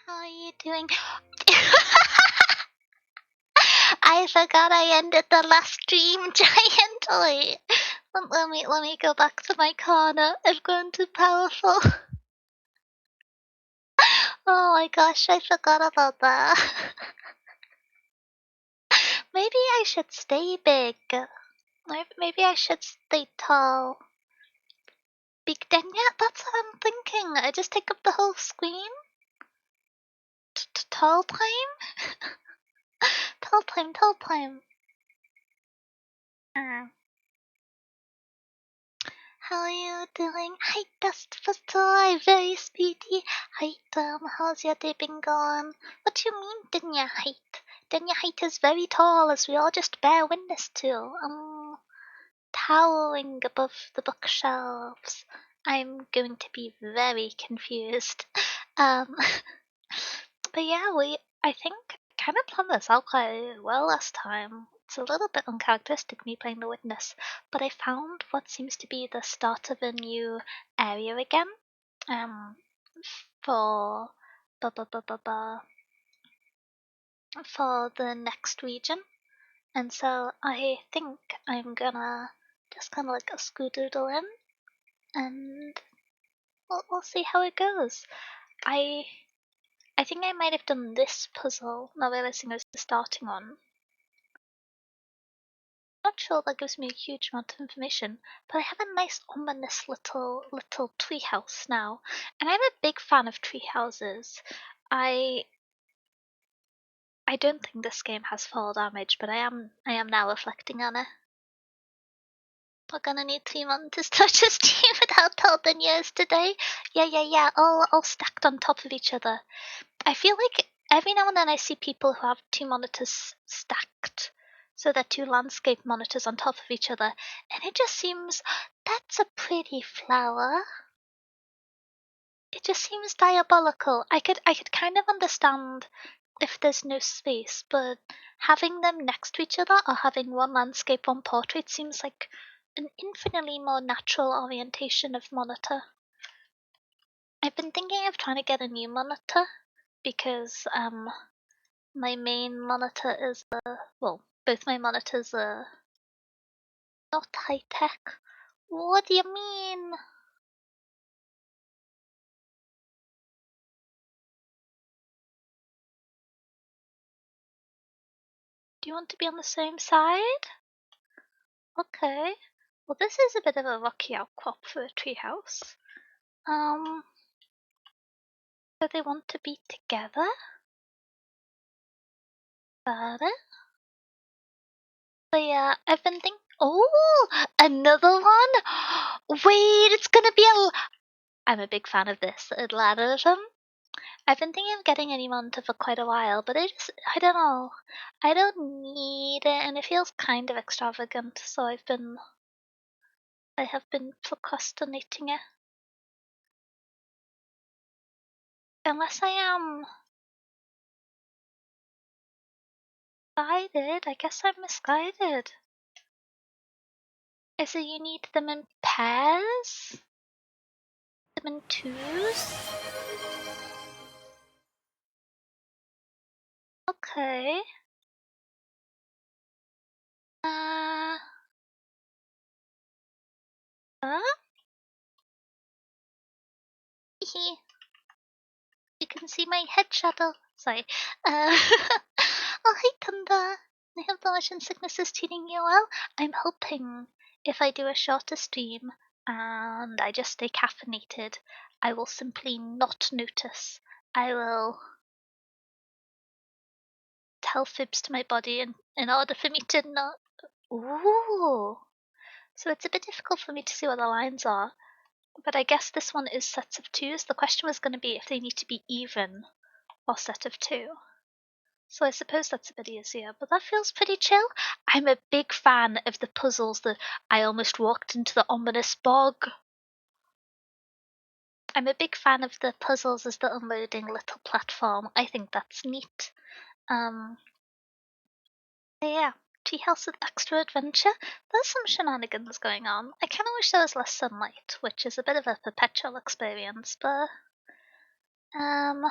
How are you doing? I forgot I ended the last stream giantly. Let me go back to my corner. I've gone too powerful. Oh my gosh, I forgot about that. Maybe I should stay big. Maybe I should stay tall. Big then, yeah, that's what I'm thinking. I just take up the whole screen. Tall time? Tall time. How are you doing? Hi, Dust Festival, very speedy. Hi, how's your day been going? What do you mean, Dinya height? Dinya height is very tall, as we all just bear witness to. Towering above the bookshelves. I'm going to be very confused. But yeah, I think, kind of planned this out quite well last time. It's a little bit uncharacteristic me playing the witness, but I found what seems to be the start of a new area again. For for the next region, and so I think I'm gonna just kind of like a scoodoodle in, and we'll see how it goes. I think I might have done this puzzle, not realizing it was the starting one. Not sure that gives me a huge amount of information, but I have a nice ominous little treehouse now, and I'm a big fan of tree houses. I don't think this game has fall damage, but I am now reflecting on it. We're gonna need 3 months to touch a stream without Golden Years today. Yeah, all stacked on top of each other. I feel like every now and then I see people who have 2 monitors stacked. So they're 2 landscape monitors on top of each other, and it just seems that's a pretty flower. It just seems diabolical. I could kind of understand if there's no space, but having them next to each other or having one landscape, one portrait seems like an infinitely more natural orientation of monitor. I've been thinking of trying to get a new monitor because my main monitor is both my monitors are not high tech. What do you mean? Do you want to be on the same side? Okay. Well, this is a bit of a rocky outcrop for a treehouse. So they want to be together? Got it. But yeah, I've been thinking. Oh, another one? Wait, it's gonna be I'm a big fan of this. A ladder of them. I've been thinking of getting a monitor for quite a while, but I don't know. I don't need it, and it feels kind of extravagant, so I have been procrastinating it. Unless I am guided, I guess I'm misguided. Is it you need them in pairs? Them in twos? Okay. Huh? You can see my head shadow. Sorry. Oh, hi, Thunder. I hope the motion sickness is treating you well. I'm hoping if I do a shorter stream and I just stay caffeinated, I will simply not notice. I will tell fibs to my body in order for me to not. Ooh. So it's a bit difficult for me to see what the lines are. But I guess this one is sets of twos. The question was going to be if they need to be even or set of 2. So I suppose that's a bit easier, but that feels pretty chill. I'm a big fan of the puzzles that I almost walked into the ominous bog. I'm a big fan of the puzzles as the unloading little platform. I think that's neat. Yeah, Treehouse with extra adventure. There's some shenanigans going on. I kind of wish there was less sunlight, which is a bit of a perpetual experience, but Um.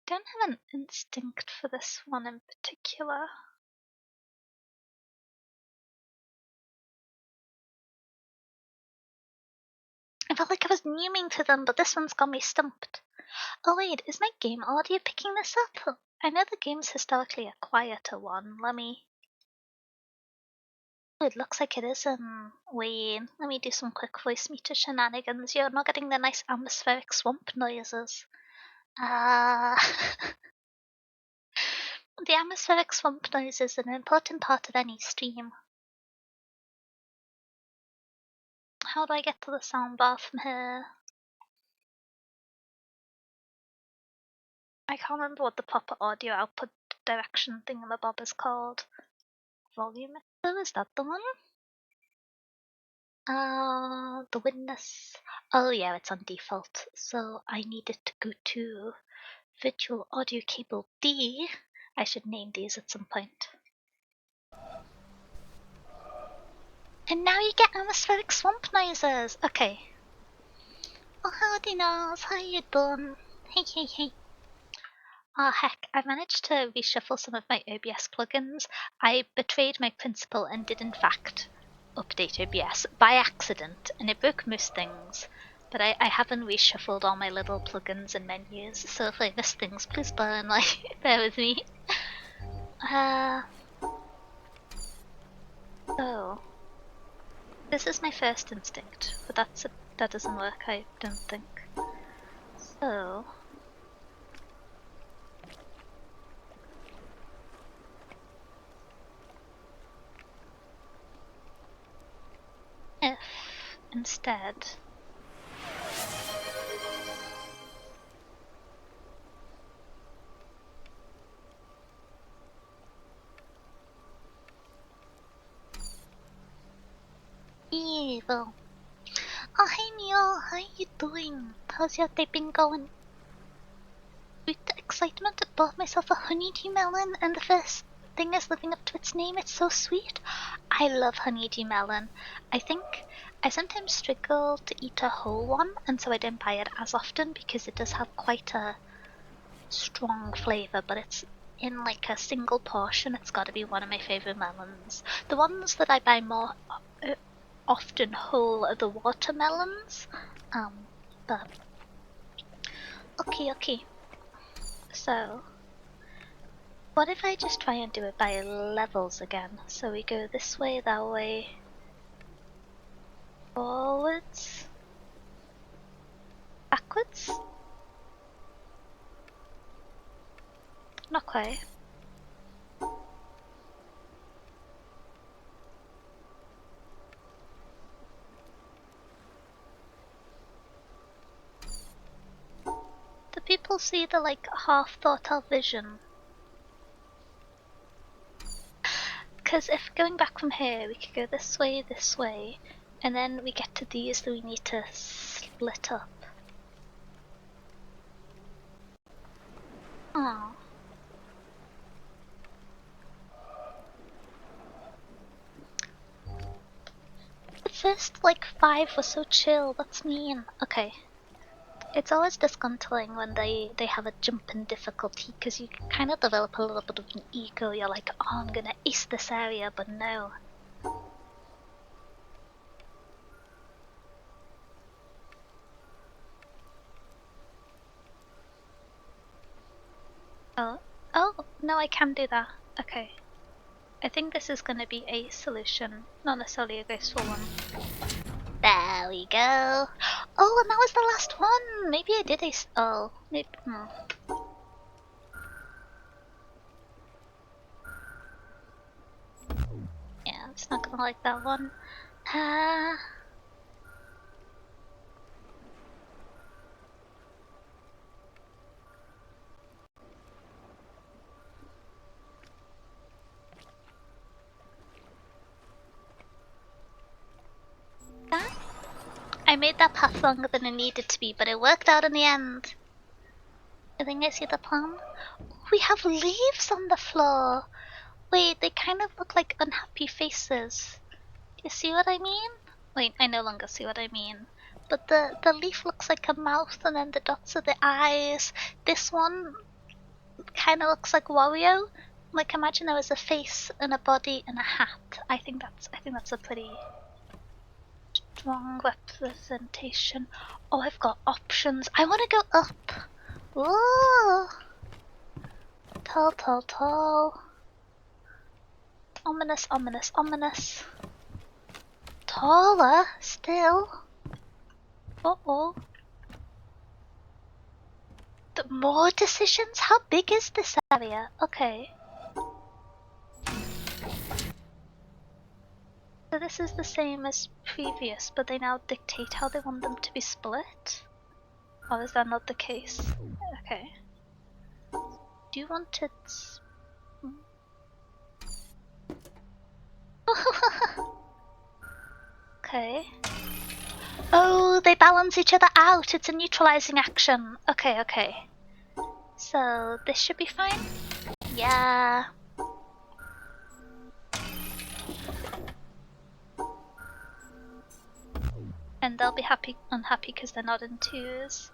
Don't have an instinct for this one in particular. I felt like I was naming to them, but this one's got me stumped. Oh wait, is my game audio picking this up? I know the game's historically a quieter one. Let me... Oh, it looks like it is. Wait, let me do some quick voice meter shenanigans. You're not getting the nice atmospheric swamp noises. The atmospheric swamp noise is an important part of any stream. How do I get to the soundbar from here? I can't remember what the proper audio output direction thingamabob is called. Volume? Oh, is that the one? The witness. Oh yeah, it's on default. So I needed to go to virtual audio cable D. I should name these at some point. And now you get atmospheric swamp noises. Okay. Oh, howdy Nose, how you doing? Hey, hey, hey. Oh heck, I managed to reshuffle some of my OBS plugins. I betrayed my principal and did in fact update OBS by accident, and it broke most things. But I haven't reshuffled all my little plugins and menus, so if I miss things, please bear with me. So, this is my first instinct, but that doesn't work, I don't think. So... if, instead... evil. Oh, hey Neil, how you doing? How's your day been going? With the excitement, I bought myself a honeydew melon, and the first thing is living up to its name. It's so sweet. I love honeydew melon. I think I sometimes struggle to eat a whole one, and so I don't buy it as often because it does have quite a strong flavor, but it's in like a single portion. It's got to be one of my favorite melons. The ones that I buy more often whole are the watermelons. But okay. So, what if I just try and do it by levels again? So we go this way, that way, forwards, backwards? Not quite. Do people see the like half thought out vision? Because if going back from here, we could go this way, and then we get to these that we need to split up. Oh. The first, like, 5 was so chill, that's mean. Okay. It's always disgruntling when they have a jump in difficulty, because you kind of develop a little bit of an ego. You're like, oh, I'm gonna ace this area, but no. Oh, no, I can do that. Okay. I think this is gonna be a solution, not necessarily a graceful one. There we go. Oh, and that was the last one. Maybe I did oh, maybe. Yeah, it's not gonna like that one. I made that path longer than it needed to be, but it worked out in the end. I think I see the plan. We have leaves on the floor. Wait, they kind of look like unhappy faces. Do you see what I mean? Wait, I no longer see what I mean. But the leaf looks like a mouth, and then the dots are the eyes. This one kind of looks like Wario. Like, imagine there was a face and a body and a hat. I think that's a pretty strong representation. Oh, I've got options. I want to go up. Whoa! Tall, tall, tall. Ominous, ominous, ominous. Taller still. Uh-oh. More decisions? How big is this area? Okay. So this is the same as previous, but they now dictate how they want them to be split? Or is that not the case? Okay. Do you want it... Okay. Oh, they balance each other out. It's a neutralizing action. Okay, okay. So this should be fine? Yeah. And they'll be unhappy because they're not in twos.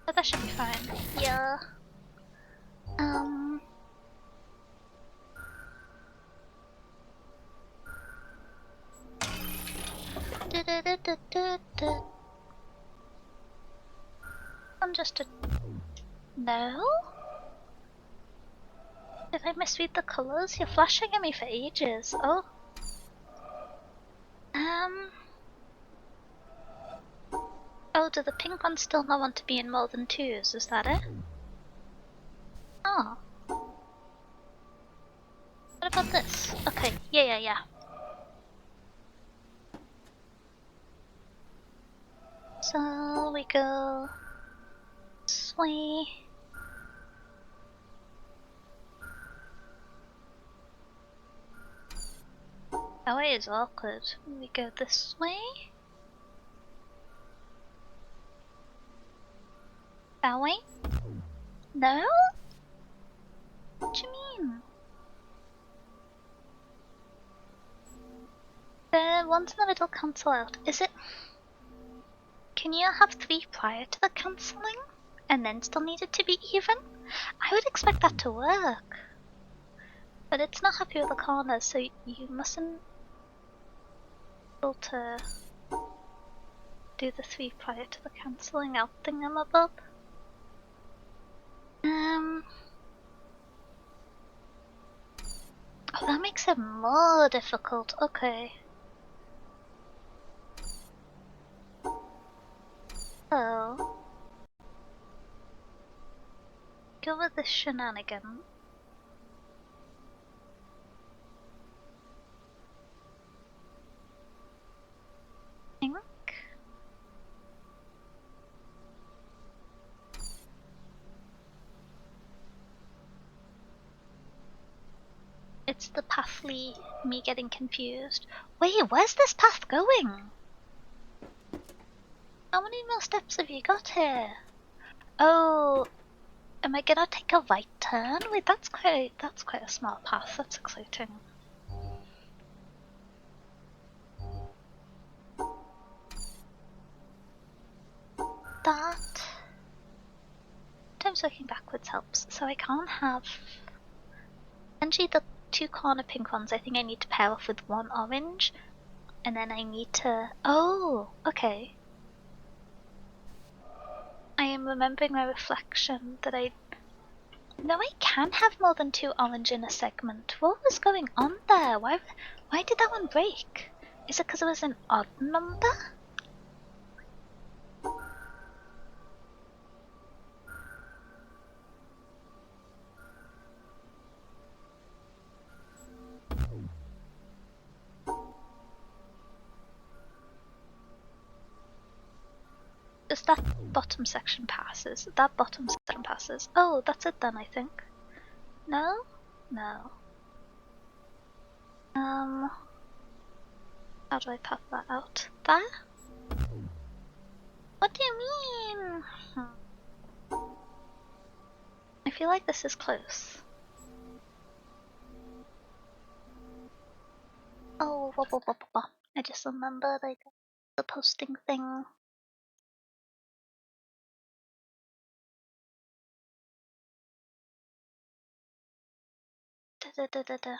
But that should be fine. Yeah. I'm just a... No? Did I misread the colours? You're flashing at me for ages. Oh. Oh, do the pink ones still not want to be in more than twos? Is that it? Oh. What about this? Okay, yeah. So we go this way. That way is awkward. We go this way. That way? No? What do you mean? The ones in the middle cancel out. Is it... Can you have 3 prior to the cancelling? And then still need it to be even? I would expect that to work. But it's not happy with the corners, so you mustn't be able to do the 3 prior to the cancelling out thingamabob. Oh, that makes it more difficult. Okay. So... Go with this shenanigan. Think? It's the pathly me getting confused. Wait, where's this path going? How many more steps have you got here? Oh, am I gonna take a right turn? Wait, that's quite a small path. That's exciting. That. Sometimes working backwards helps. So I can't have. Essentially, the 2 corner pink ones. I think I need to pair off with 1 orange, and then I need to. Oh, okay. I am remembering my reflection that I... No, I can have more than 2 orange in a segment. What was going on there? Why did that one break? Is it because it was an odd number? Just that bottom section passes. That bottom section passes. Oh, that's it then, I think. No? No. How do I pop that out? There? What do you mean? I feel like this is close. Oh, I just remembered like the posting thing. Da, da, da, da, da.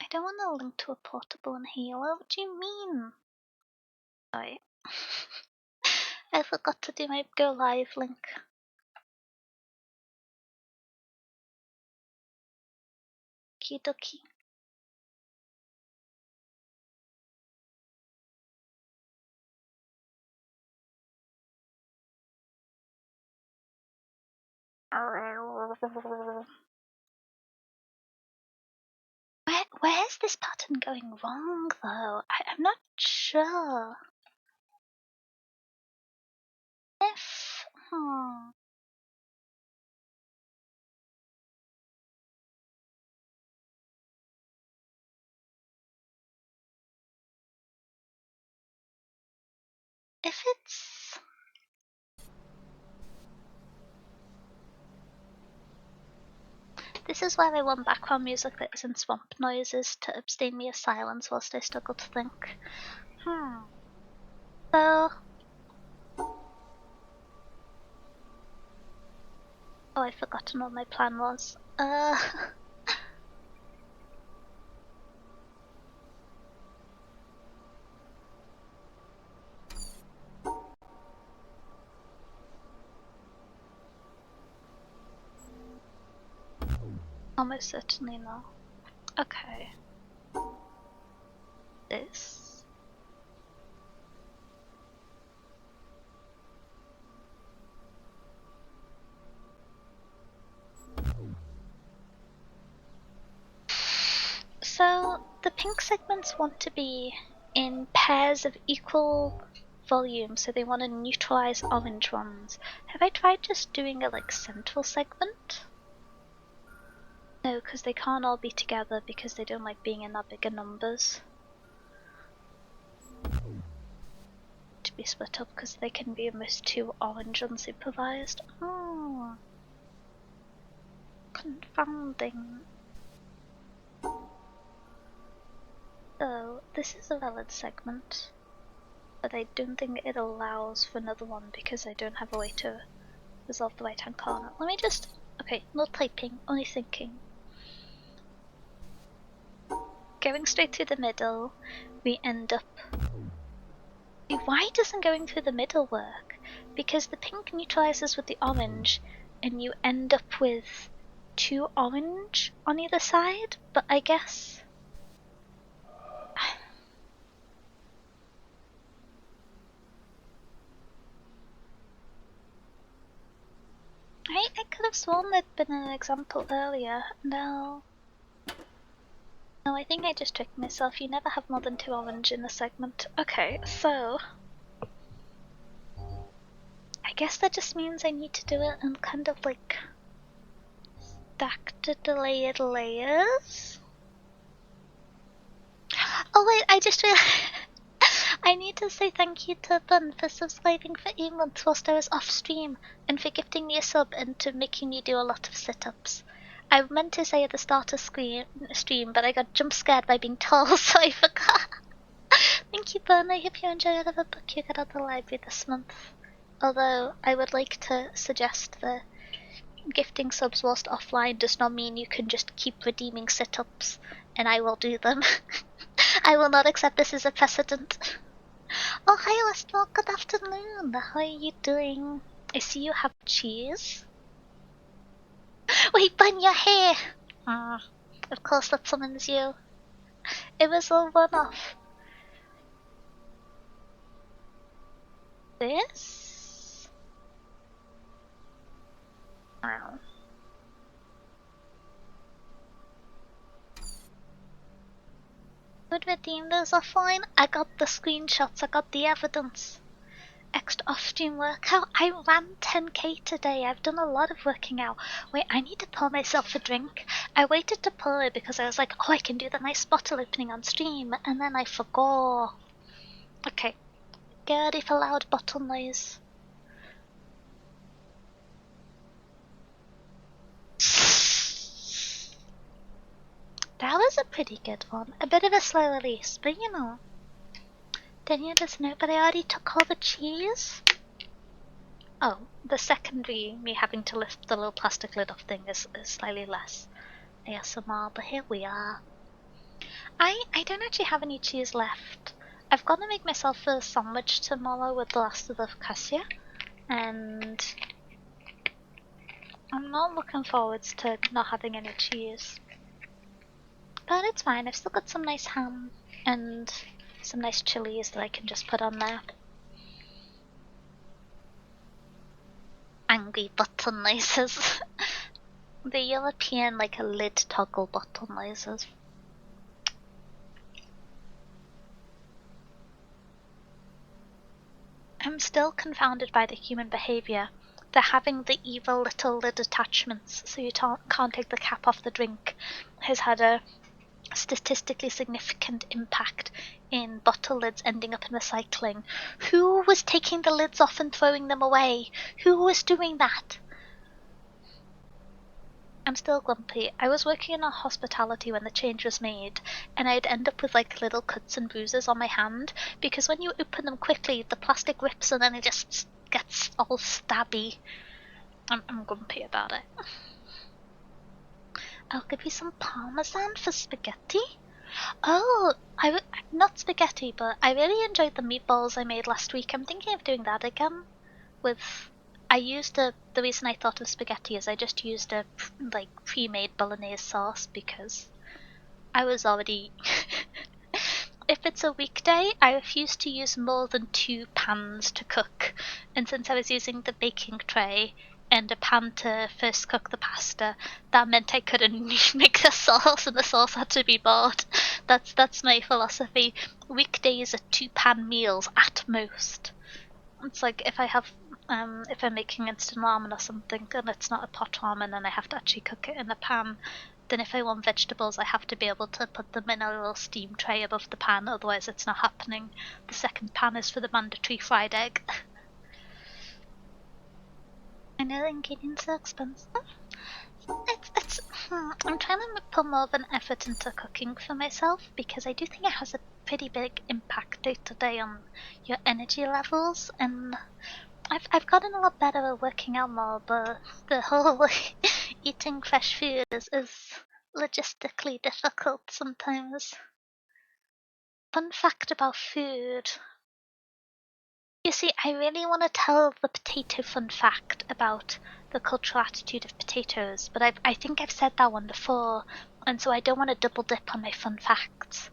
I don't want to link to a portable in Halo. What do you mean? Sorry. I forgot to do my go live link. Kidoki. Where is this pattern going wrong though? I'm not sure. If if it's this is why I want background music that isn't swamp noises to abstain me of silence whilst I struggle to think. So oh, I've forgotten what my plan was. Almost certainly not. Okay. This. So the pink segments want to be in pairs of equal volume, so they want to neutralize orange ones. Have I tried just doing a like central segment? No, because they can't all be together because they don't like being in that bigger numbers. To be split up because they can be almost too orange unsupervised. Oh, confounding. So this is a valid segment, but I don't think it allows for another one because I don't have a way to resolve the right hand corner. Let me just, okay, no typing, only thinking. Going straight through the middle, we end up... Why doesn't going through the middle work? Because the pink neutralizes with the orange, and you end up with 2 orange on either side, but I guess... I could have sworn there'd been an example earlier. No. No, I think I just tricked myself. You never have more than 2 orange in a segment. Okay, so... I guess that just means I need to do it in kind of like... stacked delayed layers? Oh wait, I just realized... I need to say thank you to Bun for subscribing for 8 months whilst I was off stream, and for gifting me a sub and to making me do a lot of sit-ups. I meant to say at the start of stream, but I got jump scared by being tall, so I forgot. Thank you, Bun. I hope you enjoy whatever book you get at the library this month. Although, I would like to suggest that gifting subs whilst offline does not mean you can just keep redeeming sit-ups, and I will do them. I will not accept this as a precedent. Oh, hi, Westwell. Good afternoon. How are you doing? I see you have cheese. Wait, Bun, your hair! Of course that summons you. It was a one-off. This? Wow. Would redeem those offline? I got the screenshots, I got the evidence. extra off-stream workout. I ran 10k today. I've done a lot of working out. Wait, I need to pour myself a drink. I waited to pour it because I was like, oh, I can do the nice bottle opening on stream, and then I forgot. Okay, get ready for loud bottle noise. That was a pretty good one. A bit of a slow release, but you know. Daniel doesn't know, but I already took all the cheese. Oh, the secondary me having to lift the little plastic lid off thing is slightly less ASMR, but here we are. I don't actually have any cheese left. I've got to make myself a sandwich tomorrow with the last of the focaccia, and I'm not looking forward to not having any cheese. But it's fine, I've still got some nice ham and some nice chilies that I can just put on there. Angry button noises. The European, like a lid toggle button noises. I'm still confounded by the human behaviour. They're having the evil little lid attachments so you can't take the cap off the drink has had a statistically significant impact in bottle lids ending up in recycling. Who was taking the lids off and throwing them away? Who was doing that? I'm still grumpy. I was working in a hospitality when the change was made, and I'd end up with like little cuts and bruises on my hand because when you open them quickly, the plastic rips and then it just gets all stabby. I'm grumpy about it. I'll give you some parmesan for spaghetti. Oh, not spaghetti, but I really enjoyed the meatballs I made last week. I'm thinking of doing that again. I used the reason I thought of spaghetti is I just used a like pre-made bolognese sauce because I was already. If it's a weekday, I refuse to use more than 2 pans to cook, and since I was using the baking tray and a pan to first cook the pasta, that meant I couldn't make the sauce, and the sauce had to be bought. That's my philosophy. Weekdays are 2-pan meals at most. It's like if I'm making instant ramen or something and it's not a pot ramen and I have to actually cook it in a pan, then if I want vegetables I have to be able to put them in a little steam tray above the pan, otherwise it's not happening. The second pan is for the mandatory fried egg. I know the ingredients are expensive. I'm trying to put more of an effort into cooking for myself because I do think it has a pretty big impact day to day on your energy levels, and I've gotten a lot better at working out more, but the whole eating fresh food is logistically difficult sometimes. Fun fact about food. You see, I really want to tell the potato fun fact about the cultural attitude of potatoes, but I think I've said that one before, and so I don't want to double dip on my fun facts.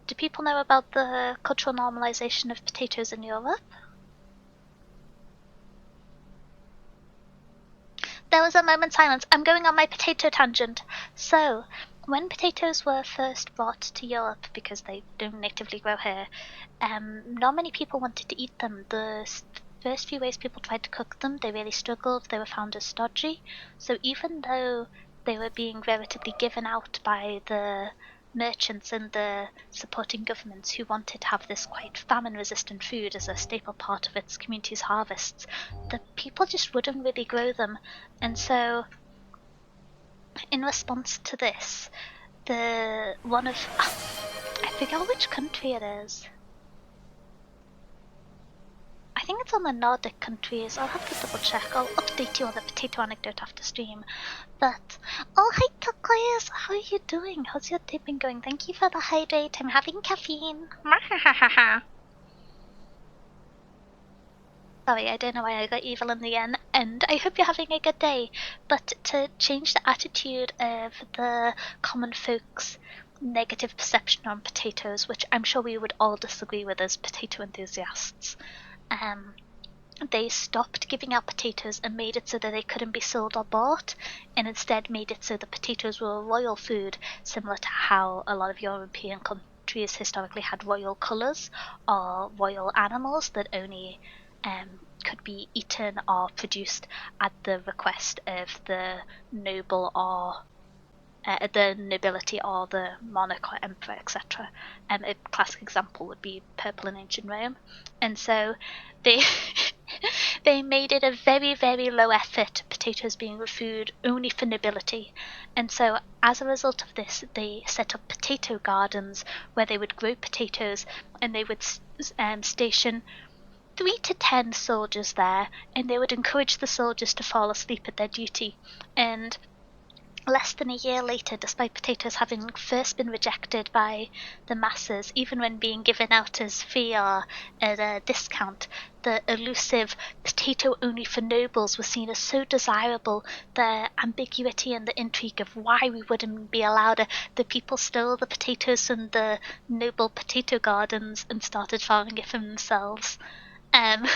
Do people know about the cultural normalization of potatoes in Europe? There was a moment's silence. I'm going on my potato tangent. So, when potatoes were first brought to Europe, because they don't natively grow here, not many people wanted to eat them. The first few ways people tried to cook them, they really struggled. They were found as stodgy. So even though they were being relatively given out by the merchants and the supporting governments who wanted to have this quite famine-resistant food as a staple part of its community's harvests, the people just wouldn't really grow them. And so, in response to this, I forget which country it is. I think it's on the Nordic countries. I'll have to double check. I'll update you on the potato anecdote after stream. But, oh hi Turquoise! How are you doing? How's your day been going? Thank you for the hydrate. I'm having caffeine. Sorry, I don't know why I got evil in the end, and I hope you're having a good day. But to change the attitude of the common folks' negative perception on potatoes, which I'm sure we would all disagree with as potato enthusiasts, they stopped giving out potatoes and made it so that they couldn't be sold or bought, and instead made it so that potatoes were a royal food, similar to how a lot of European countries historically had royal colours or royal animals that only could be eaten or produced at the request of the noble or the nobility or the monarch or emperor, etc. A classic example would be purple in ancient Rome. And so they they made it a very, very low effort, potatoes being a food only for nobility. And so as a result of this, they set up potato gardens where they would grow potatoes, and they would station 3 to 10 soldiers there, and they would encourage the soldiers to fall asleep at their duty. And less than a year later, despite potatoes having first been rejected by the masses, even when being given out as free or at a discount, the elusive potato only for nobles was seen as so desirable. The ambiguity and the intrigue of why we wouldn't be allowed the people stole the potatoes from the noble potato gardens and started farming it for themselves. And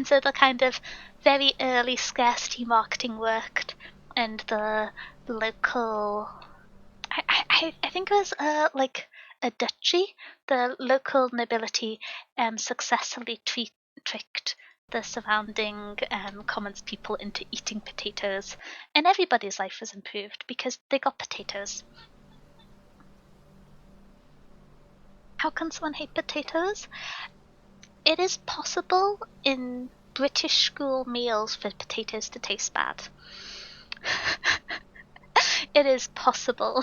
so the kind of very early scarcity marketing worked, and the local, I think it was like a duchy, the local nobility successfully tricked the surrounding commons people into eating potatoes, and everybody's life was improved because they got potatoes. How can someone hate potatoes? It is possible in British school meals for potatoes to taste bad. It is possible.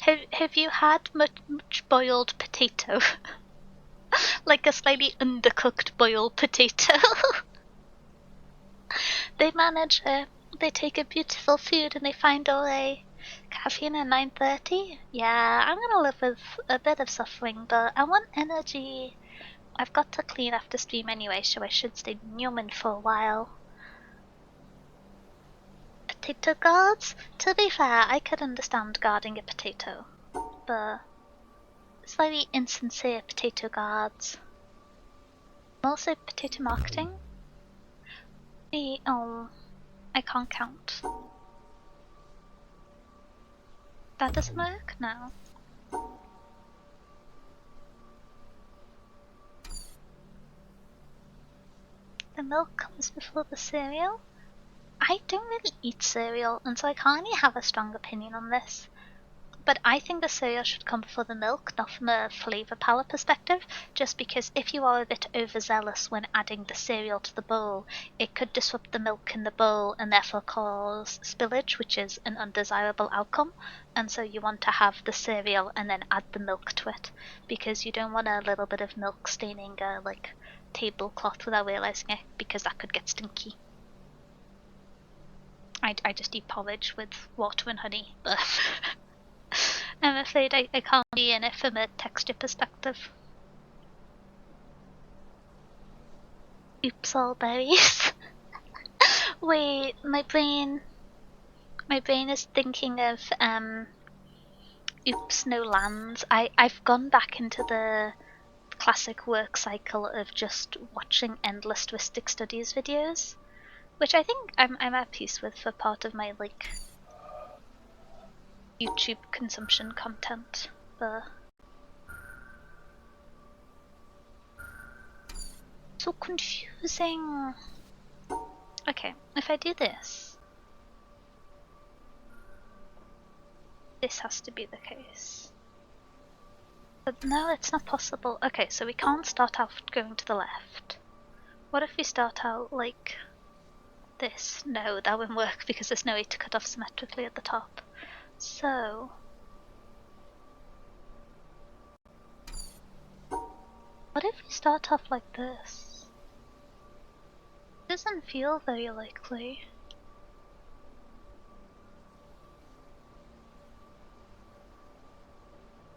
Have you had much boiled potato? Like a slightly undercooked boiled potato? They manage, they take a beautiful food and they find a way. Caffeine at 9:30? Yeah, I'm gonna live with a bit of suffering, but I want energy. I've got to clean after stream anyway, so I should stay human for a while. Potato guards? To be fair, I could understand guarding a potato, but slightly insincere potato guards. Also potato marketing? Oh, I can't count. That doesn't work? No. The milk comes before the cereal? I don't really eat cereal, and so I can't really have a strong opinion on this. But I think the cereal should come before the milk, not from a flavour palette perspective, just because if you are a bit overzealous when adding the cereal to the bowl, it could disrupt the milk in the bowl and therefore cause spillage, which is an undesirable outcome. And so you want to have the cereal and then add the milk to it, because you don't want a little bit of milk staining like tablecloth without realising it, because that could get stinky. I just eat porridge with water and honey, but I'm afraid I can't be in it from a texture perspective. Oops, all berries. Wait, my brain is thinking of Oops, no lands. I've gone back into the classic work cycle of just watching endless Twistic Studies videos, which I think I'm at peace with for part of my like YouTube consumption content, but so confusing. Okay, if I do this, this has to be the case. But no, it's not possible. Okay, so we can't start out going to the left. What if we start out like this? No, that wouldn't work because there's no way to cut off symmetrically at the top. So what if we start off like this? Doesn't feel very likely.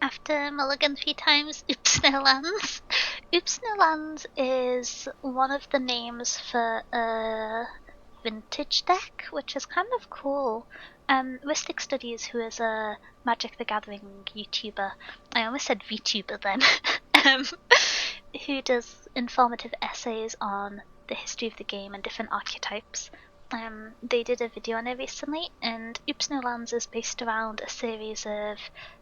After Mulligan 3 times, Oops No Lands. Oops No Lands is one of the names for a vintage deck, which is kind of cool. Ristic Studies, who is a Magic the Gathering YouTuber, I almost said VTuber then, who does informative essays on the history of the game and different archetypes. They did a video on it recently, and Oops No Lands is based around a series of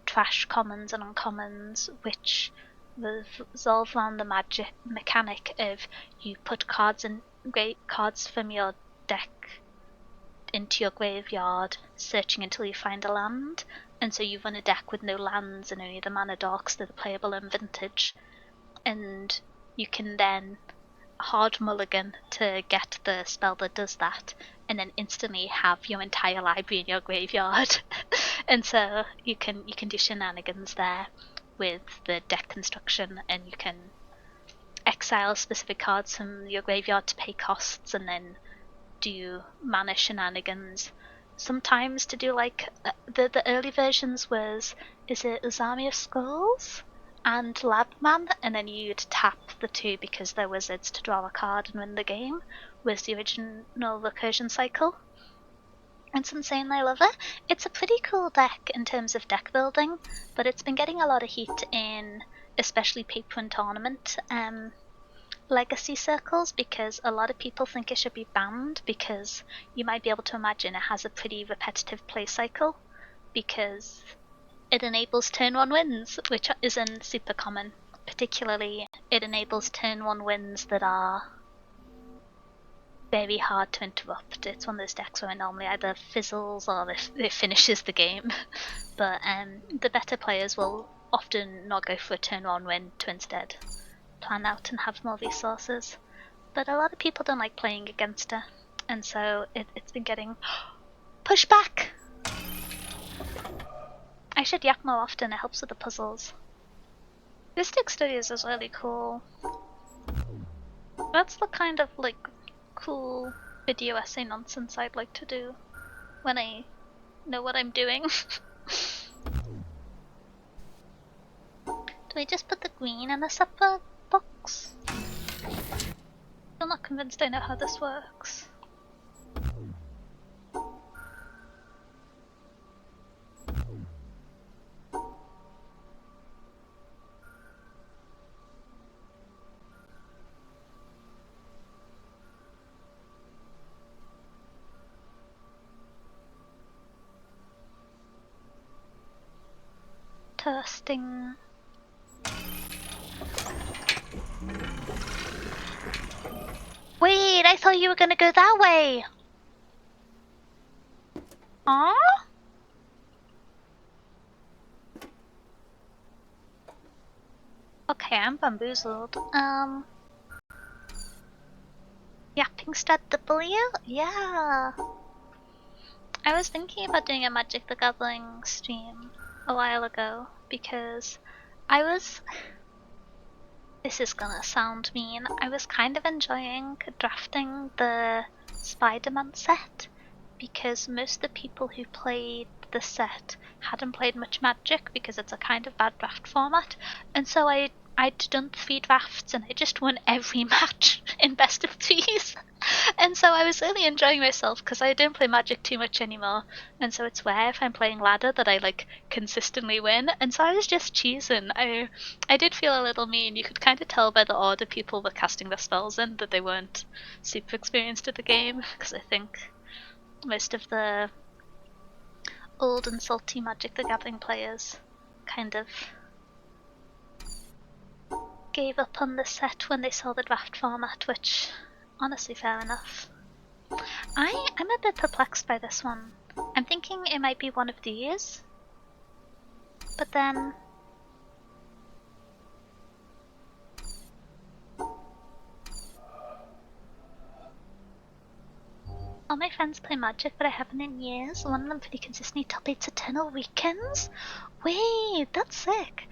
trash commons and uncommons, which revolve around the magic mechanic of you put cards from your deck into your graveyard, searching until you find a land, and so you run a deck with no lands and only the mana dorks that are playable in Vintage, and you can then hard mulligan to get the spell that does that, and then instantly have your entire library in your graveyard. And so you can do shenanigans there with the deck construction, and you can exile specific cards from your graveyard to pay costs, and then do mana shenanigans. Sometimes to do like the early versions was, is it Uzami of Skulls and Labman, and then you'd tap the two because they're wizards to draw a card and win the game, was the original recursion cycle. It's insane, I love it. It's a pretty cool deck in terms of deck building, but it's been getting a lot of heat in especially paper and tournament legacy circles, because a lot of people think it should be banned, because you might be able to imagine it has a pretty repetitive play cycle, because it enables turn 1 wins, which isn't super common. Particularly, it enables turn 1 wins that are very hard to interrupt. It's one of those decks where it normally either fizzles or it finishes the game. But the better players will often not go for a turn 1 win to instead plan out and have more resources. But a lot of people don't like playing against her, and so it's been getting push back. I should yak more often, it helps with the puzzles. Mystic Studios is really cool. That's the kind of like cool video essay nonsense I'd like to do when I know what I'm doing. Do I just put the green in a separate box? I'm not convinced I know how this works. Testing. Wait, I thought you were gonna go that way! Aww? Okay, I'm bamboozled. Yapping stat W? Yeah! I was thinking about doing a Magic the Gathering stream a while ago, because I was... This is gonna sound mean. I was kind of enjoying drafting the Spider-Man set, because most of the people who played the set hadn't played much Magic because it's a kind of bad draft format, and so I'd done 3 drafts and I just won every match in best of 3s. And so I was really enjoying myself because I don't play Magic too much anymore, and so it's rare if I'm playing ladder that I like consistently win, and so I was just cheesing. I did feel a little mean. You could kind of tell by the order people were casting their spells in that they weren't super experienced at the game, because I think most of the old and salty Magic the Gathering players kind of gave up on the set when they saw the draft format, which, honestly, fair enough. I'm a bit perplexed by this one. I'm thinking it might be one of these, but then... All my friends play Magic, but I haven't in years. One of them pretty consistently top 8's Eternal Weekends? Wait, that's sick!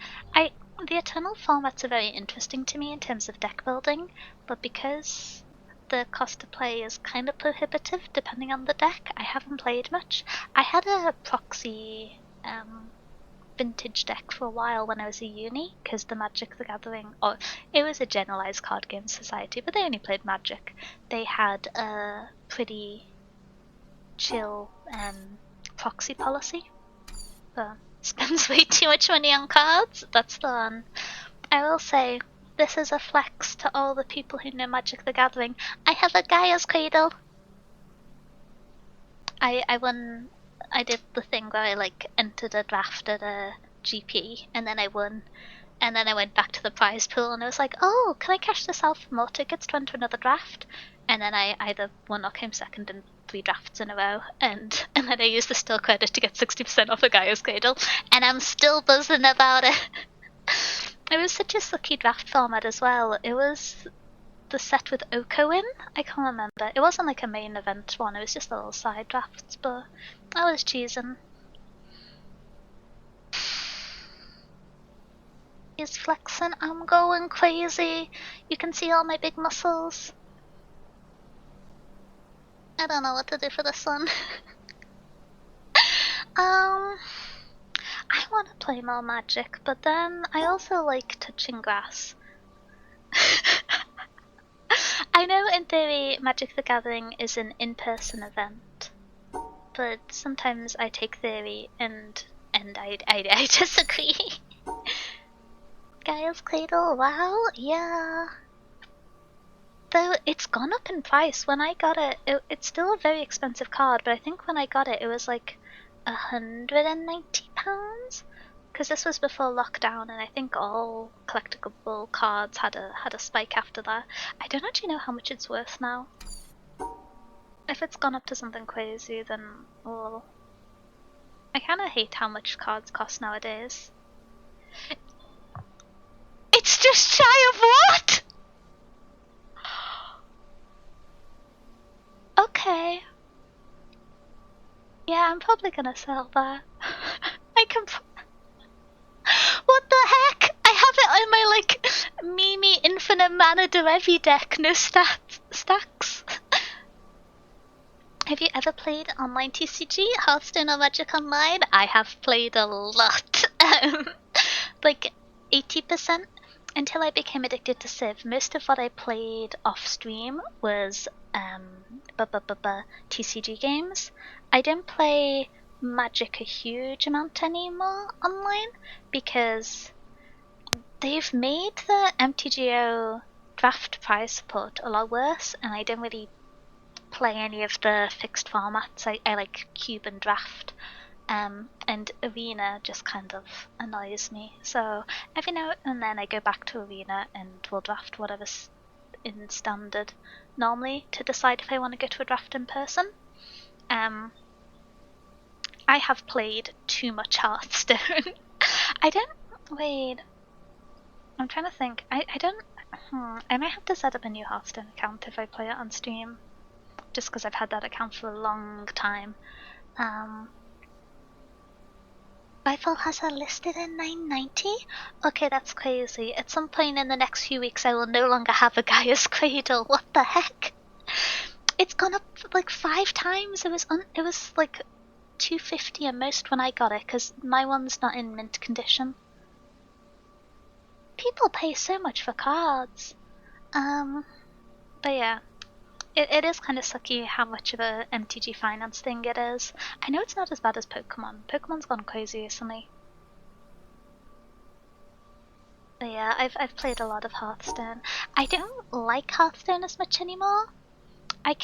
The Eternal formats are very interesting to me in terms of deck building, but because the cost to play is kind of prohibitive depending on the deck, I haven't played much. I had a proxy Vintage deck for a while when I was at uni, because the Magic the Gathering, or it was a generalized card game society, but they only played Magic. They had a pretty chill proxy policy, but spends way too much money on cards. That's the one. I will say, this is a flex to all the people who know Magic the Gathering. I have a Gaia's Cradle. I did the thing where I like entered a draft at a GP, and then I won And then I went back to the prize pool and I was like, oh, can I cash this out for more tickets to enter another draft? And then I either won or came second in 3 drafts in a row. And then I used the store credit to get 60% off a Gaia's Cradle. And I'm still buzzing about it. It was such a sucky draft format as well. It was the set with Oko in? I can't remember. It wasn't like a main event one, it was just little side drafts, but I was cheesing. He's flexing, I'm going crazy. You can see all my big muscles. I don't know what to do for this one. I want to play more Magic, but then I also like touching grass. I know in theory Magic the Gathering is an in-person event, but sometimes I take theory and I disagree. Gaia's Cradle, wow, yeah. Though it's gone up in price. When I got it, it's still a very expensive card, but I think when I got it, it was like £190, because this was before lockdown, and I think all collectible cards had a spike after that. I don't actually know how much it's worth now. If it's gone up to something crazy, then well, I kind of hate how much cards cost nowadays. It's just shy of what? Okay. Yeah, I'm probably gonna sell that. I can. What the heck? I have it on my like Mimi Infinite Mana Derevi deck. No stacks. Have you ever played online TCG, Hearthstone or Magic Online? I have played a lot. Like 80%. Until I became addicted to Civ, most of what I played off stream was TCG games. I don't play Magic a huge amount anymore online because they've made the MTGO draft prize support a lot worse, and I don't really play any of the fixed formats. I like Cube and Draft. And Arena just kind of annoys me. So every now and then I go back to Arena and will draft whatever's in standard normally to decide if I want to go to a draft in person. I have played too much Hearthstone. Wait. I'm trying to think. I might have to set up a new Hearthstone account if I play it on Steam. Just because I've had that account for a long time. Rifle has her listed in 990? Okay, that's crazy. At some point in the next few weeks I will no longer have a Gaia's Cradle. What the heck? It's gone up like 5 times. It was like 250 at most when I got it, because my one's not in mint condition. People pay so much for cards. But yeah. It is kind of sucky how much of a MTG finance thing it is. I know it's not as bad as Pokemon. Pokemon's gone crazy recently. But yeah, I've played a lot of Hearthstone. I don't like Hearthstone as much anymore. I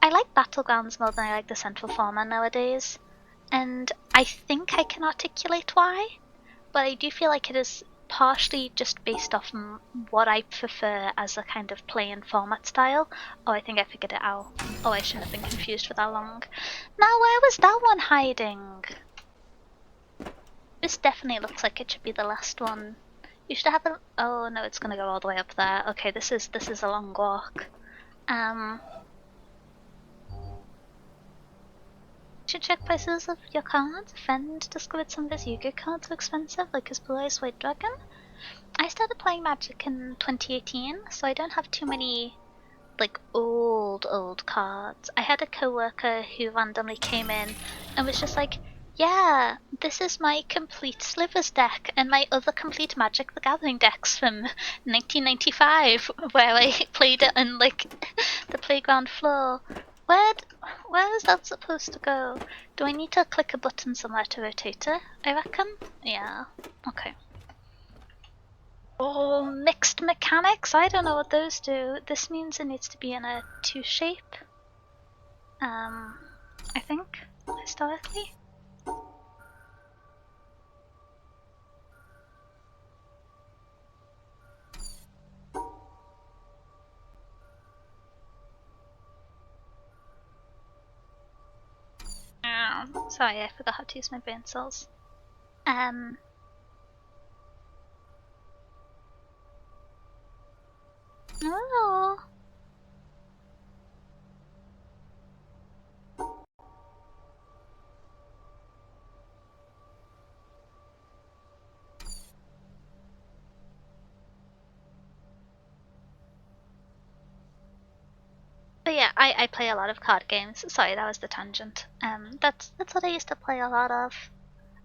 like Battlegrounds more than I like the Central format nowadays. And I think I can articulate why, but I do feel like it is partially just based off what I prefer as a kind of play and format style. Oh, I think I figured it out. Oh, I shouldn't have been confused for that long. Now, where was that one hiding? This definitely looks like it should be the last one. You should have a... Oh, no, it's gonna go all the way up there. Okay, this is a long walk. Should check prices of your cards. A friend discovered some of his Yu-Gi-Oh cards were expensive, like his Blue Eyes White Dragon. I started playing Magic in 2018, so I don't have too many like old cards. I had a co-worker who randomly came in and was just like, yeah, this is my complete Slivers deck and my other complete Magic the Gathering decks from 1995, where I played it on like the playground floor. Where is that supposed to go? Do I need to click a button somewhere to rotate it? I reckon? Yeah. Okay. Oh, mixed mechanics? I don't know what those do. This means it needs to be in a 2 shape. I think, historically. Sorry, I forgot how to use my brain cells. Oh. But yeah, I play a lot of card games. Sorry, that was the tangent. That's what I used to play a lot of.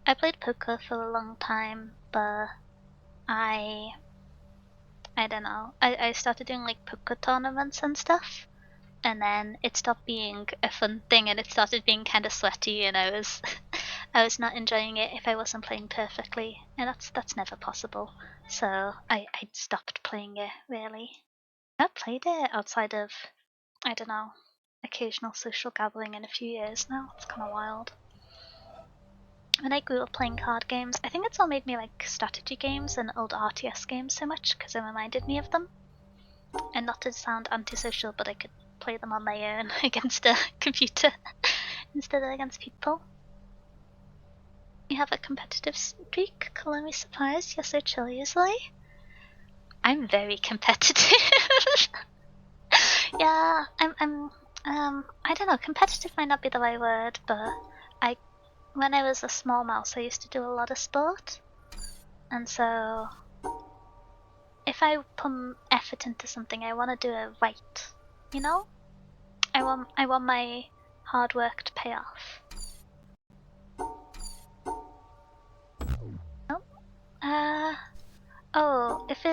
I played poker for a long time, but I don't know. I started doing like poker tournaments and stuff, and then it stopped being a fun thing, and it started being kind of sweaty, and I was I was not enjoying it if I wasn't playing perfectly, and that's never possible. So I stopped playing it really. I've played it outside of, I don't know, occasional social gathering in a few years now. It's kind of wild. When I grew up playing card games, I think it's what made me like strategy games and old RTS games so much, because it reminded me of them. And not to sound antisocial, but I could play them on my own against a computer instead of against people. You have a competitive streak? Color me surprised. You're so chill usually. I'm very competitive. Yeah, I don't know, competitive might not be the right word, but when I was a small mouse, I used to do a lot of sport, and so if I put effort into something, I want to do it right, you know? I want my hard work to pay off. Oh, oh, if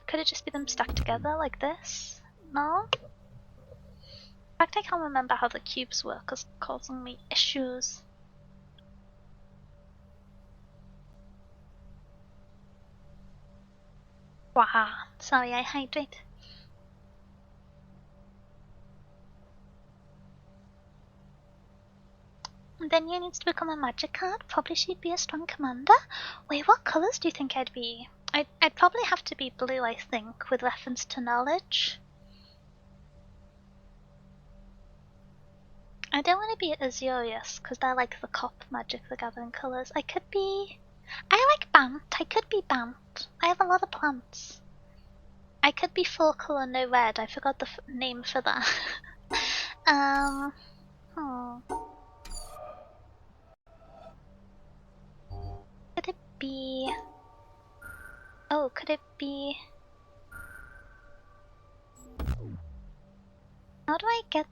could it just be them stuck together like this? No? In fact, I can't remember how the cubes work, because it's causing me issues. Wow, sorry, I hydrate. Then you needs to become a magic card. Probably she'd be a strong commander. Wait, what colors do you think I'd be? I'd probably have to be blue, I think, with reference to knowledge. I don't want to be Azurius, because they're like the cop Magic the Gathering colors. I could be... I like Bant. I could be Bant. I have a lot of plants. I could be 4-color no red. I forgot the name for that. Could it be... Oh, could it be... How do I get...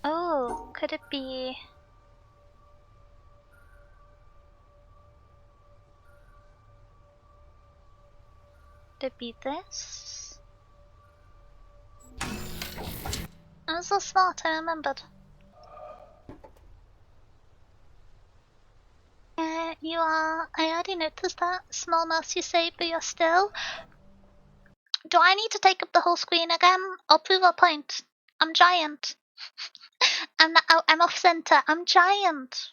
Oh, could it be... Could it be this? I'm so smart, I remembered. You are... I already noticed that. Small mouse you say, but you're still... Do I need to take up the whole screen again? I'll prove a point. I'm giant. I'm off center. I'm giant.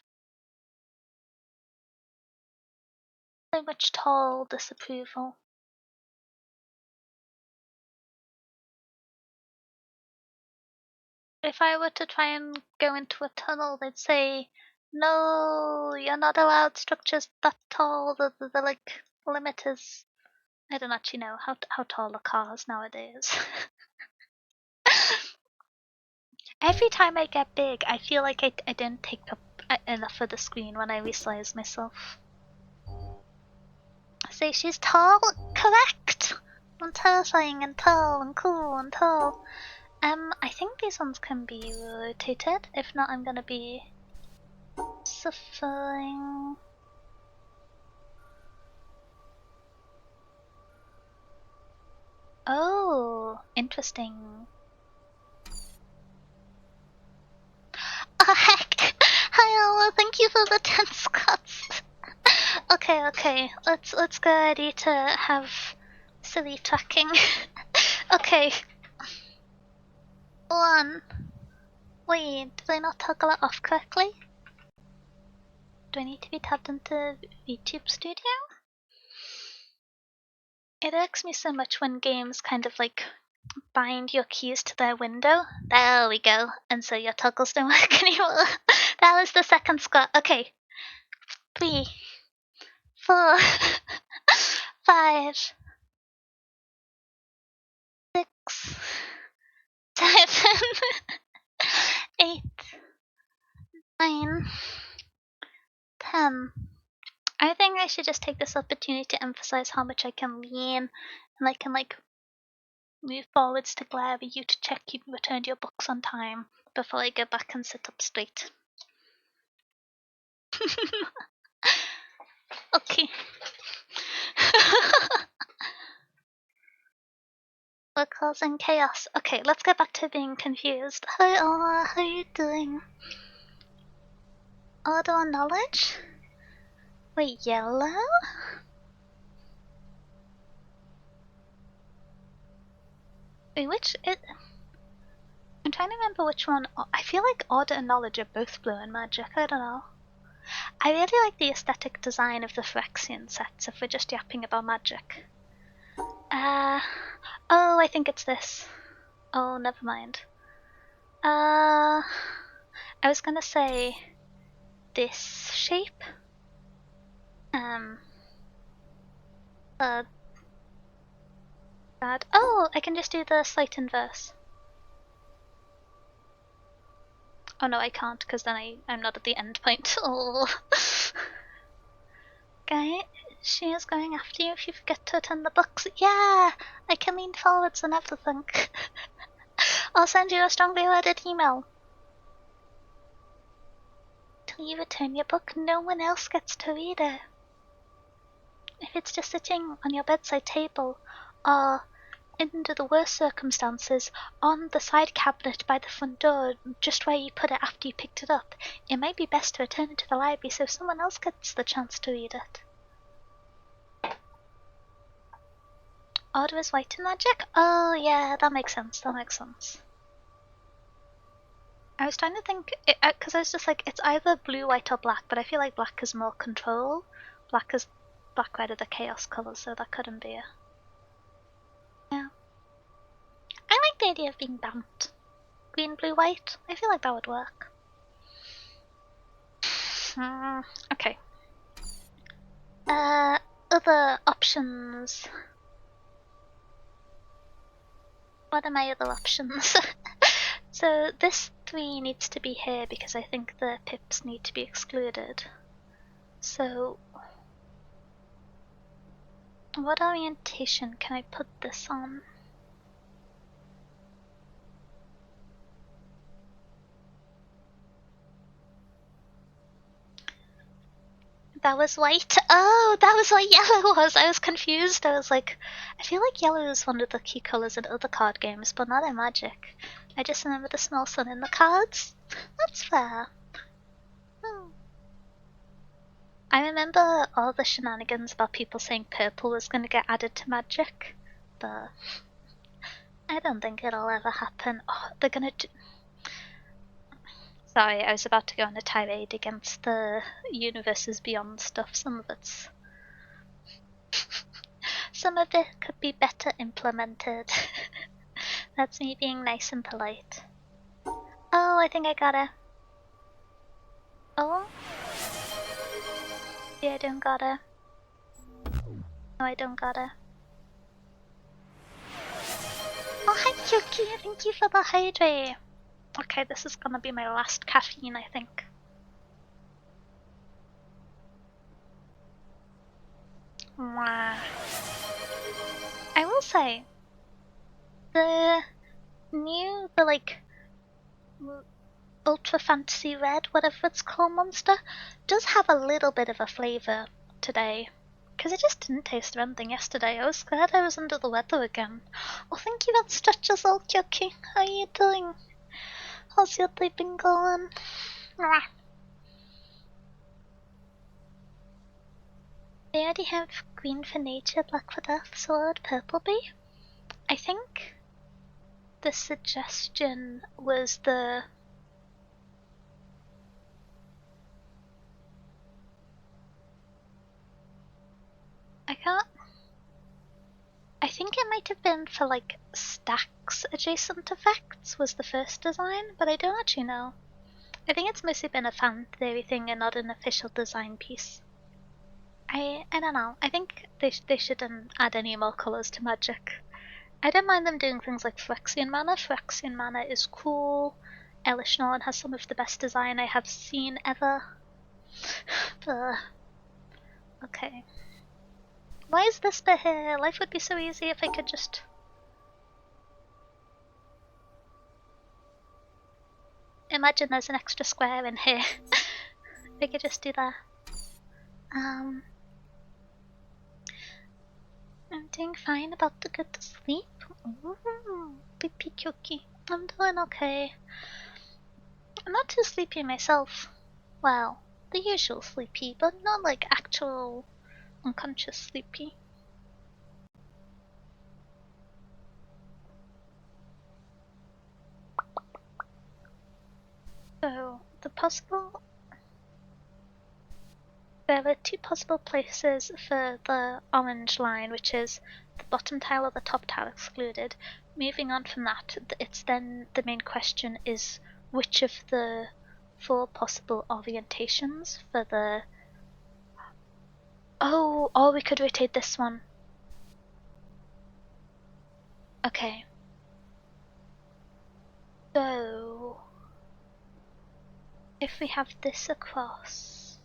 So much tall disapproval. If I were to try and go into a tunnel, they'd say, "No, you're not allowed structures that tall. The like limit is." I don't actually know how tall are cars nowadays. Every time I get big, I feel like I didn't take up enough of the screen when I resize myself. Say she's tall? Correct! I'm terrifying and tall and cool and tall. I think these ones can be rotated. If not, I'm gonna be suffering. Oh, interesting. Oh heck! Hi Ella, thank you for the 10 scots. Okay, let's get ready to have silly tracking. Okay. 1. Wait, did I not toggle it off correctly? Do I need to be tabbed into YouTube Studio? It irks me so much when games kind of like bind your keys to their window. There we go. And so your toggles don't work anymore. That was the second squat. Okay. 3, 4, 5, 6, 7, 8, 9, 10. I think I should just take this opportunity to emphasize how much I can lean, and I can like move forwards to glare at you to check you've returned your books on time before I go back and sit up straight. Okay. We're causing chaos. Okay, let's get back to being confused. Hi Ola, how are you doing? Auto knowledge? Wait, yellow? Wait, which it? I'm trying to remember which one. I feel like order and knowledge are both blue and magic. I don't know. I really like the aesthetic design of the Phyrexian sets if we're just yapping about magic. Oh, I think it's this. Oh, never mind. I was gonna say this shape. That. Oh, I can just do the slight inverse. Oh no, I can't, because then I'm not at the end point. Oh. Guy, she is going after you if you forget to attend the books. Yeah, I can lean forwards and everything. I'll send you a strongly worded email. Till you return your book, no one else gets to read it. If it's just sitting on your bedside table, or, under the worst circumstances, on the side cabinet by the front door, just where you put it after you picked it up, it might be best to return it to the library so someone else gets the chance to read it. Order is white in magic? Oh yeah, that makes sense, that makes sense. I was trying to think, because I was just like, it's either blue, white, or black, but I feel like black is more control. Black, red are the chaos colours, so that couldn't be it. Yeah. I like the idea of being banned. Green, blue, white. I feel like that would work. Okay. Other options. What are my other options? So this 3 needs to be here because I think the pips need to be excluded. So what orientation can I put this on? That was white. Oh, that was what yellow was. I was confused. I was like, I feel like yellow is one of the key colors in other card games, but not in Magic. I just remember the small sun in the cards. That's fair. I remember all the shenanigans about people saying purple was going to get added to Magic, but I don't think it'll ever happen. Oh, they're gonna do. Sorry, I was about to go on a tirade against the Universes Beyond stuff. Some of it could be better implemented. That's me being nice and polite. Oh, I think I got it. Oh? Yeah, I don't got it. No, I don't got it. Oh, hi, Yuki! Thank you for the hydrate! Okay, this is gonna be my last caffeine, I think. Mwah. I will say, the Ultra Fantasy Red, whatever it's called, monster, does have a little bit of a flavour today. Because it just didn't taste of anything yesterday. I was glad I was under the weather again. Oh, thank you for the stretches, all Yuki. How are you doing? How's your day been going? They already have green for nature, black for death, sword, purple bee. I think the suggestion was I think it might have been for like stacks adjacent effects was the first design, but I don't actually know. I think it's mostly been a fan theory thing and not an official design piece. I don't know. I think they shouldn't add any more colours to Magic. I don't mind them doing things like Phyrexian Mana. Phyrexian Mana is cool. Elish Norn has some of the best design I have seen ever. Okay. Why is this bit here? Life would be so easy if I could just... Imagine there's an extra square in here. I could just do that. I'm doing fine, about to go to sleep. Ooh, pipi cookie. I'm doing okay. I'm not too sleepy myself. Well, the usual sleepy, but not like actual unconscious sleepy. So, there are two possible places for the orange line, which is the bottom tile or the top tile excluded. Moving on from that, it's then the main question is which of the 4 possible orientations for the... Oh, or we could rotate this one. Okay. So, if we have this across,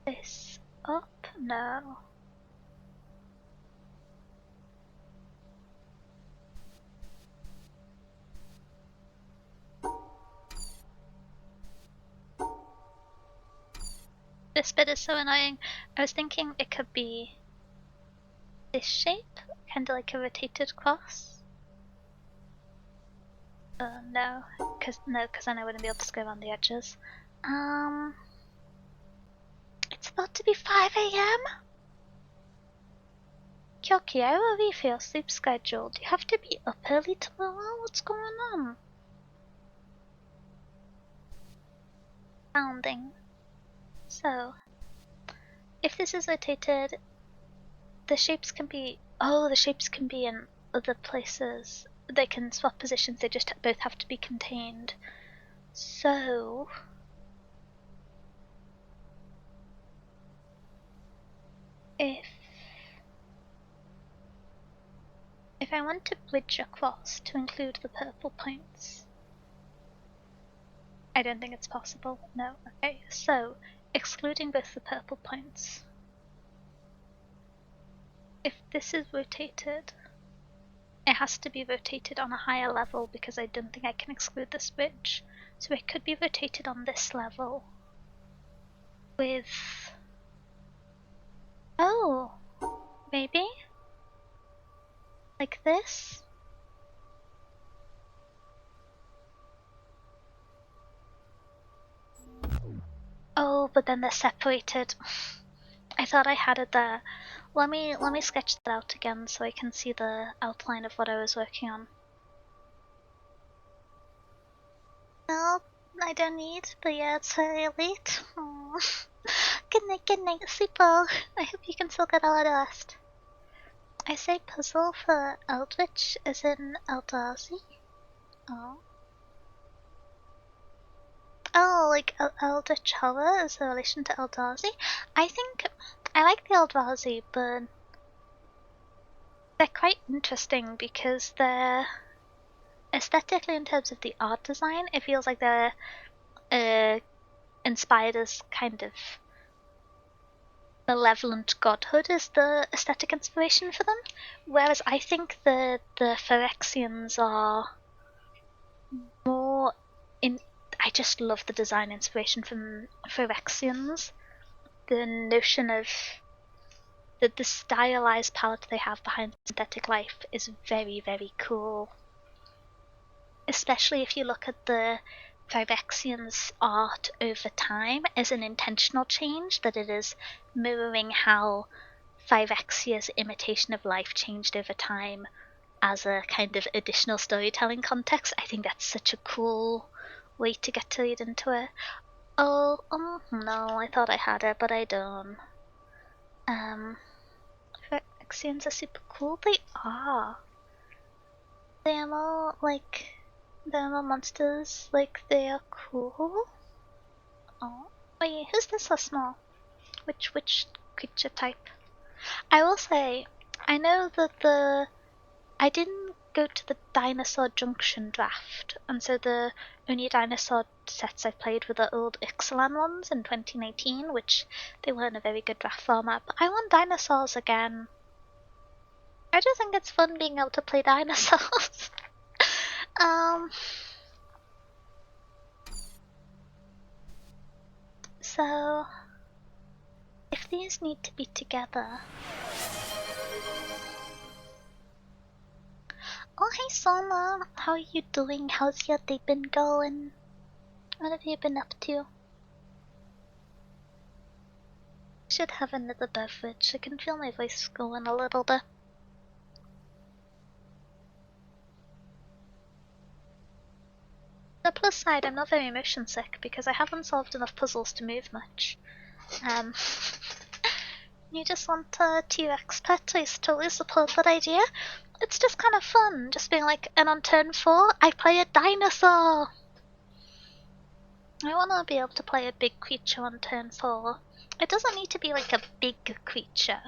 this up? No. This bit is so annoying. I was thinking it could be this shape, kind of like a rotated cross. No, because then I wouldn't be able to go around the edges. It's about to be 5 AM? Kyoki, how are we for your sleep schedule? Do you have to be up early tomorrow? What's going on? Founding. So, if this is rotated, the shapes can be... Oh, the shapes can be in other places. They can swap positions, they just both have to be contained. So... If I want to bridge across to include the purple points... I don't think it's possible. No. Okay, so, excluding both the purple points. If this is rotated, it has to be rotated on a higher level because I don't think I can exclude this bridge. So it could be rotated on this level with... Oh! Maybe? Like this? Oh, but then they're separated. I thought I had it there. Let me sketch that out again so I can see the outline of what I was working on. No, I don't need, but yeah, it's very late. Good night, sleep well. I hope you can still get a lot of rest. I say puzzle for Eldritch as in Eldrazi. Oh. Oh, like Eldritch Horror is a relation to Eldrazi? I think I like the Eldrazi, but they're quite interesting because they're aesthetically, in terms of the art design, it feels like they're inspired as kind of malevolent godhood is the aesthetic inspiration for them. Whereas I think the Phyrexians are more in. I just love the design inspiration from Phyrexians. The notion of the stylized palette they have behind synthetic life is very, very cool. Especially if you look at the Phyrexians' art over time as an intentional change, that it is mirroring how Phyrexia's imitation of life changed over time as a kind of additional storytelling context. I think that's such a cool way to get to read into it. Oh, no, I thought I had it, but I don't. Ixians are super cool? They are. They are more like the animal monsters, like they are cool. Oh, wait, who's this so small? Which creature type? I will say, I know that I didn't go to the Dinosaur Junction draft, and so the only dinosaur sets I played were the old Ixalan ones in 2019, which they weren't a very good draft format, but I want dinosaurs again. I just think it's fun being able to play dinosaurs. So if these need to be together. Oh, hey Soma, how are you doing? How's your day been going? What have you been up to? Should have another beverage. I can feel my voice going a little bit. The plus side, I'm not very motion sick because I haven't solved enough puzzles to move much. You just want a T-Rex pet? I totally support that idea. It's just kind of fun, just being like, and on turn 4, I play a dinosaur! I want to be able to play a big creature on turn 4. It doesn't need to be like a big creature,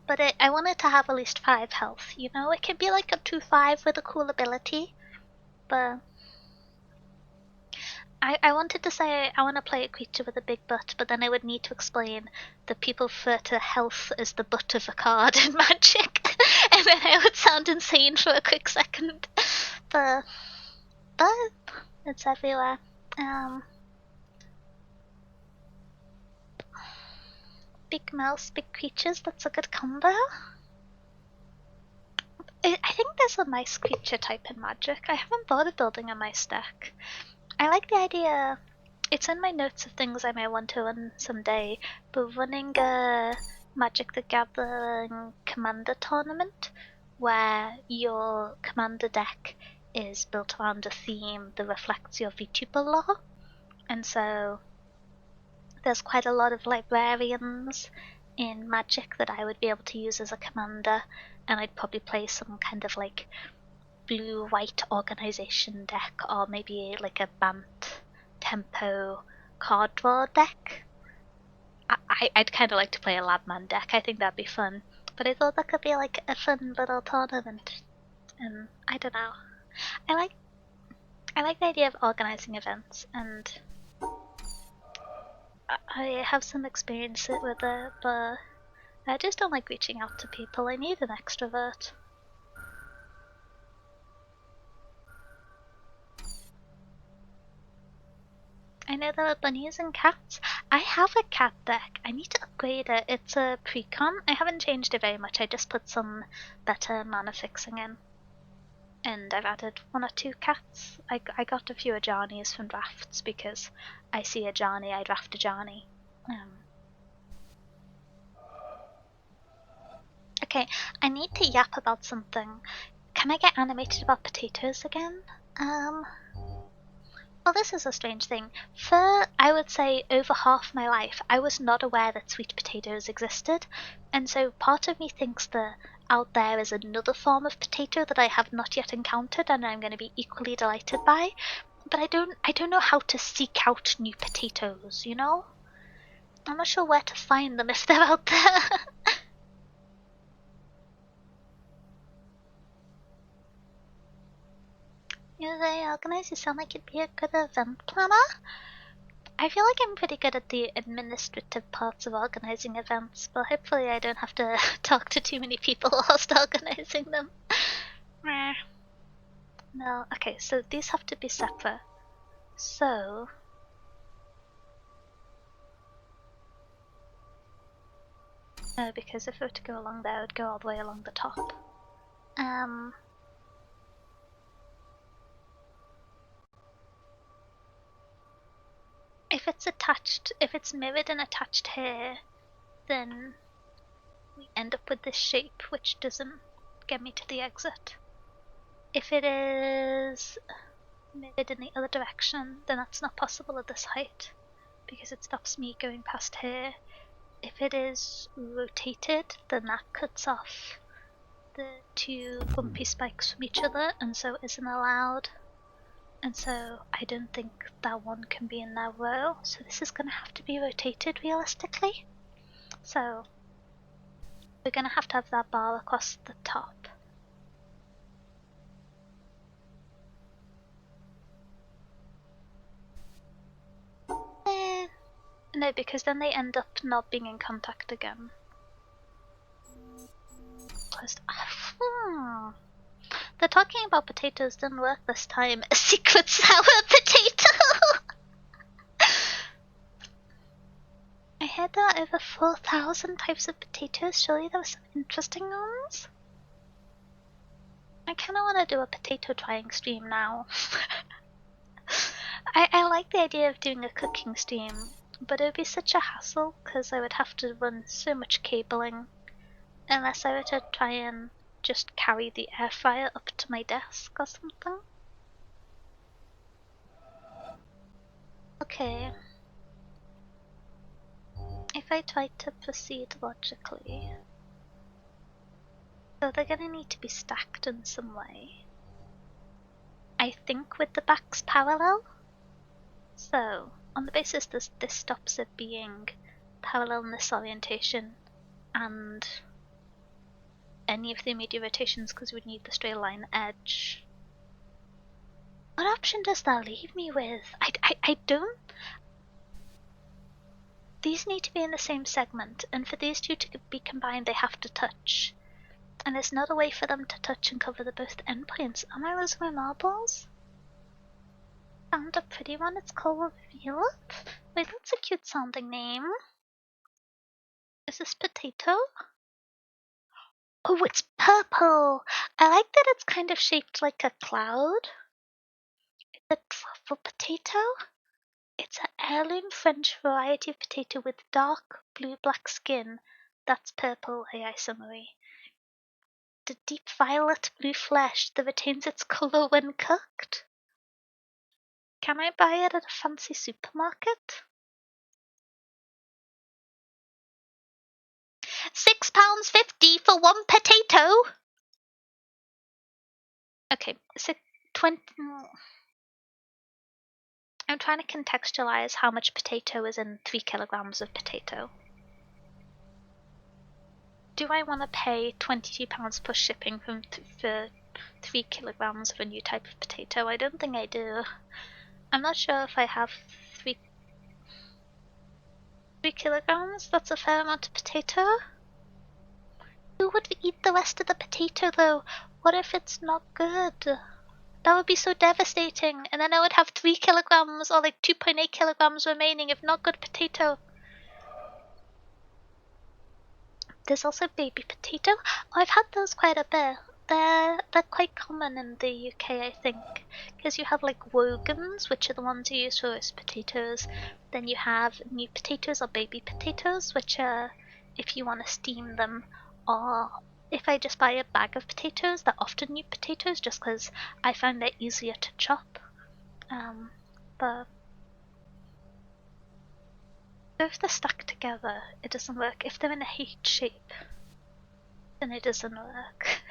but I want it to have at least 5 health, you know? It can be like a 2-5 with a cool ability, but I wanted to say I want to play a creature with a big butt, but then I would need to explain that people refer to health as the butt of a card in Magic, and then I would sound insane for a quick second. But it's everywhere. Big mouse, big creatures, that's a good combo. I think there's a nice creature type in Magic. I haven't thought of building a mice deck. I like the idea. It's in my notes of things I may want to run someday, but running a Magic the Gathering Commander tournament where your Commander deck is built around a theme that reflects your VTuber lore. And so there's quite a lot of librarians in Magic that I would be able to use as a commander, and I'd probably play some kind of like blue-white organization deck, or maybe like a Bant tempo card draw deck. I'd kind of like to play a Labman deck. I think that'd be fun. But I thought that could be like a fun little tournament. And I don't know. I like the idea of organizing events, and I have some experience with it, but I just don't like reaching out to people. I need an extrovert. I know there are bunnies and cats. I have a cat deck. I need to upgrade it. It's a precon. I haven't changed it very much. I just put some better mana fixing in. And I've added 1 or 2 cats. I got a few Ajanis from drafts because I see Ajani, I draft Ajani. Okay, I need to yap about something. Can I get animated about potatoes again? Well, this is a strange thing. For, I would say, over half my life, I was not aware that sweet potatoes existed, and so part of me thinks that out there is another form of potato that I have not yet encountered and I'm going to be equally delighted by, but I don't know how to seek out new potatoes, you know? I'm not sure where to find them if they're out there. You're very organized, you sound like you'd be a good event planner. I feel like I'm pretty good at the administrative parts of organizing events, but hopefully I don't have to talk to too many people whilst organizing them. No, okay, so these have to be separate. So... no, because if it were to go along there, it would go all the way along the top. If it's attached, if it's mirrored and attached here, then we end up with this shape, which doesn't get me to the exit. If it is mirrored in the other direction, then that's not possible at this height, because it stops me going past here. if it is rotated, then that cuts off the two bumpy spikes from each other, and so isn't allowed. And so I don't think that one can be in that row, so this is going to have to be rotated realistically. So we're going to have that bar across the top. No, because then they end up not being in contact again. They're talking about potatoes didn't work this time. A secret sour potato! I heard there are over 4,000 types of potatoes. Surely there were some interesting ones? I kinda wanna do a potato trying stream now. I like the idea of doing a cooking stream, but it would be such a hassle because I would have to run so much cabling unless I were to try and just carry the air fryer up to my desk or something. Okay. If I try to proceed logically, so they're gonna need to be stacked in some way. I think with the backs parallel. So, on the basis this stops it being parallel in this orientation and any of the immediate rotations because we'd need the straight line edge. What option does that leave me with? I don't. These need to be in the same segment, and for these two to be combined, they have to touch. And there's not a way for them to touch and cover both endpoints. Am I losing my marbles? Found a pretty one. It's called Violet. Wait, that's a cute sounding name. Is this potato? Oh, it's purple! I like that it's kind of shaped like a cloud. It's a truffle potato? It's an heirloom French variety of potato with dark blue-black skin that's purple AI summary. The deep violet blue flesh that retains its color when cooked. Can I buy it at a fancy supermarket? £6.50 for one potato! Okay, so 20... I'm trying to contextualize how much potato is in 3 kilograms of potato. Do I want to pay £22 plus shipping for 3 kilograms of a new type of potato? I don't think I do. I'm not sure if I have 3 kilograms. That's a fair amount of potato. Who would eat the rest of the potato though? What if it's not good? That would be so devastating, and then I would have 3 kilograms or like 2.8 kilograms remaining if not good potato. There's also baby potato. Oh, I've had those quite a bit. They're quite common in the UK, I think, because you have like Wogans, which are the ones you use for roast potatoes. Then you have new potatoes or baby potatoes, which are if you want to steam them, or if I just buy a bag of potatoes, they're often new potatoes, just because I find they're easier to chop. But if they're stuck together, it doesn't work. If they're in a H shape, then it doesn't work.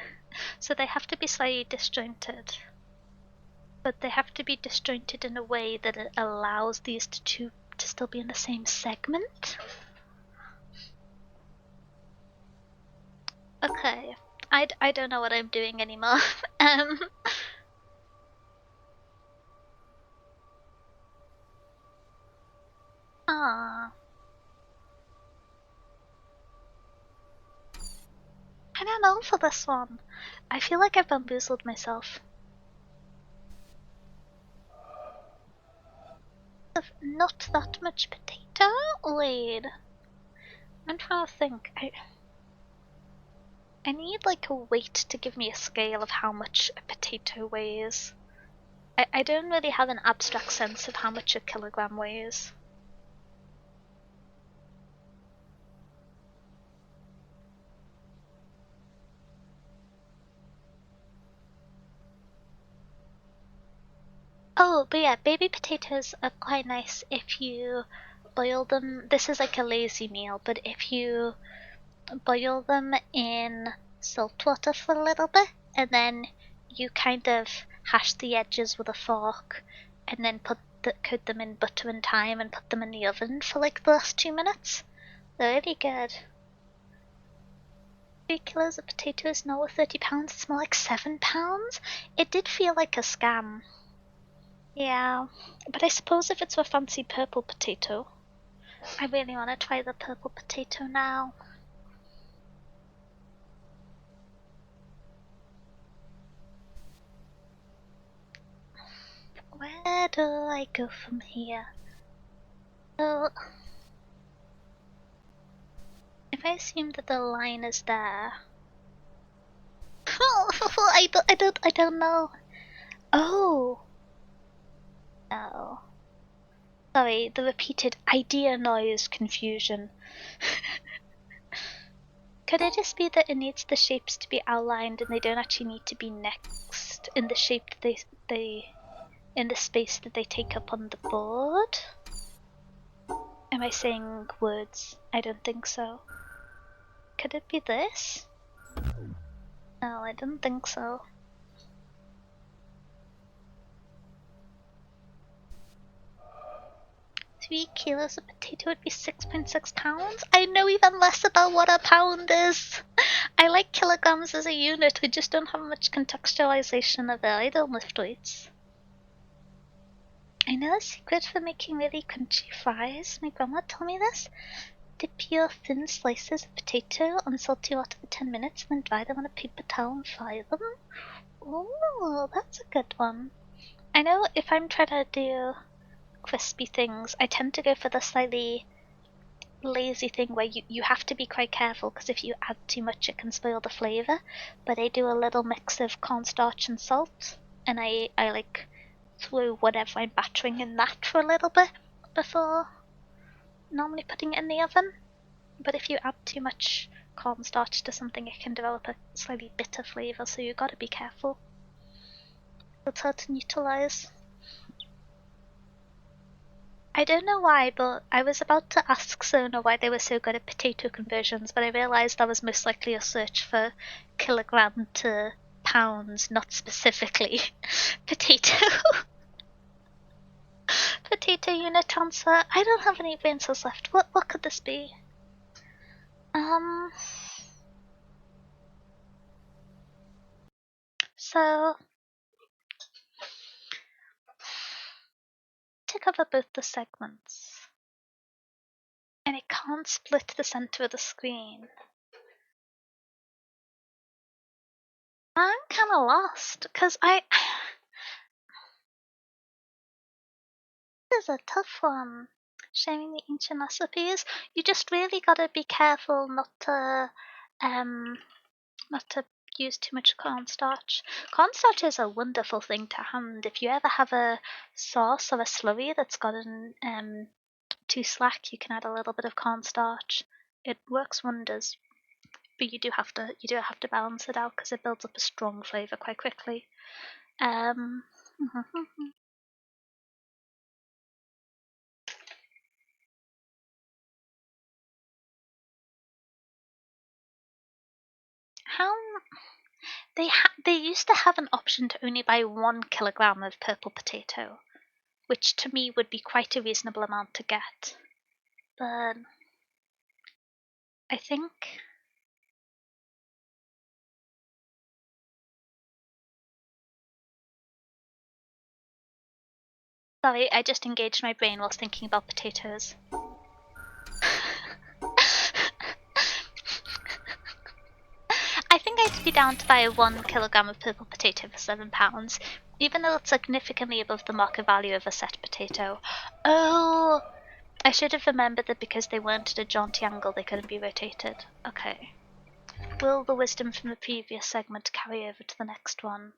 So they have to be slightly disjointed. But they have to be disjointed in a way that it allows these two to still be in the same segment. Okay. I don't know what I'm doing anymore. Ah. I don't know for this one. I feel like I've bamboozled myself. Not that much potato? Wait. I'm trying to think. I need like a weight to give me a scale of how much a potato weighs. I don't really have an abstract sense of how much a kilogram weighs. Oh, but yeah, baby potatoes are quite nice if you boil them, this is like a lazy meal, but if you boil them in salt water for a little bit, and then you kind of hash the edges with a fork, and then coat them in butter and thyme and put them in the oven for like the last 2 minutes. They're really good. 3 kilos of potatoes, now worth £30. It's more like £7. It did feel like a scam. Yeah, but I suppose if it's a fancy purple potato, I really want to try the purple potato now. Where do I go from here? So, if I assume that the line is there, I don't know. Oh no! Sorry, the repeated idea noise confusion. Could it just be that it needs the shapes to be outlined and they don't actually need to be next in the shape that they in the space that they take up on the board? Am I saying words? I don't think so. Could it be this? No, I don't think so. £3 kilos of potato would be £6.6. I know even less about what a pound is. I like kilograms as a unit, we just don't have much contextualization of it. I don't lift weights. I know a secret for making really crunchy fries. My grandma told me this. Dip your thin slices of potato on salty water for 10 minutes and then dry them on a paper towel and fry them. Ooh, that's a good one. I know if I'm trying to do crispy things, I tend to go for the slightly lazy thing where you have to be quite careful because if you add too much it can spoil the flavour. But I do a little mix of cornstarch and salt, and I like throw whatever I'm battering in that for a little bit before normally putting it in the oven. But if you add too much cornstarch to something, it can develop a slightly bitter flavour, so you gotta be careful. It's hard to neutralise. I don't know why, but I was about to ask Sona why they were so good at potato conversions, but I realised that was most likely a search for kilogram to pounds, not specifically potato. Potato unit transfer. I don't have any brain cells left. What could this be? So to cover both the segments, and it can't split the center of the screen. I'm kind of lost because this is a tough one. Sharing the ancient recipes, you just really gotta be careful not to use too much cornstarch. Cornstarch is a wonderful thing to hand. If you ever have a sauce or a slurry that's gotten too slack, you can add a little bit of cornstarch. It works wonders, but you do have to balance it out because it builds up a strong flavour quite quickly. How they used to have an option to only buy 1 kilogram of purple potato, which to me would be quite a reasonable amount to get. But I think sorry, I just engaged my brain whilst thinking about potatoes. I think I'd be down to buy 1 kilogram of purple potato for £7, even though it's significantly above the market value of a set potato. Oh, I should have remembered that because they weren't at a jaunty angle, they couldn't be rotated. Okay. Will the wisdom from the previous segment carry over to the next one?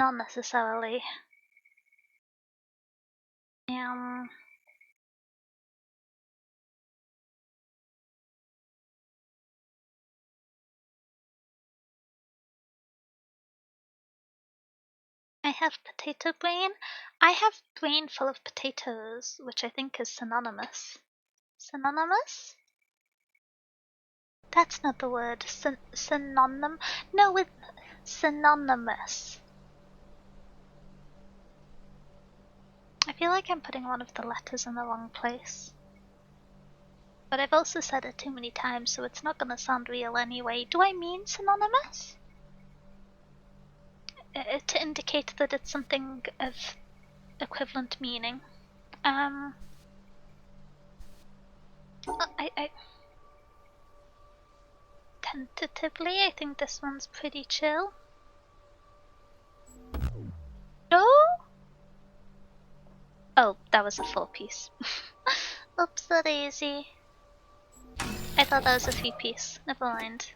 Not necessarily. I have potato brain. I have brain full of potatoes, which I think is synonymous. Synonymous? That's not the word. Synonym? No, with synonymous. I feel like I'm putting one of the letters in the wrong place. But I've also said it too many times, so it's not gonna sound real anyway. Do I mean synonymous? To indicate that it's something of equivalent meaning. Tentatively, I think this one's pretty chill. No? Oh, that was a 4-piece. Oops, a daisy. I thought that was a 3-piece. Never mind.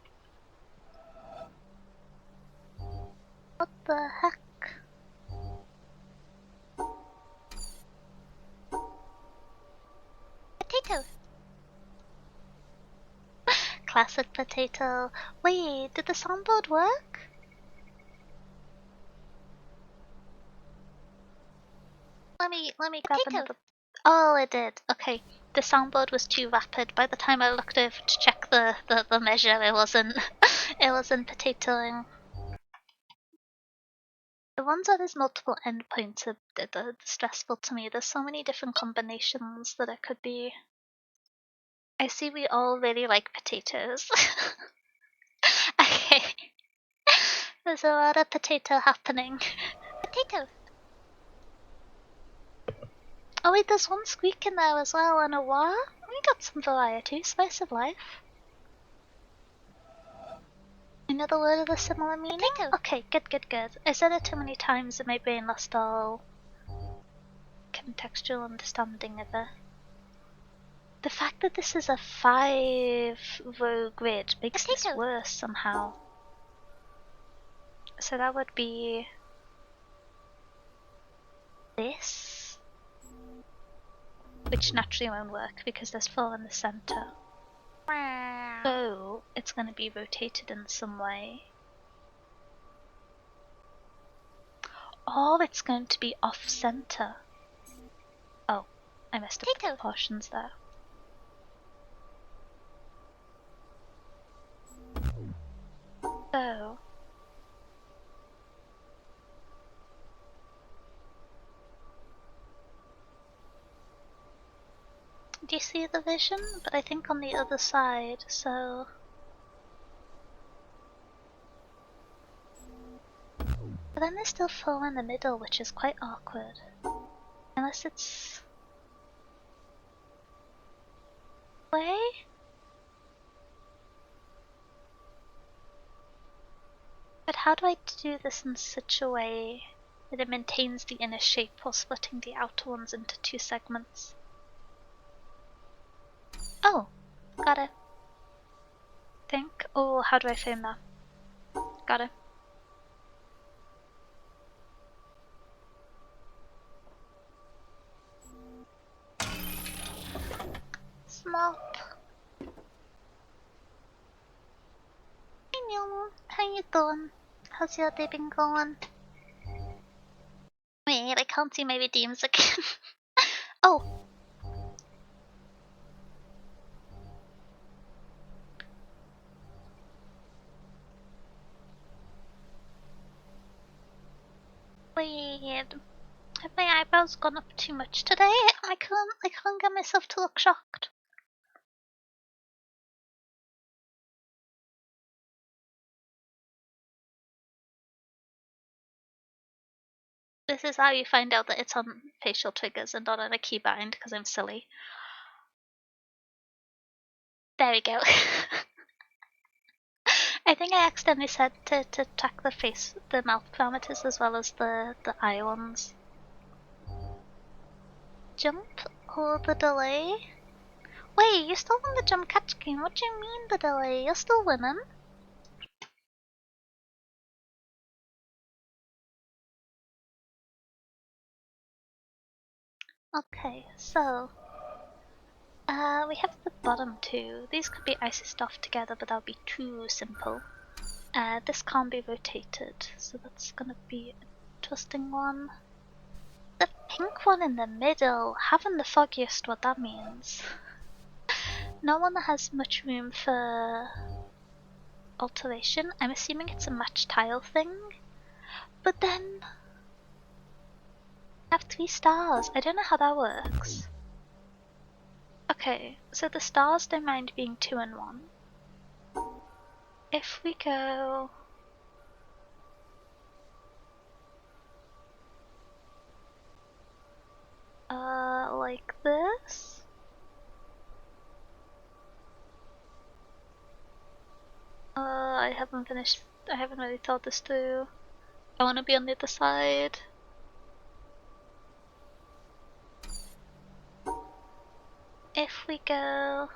What the heck? Potato! Classic potato. Wait, did the soundboard work? Let me grab another. Oh, it did. Okay. The soundboard was too rapid. By the time I looked over to check the measure, it wasn't it wasn't potatoing. The ones where there's multiple endpoints are stressful to me. There's so many different combinations that it could be. I see we all really like potatoes. Okay. There's a lot of potato happening. Potato! Oh wait, there's one squeak in there as well, and a what? We got some variety, spice of life. Another word with a similar meaning? Potato. Okay, good. I said it too many times that my brain lost all contextual understanding of it. The fact that this is a 5-row grid makes this worse somehow. So that would be this, which naturally won't work because there's 4 in the center. So it's going to be rotated in some way. Or it's going to be off center. Oh, I messed up the proportions there. So do you see the vision? But I think on the other side, so... But then there's still 4 in the middle, which is quite awkward. Unless it's... way? But how do I do this in such a way that it maintains the inner shape while splitting the outer ones into 2 segments? Oh, got it. Think. Oh, how do I frame that? Got it. Smop. Hey Neil, how you doing? How's your day been going? Wait, I can't see my redeems again. Oh! Wait, have my eyebrows gone up too much today? I can't get myself to look shocked. This is how you find out that it's on facial triggers and not on a keybind, because I'm silly. There we go. I think I accidentally said to track the mouth parameters as well as the eye ones. Jump or the delay? Wait, you still won the jump catch game. What do you mean the delay? You're still winning. Okay, so we have the bottom 2. These could be iced off together, but that would be too simple. This can't be rotated, so that's gonna be a interesting one. The pink one in the middle, haven't the foggiest what that means. No one has much room for alteration. I'm assuming it's a match tile thing. But then I have 3 stars. I don't know how that works. Okay, so the stars don't mind being 2 and 1. If we go like this. I haven't finished. I haven't really thought this through. I want to be on the other side. If we go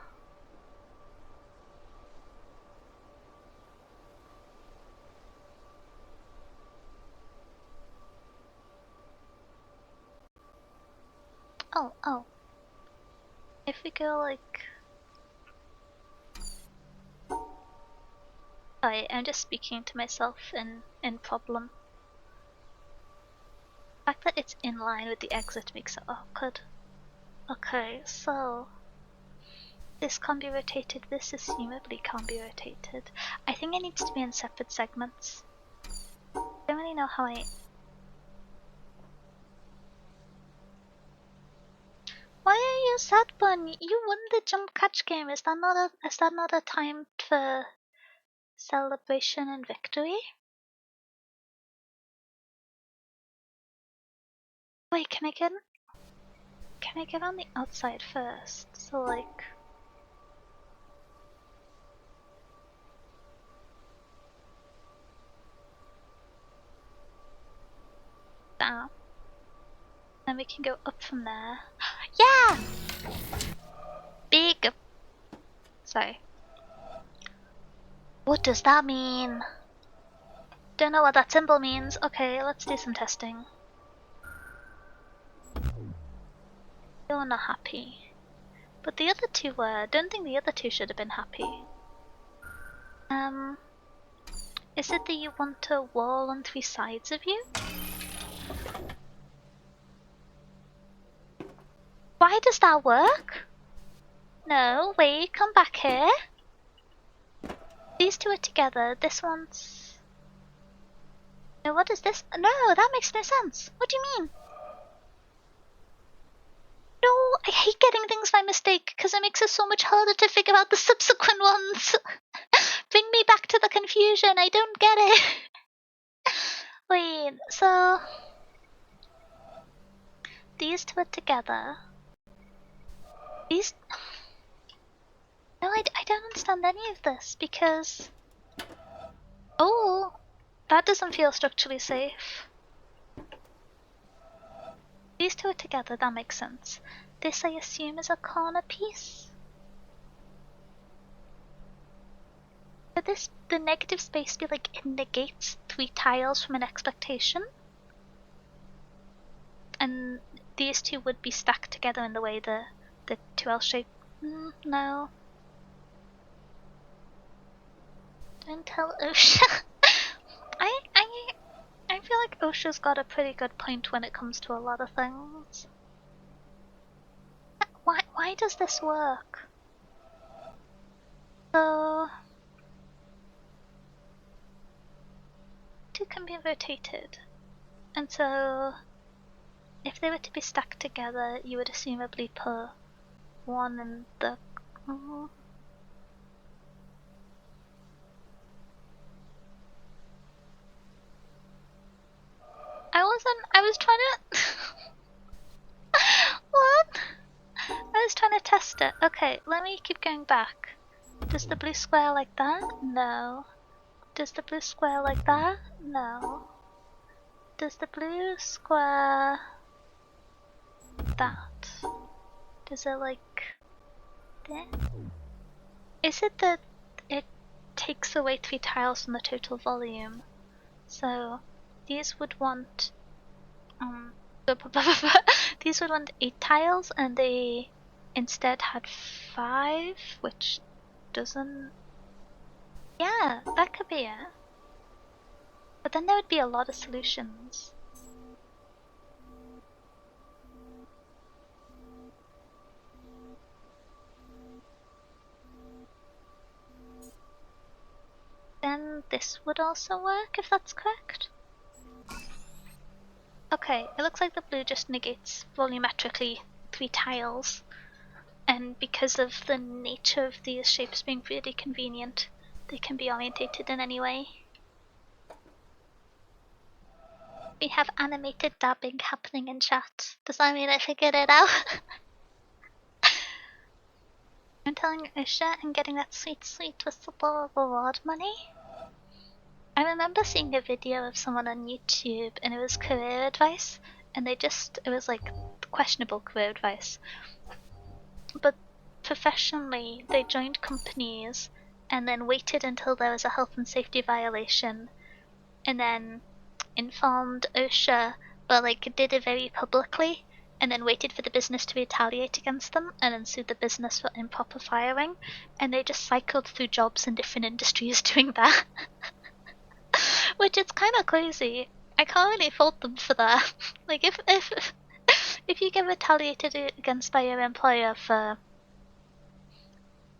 oh. If we go like I'm just speaking to myself in problem. The fact that it's in line with the exit makes it awkward. Okay, so this can't be rotated, this assumably can't be rotated. I think it needs to be in separate segments. I don't really know how I... Why are you sad, Bun? You won the jump catch game. Is that not a time for celebration and victory? Wait, can I get on the outside first? So like down. Then we can go up from there. Yeah! Big. Sorry. What does that mean? Don't know what that symbol means. Okay, let's do some testing. You're not happy. But the other two were. Don't think the other two should have been happy. Is it that you want a wall on 3 sides of you? Why does that work? No, wait, come back here. These two are together. This one's... No, what is this? No, that makes no sense. What do you mean? No, I hate getting things by mistake because it makes it so much harder to figure out the subsequent ones. Bring me back to the confusion. I don't get it. Wait, so... These two are together. These... No, I don't understand any of this because... Oh, that doesn't feel structurally safe. These two are together, that makes sense. This I assume is a corner piece. Could this, the negative space be like it negates 3 tiles from an expectation? And these two would be stacked together in the way the 2L shape... no. Don't tell OSHA. I feel like OSHA's got a pretty good point when it comes to a lot of things. Why does this work? So... 2 can be rotated. And so... If they were to be stacked together, you would assumably put 1 in the... I was trying to... What? I was trying to test it. Okay, let me keep going back. Does the blue square like that? No. Does the blue square like that? No. Does the blue square... that? Does it like... there? Is it that it takes away 3 tiles from the total volume? So... These would want these would want 8 tiles and they instead had 5, which doesn't... Yeah, that could be it. But then there would be a lot of solutions. then this would also work, if that's correct. Okay, it looks like the blue just negates volumetrically 3 tiles. And because of the nature of these shapes being really convenient, they can be orientated in any way. We have animated dabbing happening in chat. Does that mean I figured it out? I'm telling Usha I'm getting that sweet, sweet whistle reward money. I remember seeing a video of someone on YouTube and it was career advice, and it was like questionable career advice. But professionally, they joined companies and then waited until there was a health and safety violation and then informed OSHA, but like did it very publicly, and then waited for the business to retaliate against them and then sued the business for improper firing, and they just cycled through jobs in different industries doing that. Which is kind of crazy. I can't really fault them for that. Like if you get retaliated against by your employer for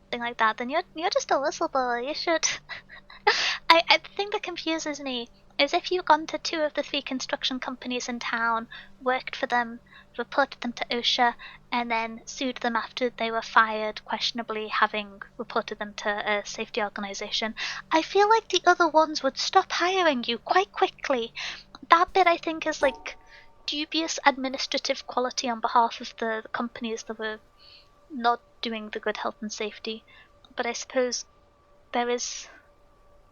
something like that, then you're just a whistleblower. You should. I think that confuses me is if you've gone to 2 of the 3 construction companies in town, worked for them, reported them to OSHA, and then sued them after they were fired, questionably having reported them to a safety organization, I feel like the other ones would stop hiring you quite quickly. That bit I think is like dubious administrative quality on behalf of the companies that were not doing the good health and safety. But I suppose there is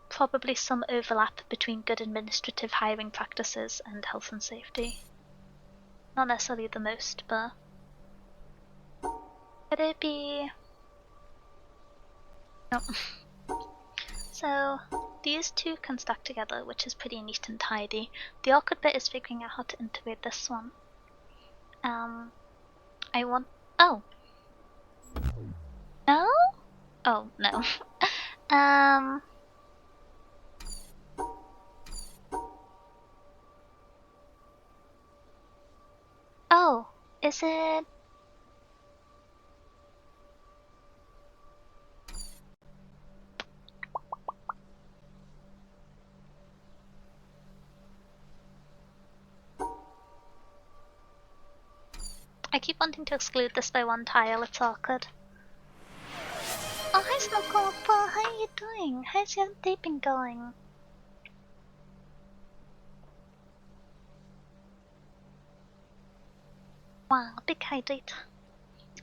probably some overlap between good administrative hiring practices and health and safety. Not necessarily the most, but could it be? No. So these 2 can stack together, which is pretty neat and tidy. The awkward bit is figuring out how to integrate this one. I want. Oh. No? Oh no. Oh, is it? I keep wanting to exclude this by 1 tile, it's awkward. Oh, hi Snowcopper, how are you doing? How's your day been going? Wow, big hydrate.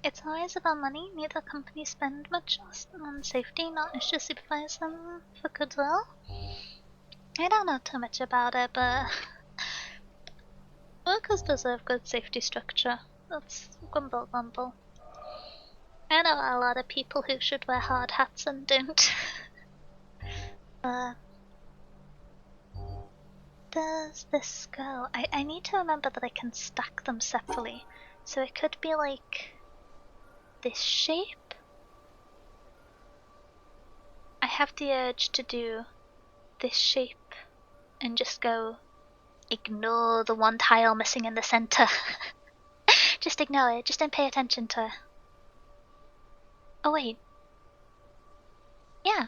It's always about money, neither company spend much on safety, not issue supervise them for goodwill. I don't know too much about it, but workers deserve good safety structure. That's grumble grumble. I know a lot of people who should wear hard hats and don't. Does this go? I need to remember that I can stack them separately. So it could be like this shape. I have the urge to do this shape and just go ignore the 1 tile missing in the center. Just ignore it, just don't pay attention to it. Oh wait. Yeah.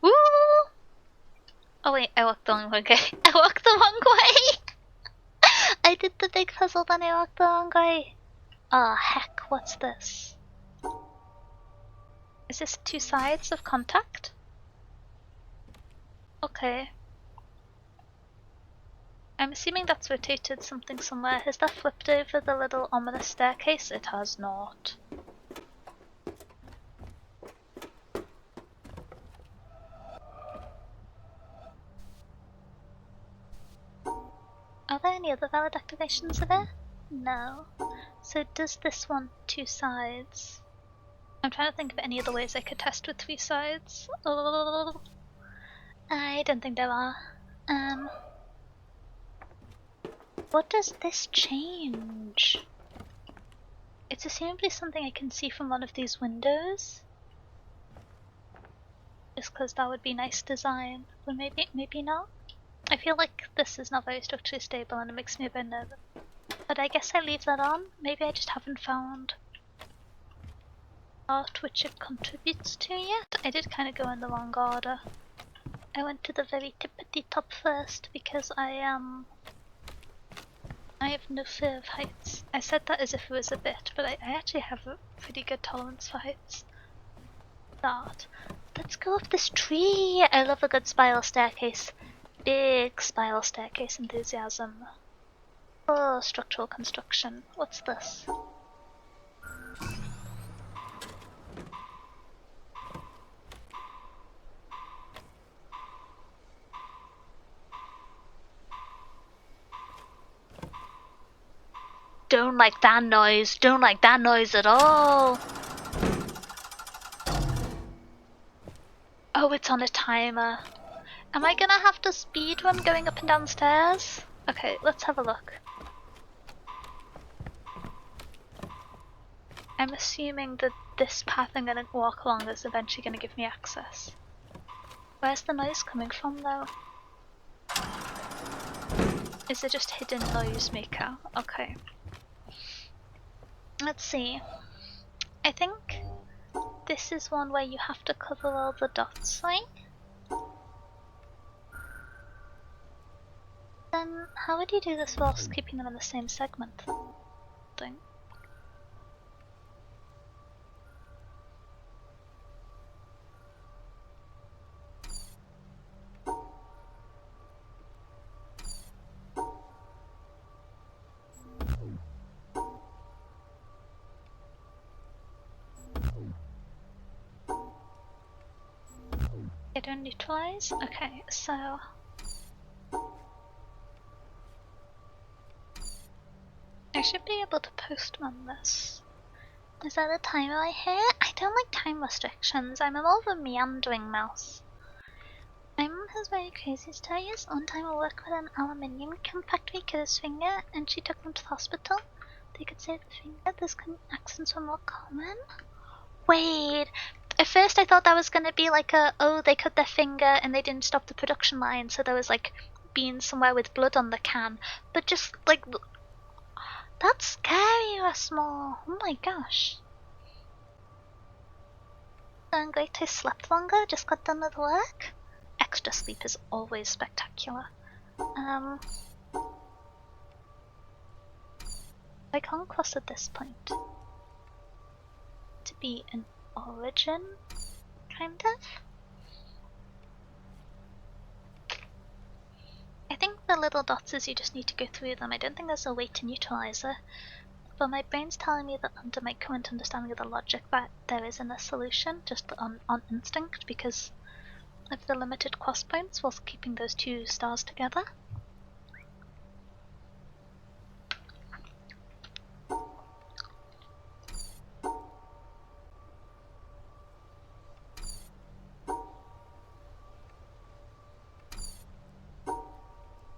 Woo! Oh wait, I walked the wrong way. I walked the wrong way! I did the big puzzle, then I walked the wrong way. Oh heck, what's this? Is this 2 sides of contact? Okay. I'm assuming that's rotated something somewhere. Has that flipped over the little ominous staircase? It has not. Are there any other valid activations of it? No. So does this want 2 sides? I'm trying to think of any other ways I could test with 3 sides. Oh, I don't think there are. What does this change? It's assumably something I can see from one of these windows. Just because that would be nice design. But maybe not? I feel like this is not very structurally stable and it makes me a bit nervous. But I guess I leave that on. Maybe I just haven't found art which it contributes to yet. I did kind of go in the wrong order. I went to the very tippity top first because I have no fear of heights. I said that as if it was a bit, but I actually have a pretty good tolerance for heights. Start. Let's go up this tree! I love a good spiral staircase. Big spiral staircase enthusiasm. Oh, structural construction. What's this? Don't like that noise. Don't like that noise at all. Oh, it's on a timer. Am I gonna have to speedrun going up and down stairs? Okay, let's have a look. I'm assuming that this path I'm gonna walk along is eventually gonna give me access. Where's the noise coming from though? Is it just hidden noise maker? Okay. Let's see. I think this is one where you have to cover all the dots, right? Then how would you do this whilst keeping them in the same segment? Thing. I don't neutralize? Okay, so I should be able to postman this. Is that a timer I hear? I don't like time restrictions. I'm more of a meandering mouse. My mum has very crazy stories. One time I worked with an aluminium can factory, cut his finger, and she took him to the hospital. They could save the finger. Those accidents were more common. Wait, at first I thought that was gonna be like oh, they cut their finger and they didn't stop the production line, so there was like beans somewhere with blood on the can. But just like, that's scary, Russmore. Oh my gosh. I'm great, I slept longer, just got done with work. Extra sleep is always spectacular. I can't cross at this point. To be an origin, kind of? I think the little dots is you just need to go through them. I don't think there's a way to neutralize it. But my brain's telling me that under my current understanding of the logic that there isn't a solution, just on instinct, because of the limited cross points whilst keeping those two stars together.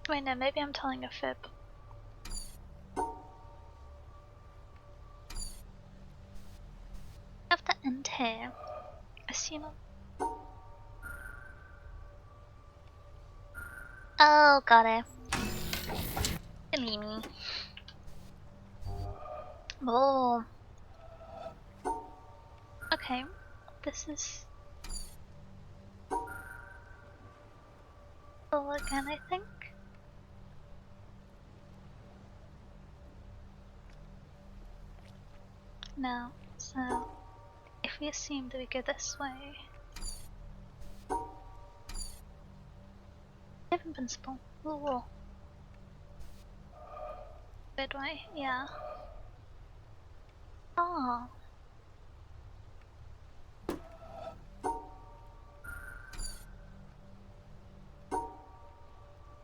Wait, no, maybe I'm telling a fib. I have to end here. Assume. Oh, got it. Silly me. Oh. Okay, this is full again, I think. No, so if we assume that we go this way. Different principle. Ooh. Good way, yeah. Oh.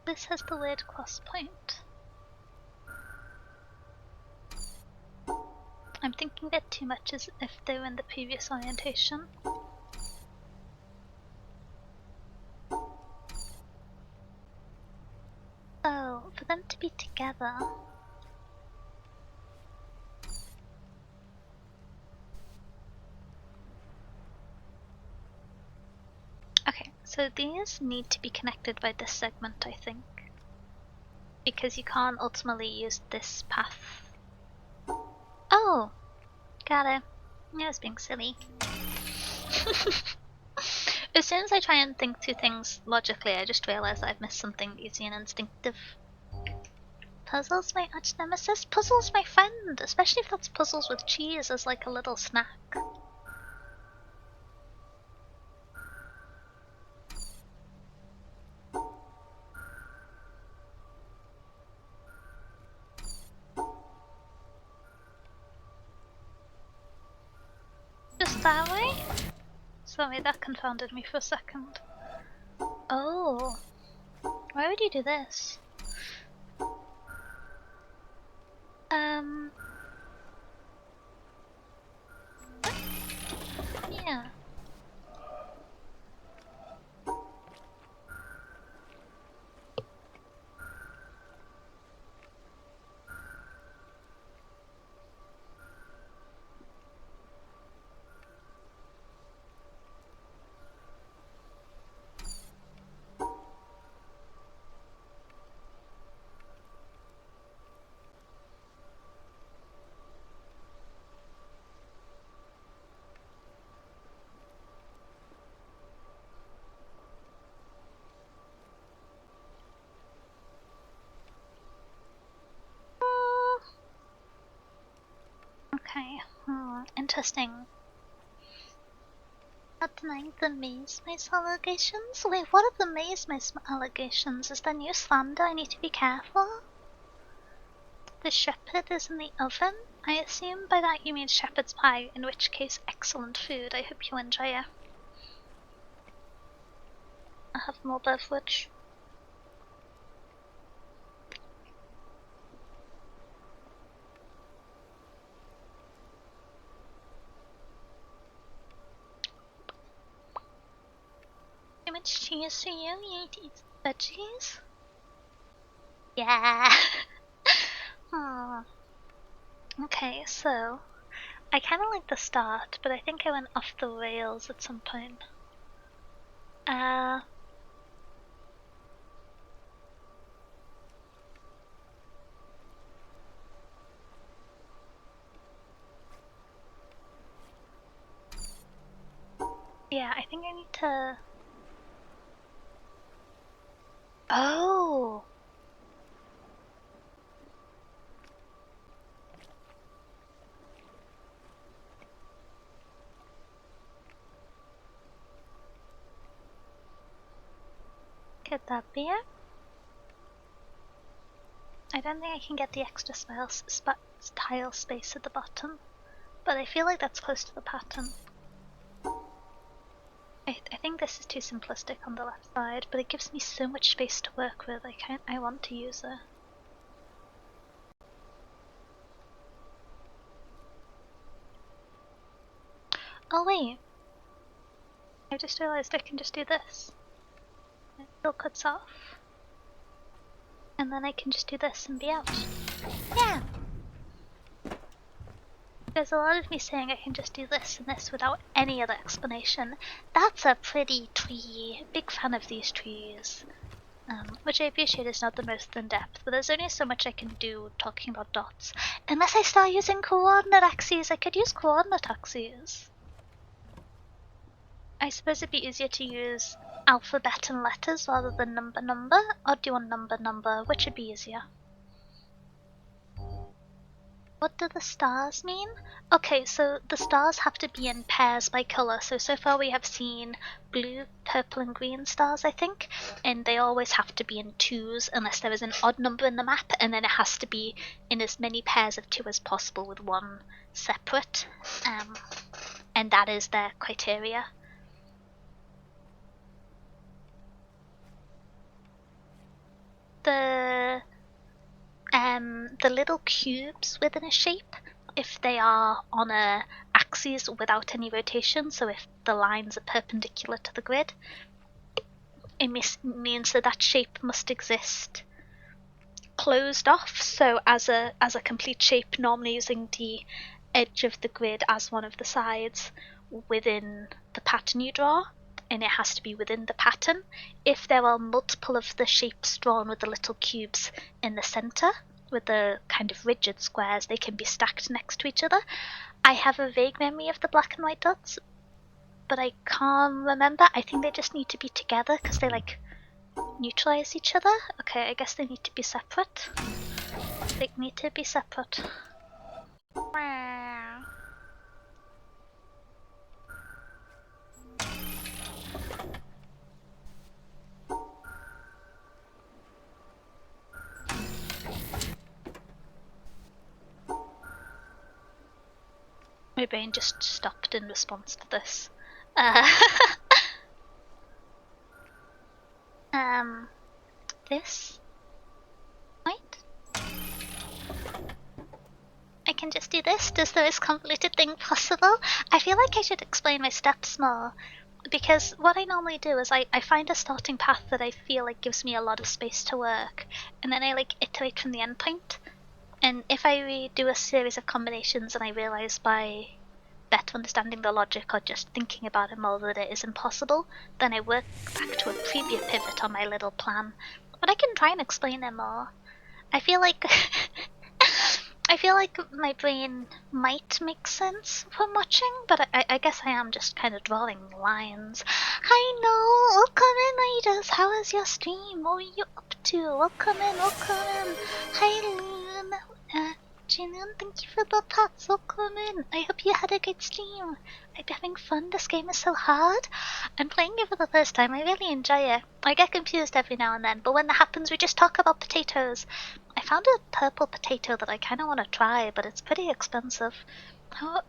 This has the weird cross point. I'm thinking a bit too much as if they were in the previous orientation. Oh, for them to be together. Okay, so these need to be connected by this segment, I think. Because you can't ultimately use this path. Oh! Got it. I was being silly. As soon as I try and think through things logically, I just realize that I've missed something easy and instinctive. Puzzles my arch nemesis? Puzzles my friend, especially if that's puzzles with cheese as like a little snack. Just that way? Sorry, that confounded me for a second. Oh. Why would you do this? Yeah. Okay. Interesting. Not denying the maze mice allegations? Wait, what are the maze mice allegations? Is there new slander? I need to be careful? The shepherd is in the oven? I assume by that you mean shepherd's pie, in which case excellent food. I hope you enjoy it. I have more beverage. Too much cheese for you? You need to eat veggies? Yeah. Okay, so I kind of like the start, but I think I went off the rails at some point. Yeah, I think I need to... Oh! Could that be it? I don't think I can get the extra tile space at the bottom, but I feel like that's close to the pattern. I think this is too simplistic on the left side, but it gives me so much space to work with. I want to use it. Oh wait, I just realized I can just do this. It still cuts off, and then I can just do this and be out. Yeah. There's a lot of me saying I can just do this and this without any other explanation. That's a pretty tree. Big fan of these trees. Which I appreciate is not the most in-depth, but there's only so much I can do talking about dots. Unless I start using coordinate axes, I could use coordinate axes. I suppose it'd be easier to use alphabet and letters rather than number, or do you want number? Which would be easier? What do the stars mean? Okay, so the stars have to be in pairs by color. So far we have seen blue, purple, and green stars, I think, and they always have to be in twos unless there is an odd number in the map, and then it has to be in as many pairs of two as possible with one separate, and that is their criteria. The little cubes within a shape, if they are on a axis without any rotation, so if the lines are perpendicular to the grid, it means that shape must exist closed off, so as a complete shape, normally using the edge of the grid as one of the sides within the pattern you draw, and it has to be within the pattern. If there are multiple of the shapes drawn with the little cubes in the center, with the kind of rigid squares, they can be stacked next to each other. I have a vague memory of the black and white dots, but I can't remember. I think they just need to be together because they like neutralize each other. Okay, I guess they need to be separate. They need to be separate. My brain just stopped in response to this. This? Right? I can just do this? Does the most convoluted thing possible? I feel like I should explain my steps more. Because what I normally do is I find a starting path that I feel like gives me a lot of space to work, and then I like iterate from the endpoint. And if I redo a series of combinations and I realize by better understanding the logic or just thinking about it more that it is impossible, then I work back to a previous pivot on my little plan. But I can try and explain it more. I feel like I feel like my brain might make sense from watching, but I guess I am just kind of drawing lines. Hi, no, welcome in, Idas. How was your stream? What were you up to? Welcome in, welcome in. Hi, Loon. Jinoon, thank you for the pats. Welcome in. I hope you had a good stream. I'm having fun. This game is so hard. I'm playing it for the first time. I really enjoy it. I get confused every now and then, but when that happens, we just talk about potatoes. I found a purple potato that I kind of want to try, but it's pretty expensive.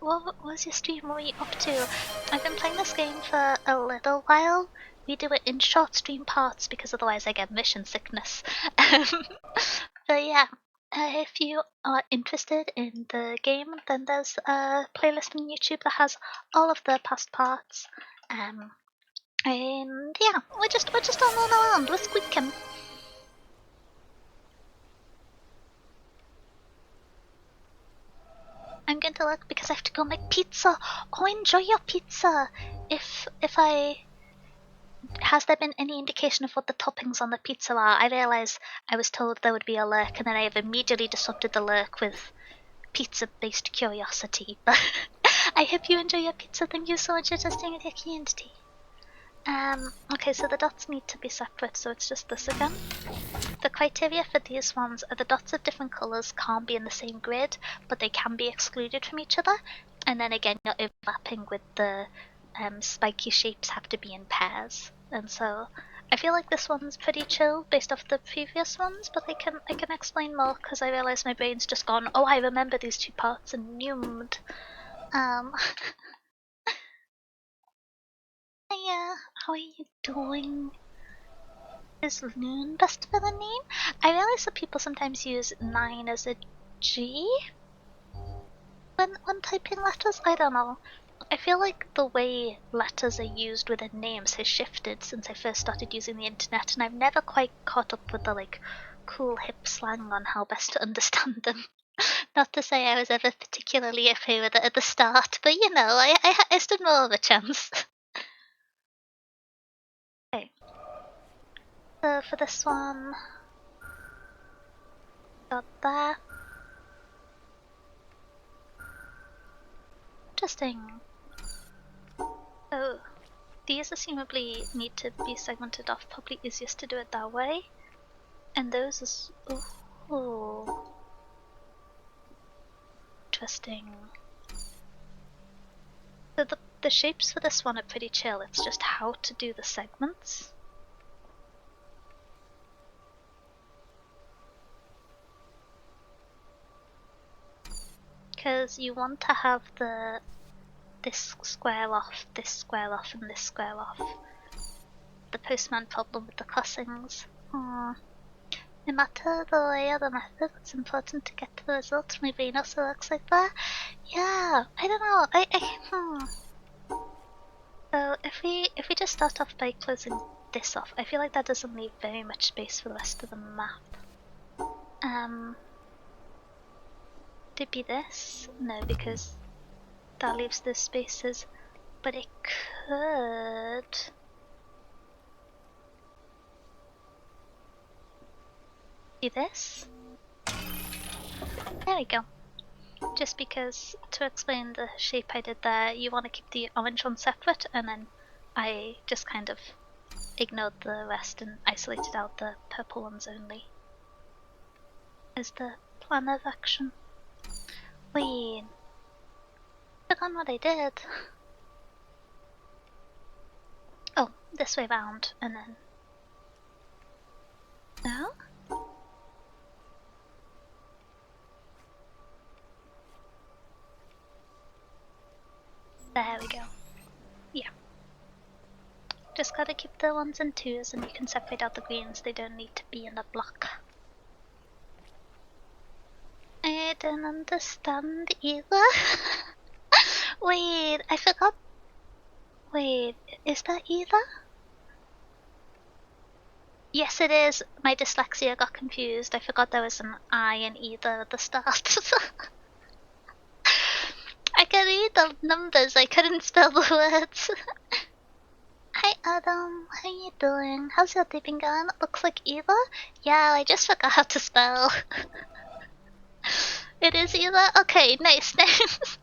What was your stream? What were you up to? I've been playing this game for a little while. We do it in short stream parts because otherwise I get mission sickness. But yeah, if you are interested in the game, then there's a playlist on YouTube that has all of the past parts. And yeah, we're just on around. We're squeaking. I'm going to look because I have to go make pizza. Oh, enjoy your pizza. Has there been any indication of what the toppings on the pizza are? I realize I was told there would be a lurk, and then I have immediately disrupted the lurk with pizza-based curiosity. But I hope you enjoy your pizza. Thank you so much for testing with your community. Okay, so the dots need to be separate, so it's just this again. The criteria for these ones are the dots of different colours can't be in the same grid, but they can be excluded from each other. And then again, you're overlapping with the spiky shapes have to be in pairs. And so I feel like this one's pretty chill based off the previous ones, but I can explain more because I realise my brain's just gone, oh, I remember these two parts and numed. Hiya, how are you doing? Is Loon best for the name? I realize that people sometimes use 9 as a G when typing letters. I don't know. I feel like the way letters are used within names has shifted since I first started using the internet, and I've never quite caught up with the like cool hip slang on how best to understand them. Not to say I was ever particularly okay with it at the start, but you know, I stood more of a chance. Okay. So for this one, got that. Interesting. Oh, these assumably need to be segmented off. Probably easiest to do it that way. And those is oh, interesting. So the shapes for this one are pretty chill. It's just how to do the segments. Because you want to have this square off, and this square off. The postman problem with the crossings. No matter the way or the method, it's important to get to the result. My brain also works like that. Yeah, I don't know. So if we just start off by closing this off, I feel like that doesn't leave very much space for the rest of the map. To be this? No, because that leaves the spaces. But it could be this. There we go. Just because, to explain the shape I did there, you want to keep the orange one separate, and then I just kind of ignored the rest and isolated out the purple ones only. Is the plan of action. Wait. Forgot what I did. Oh, this way round, and then... No? There we go. Yeah. Just gotta keep the ones and twos, and you can separate out the greens. They don't need to be in a block. I don't understand either. Wait, I forgot. Wait, is that either? Yes, it is. My dyslexia got confused. I forgot there was an I in either at the start. I could read the numbers, I couldn't spell the words. Hi Adam, how you doing? How's your day been going? Looks like either? Yeah, I just forgot how to spell. It is either? Okay, nice, nice.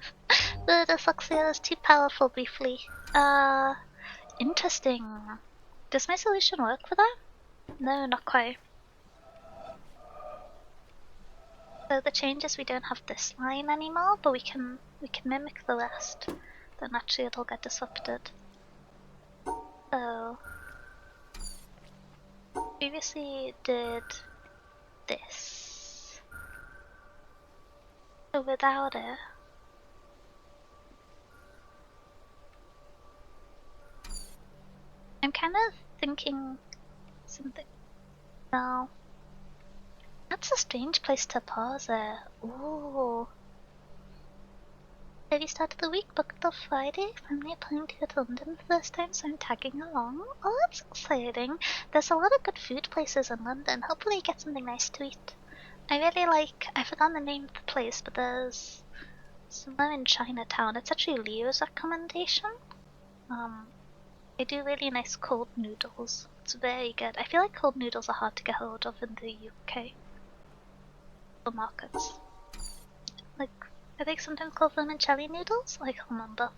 The dyslexia is too powerful briefly. Interesting. Does my solution work for that? No, not quite. So the change is we don't have this line anymore, but we can mimic the rest. Then actually it'll get disrupted. So previously did this. So without it, I'm kind of thinking something. No. That's a strange place to pause it. Ooh. Have you started the week? Booked the Friday? Finally planning to go to London for the first time, so I'm tagging along. Oh, that's exciting. There's a lot of good food places in London. Hopefully you get something nice to eat. I really like, I forgot the name of the place, but there's somewhere in Chinatown. It's actually Leo's recommendation. They do really nice cold noodles. It's very good. I feel like cold noodles are hard to get hold of in the UK. The markets. Like, I think sometimes called vermicelli noodles? I can't remember.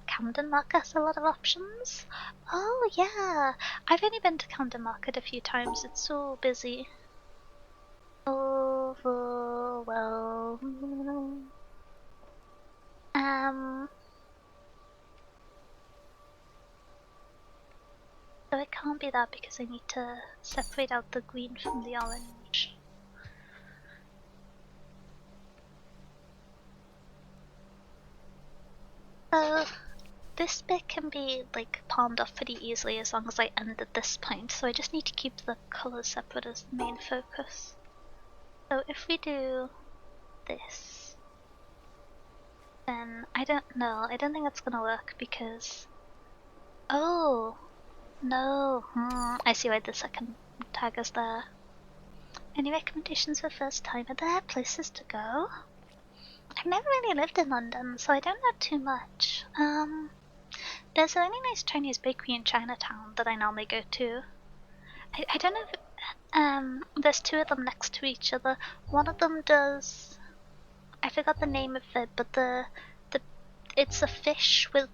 Camden Market has a lot of options. Oh yeah, I've only been to Camden Market a few times. It's so busy. Overwhelmed. So it can't be that because I need to separate out the green from the orange. So this bit can be like palmed off pretty easily as long as I end at this point. So I just need to keep the colors separate as the main focus. So if we do this, then I don't know. I don't think that's gonna work because... Oh, no. I see why the second tag is there. Any recommendations for first time? Are there places to go? I've never really lived in London, so I don't know too much. There's a really nice Chinese bakery in Chinatown that I normally go to. I don't know if, there's two of them next to each other. One of them does... I forgot the name of it, but it's a fish with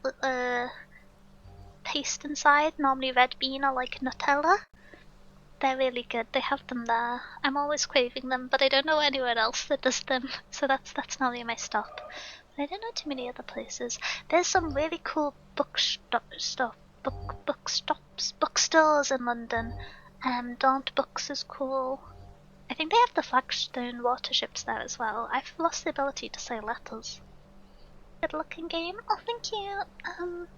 paste inside, normally red bean or like Nutella. They're really good. They have them there. I'm always craving them, but I don't know anywhere else that does them. So that's normally my stop. But I don't know too many other places. There's some really cool bookstores in London. Daunt Books is cool. I think they have the Flagstone waterships there as well. I've lost the ability to say letters. Good looking game. Oh, thank you,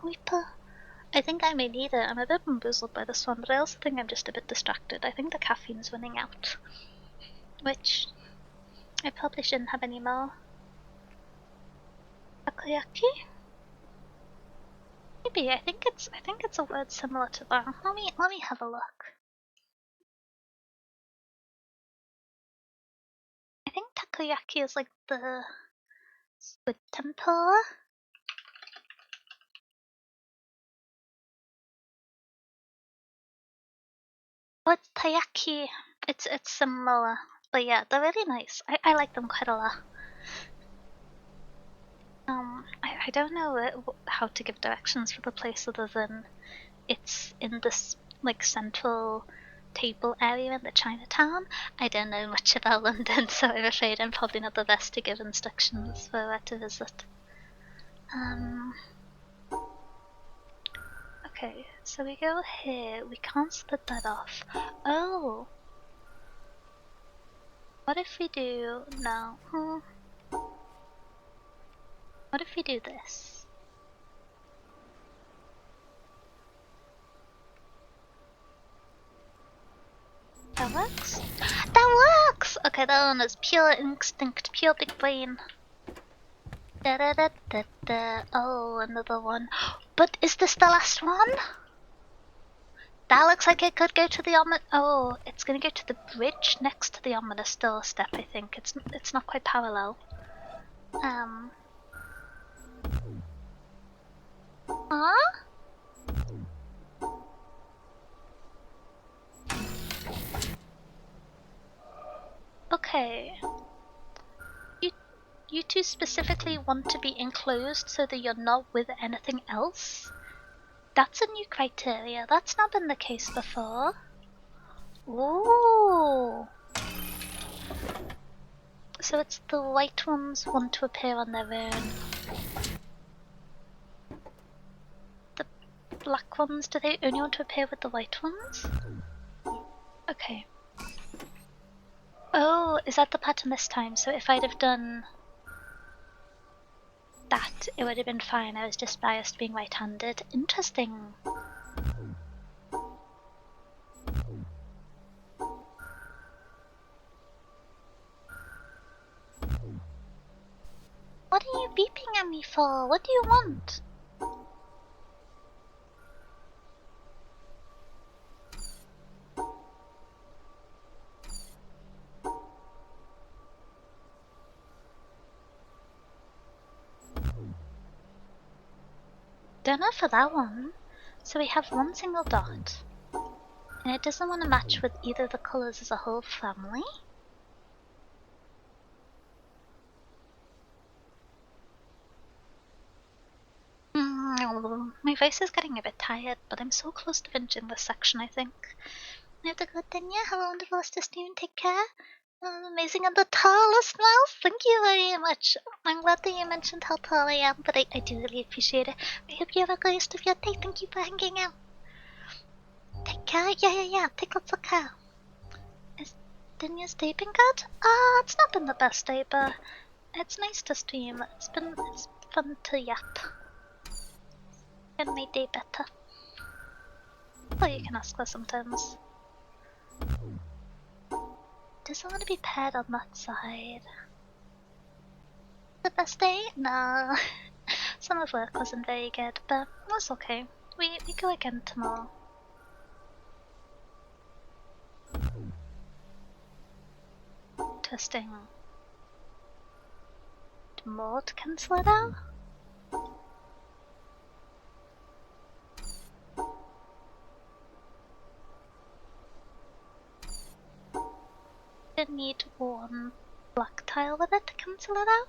Reaper. I think I may need it. I'm a bit bamboozled by this one, but I also think I'm just a bit distracted. I think the caffeine's running out. Which, I probably shouldn't have any more. Takoyaki? Maybe, I think it's a word similar to that. Let me have a look. I think takoyaki is like the squid tempura. Oh, it's taiyaki. It's similar. But yeah, they're really nice. I like them quite a lot. I don't know how to give directions for the place other than it's in this like central table area in the Chinatown. I don't know much about London, so I'm afraid I'm probably not the best to give instructions for where to visit. Okay, so we go here. We can't split that off. Oh! What if we do... No. What if we do this? That works? That works! Okay, that one is pure instinct, pure big brain. Da da da da da. Oh, another one. But is this the last one? That looks like it could go to the ominous. Oh, it's gonna go to the bridge next to the ominous doorstep. I think it's not quite parallel. Huh? Okay. You two specifically want to be enclosed so that you're not with anything else? That's a new criteria. That's not been the case before. Ooh. So it's the white ones want to appear on their own. The black ones, do they only want to appear with the white ones? Okay. Oh, is that the pattern this time? So if I'd have done that, it would have been fine. I was just biased being right-handed. Interesting. What are you beeping at me for? What do you want? Don't know for that one. So we have one single dot. And it doesn't want to match with either the colors as a whole family. My voice is getting a bit tired, but I'm so close to finishing this section, I think. I have to go, Danya. Have a wonderful rest of Steven. Take care. Amazing and the tallest mouse. Thank you very much. I'm glad that you mentioned how tall I am, but I do really appreciate it. I hope you have a good rest of your day. Thank you for hanging out. Take care. Yeah. Take lots of care. Is Danya's day been good? It's not been the best day, but it's nice to stream. It's fun to yap. And my day better. Well, you can ask her sometimes. Does I want to be paired on that side? The best day? No. Some of work wasn't very good, but that's okay. We go again tomorrow. Testing. More to cancel it out? Didn't need one black tile with it to cancel it out?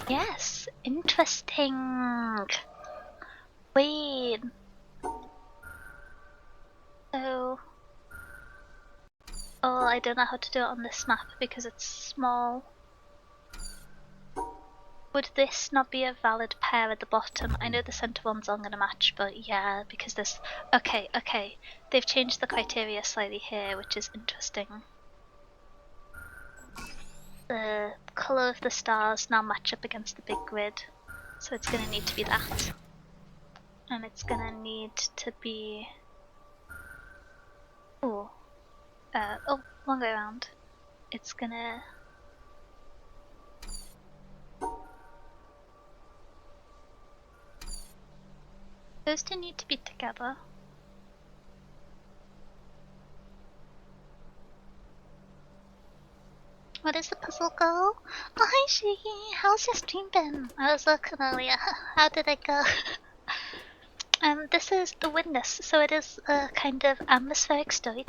Yes, interesting. Wait. So... Oh, I don't know how to do it on this map because it's small. Would this not be a valid pair at the bottom? I know the center ones aren't going to match, but yeah, because this... Okay. They've changed the criteria slightly here, which is interesting. The colour of the stars now match up against the big grid, so it's going to need to be that. And it's going to need to be... Oh, one way around. It's going to... Those two need to be together. What is the puzzle goal? Oh, hi Shiggy! How's your stream been? I was looking earlier. How did it go? This is The Witness, so it is a kind of atmospheric story.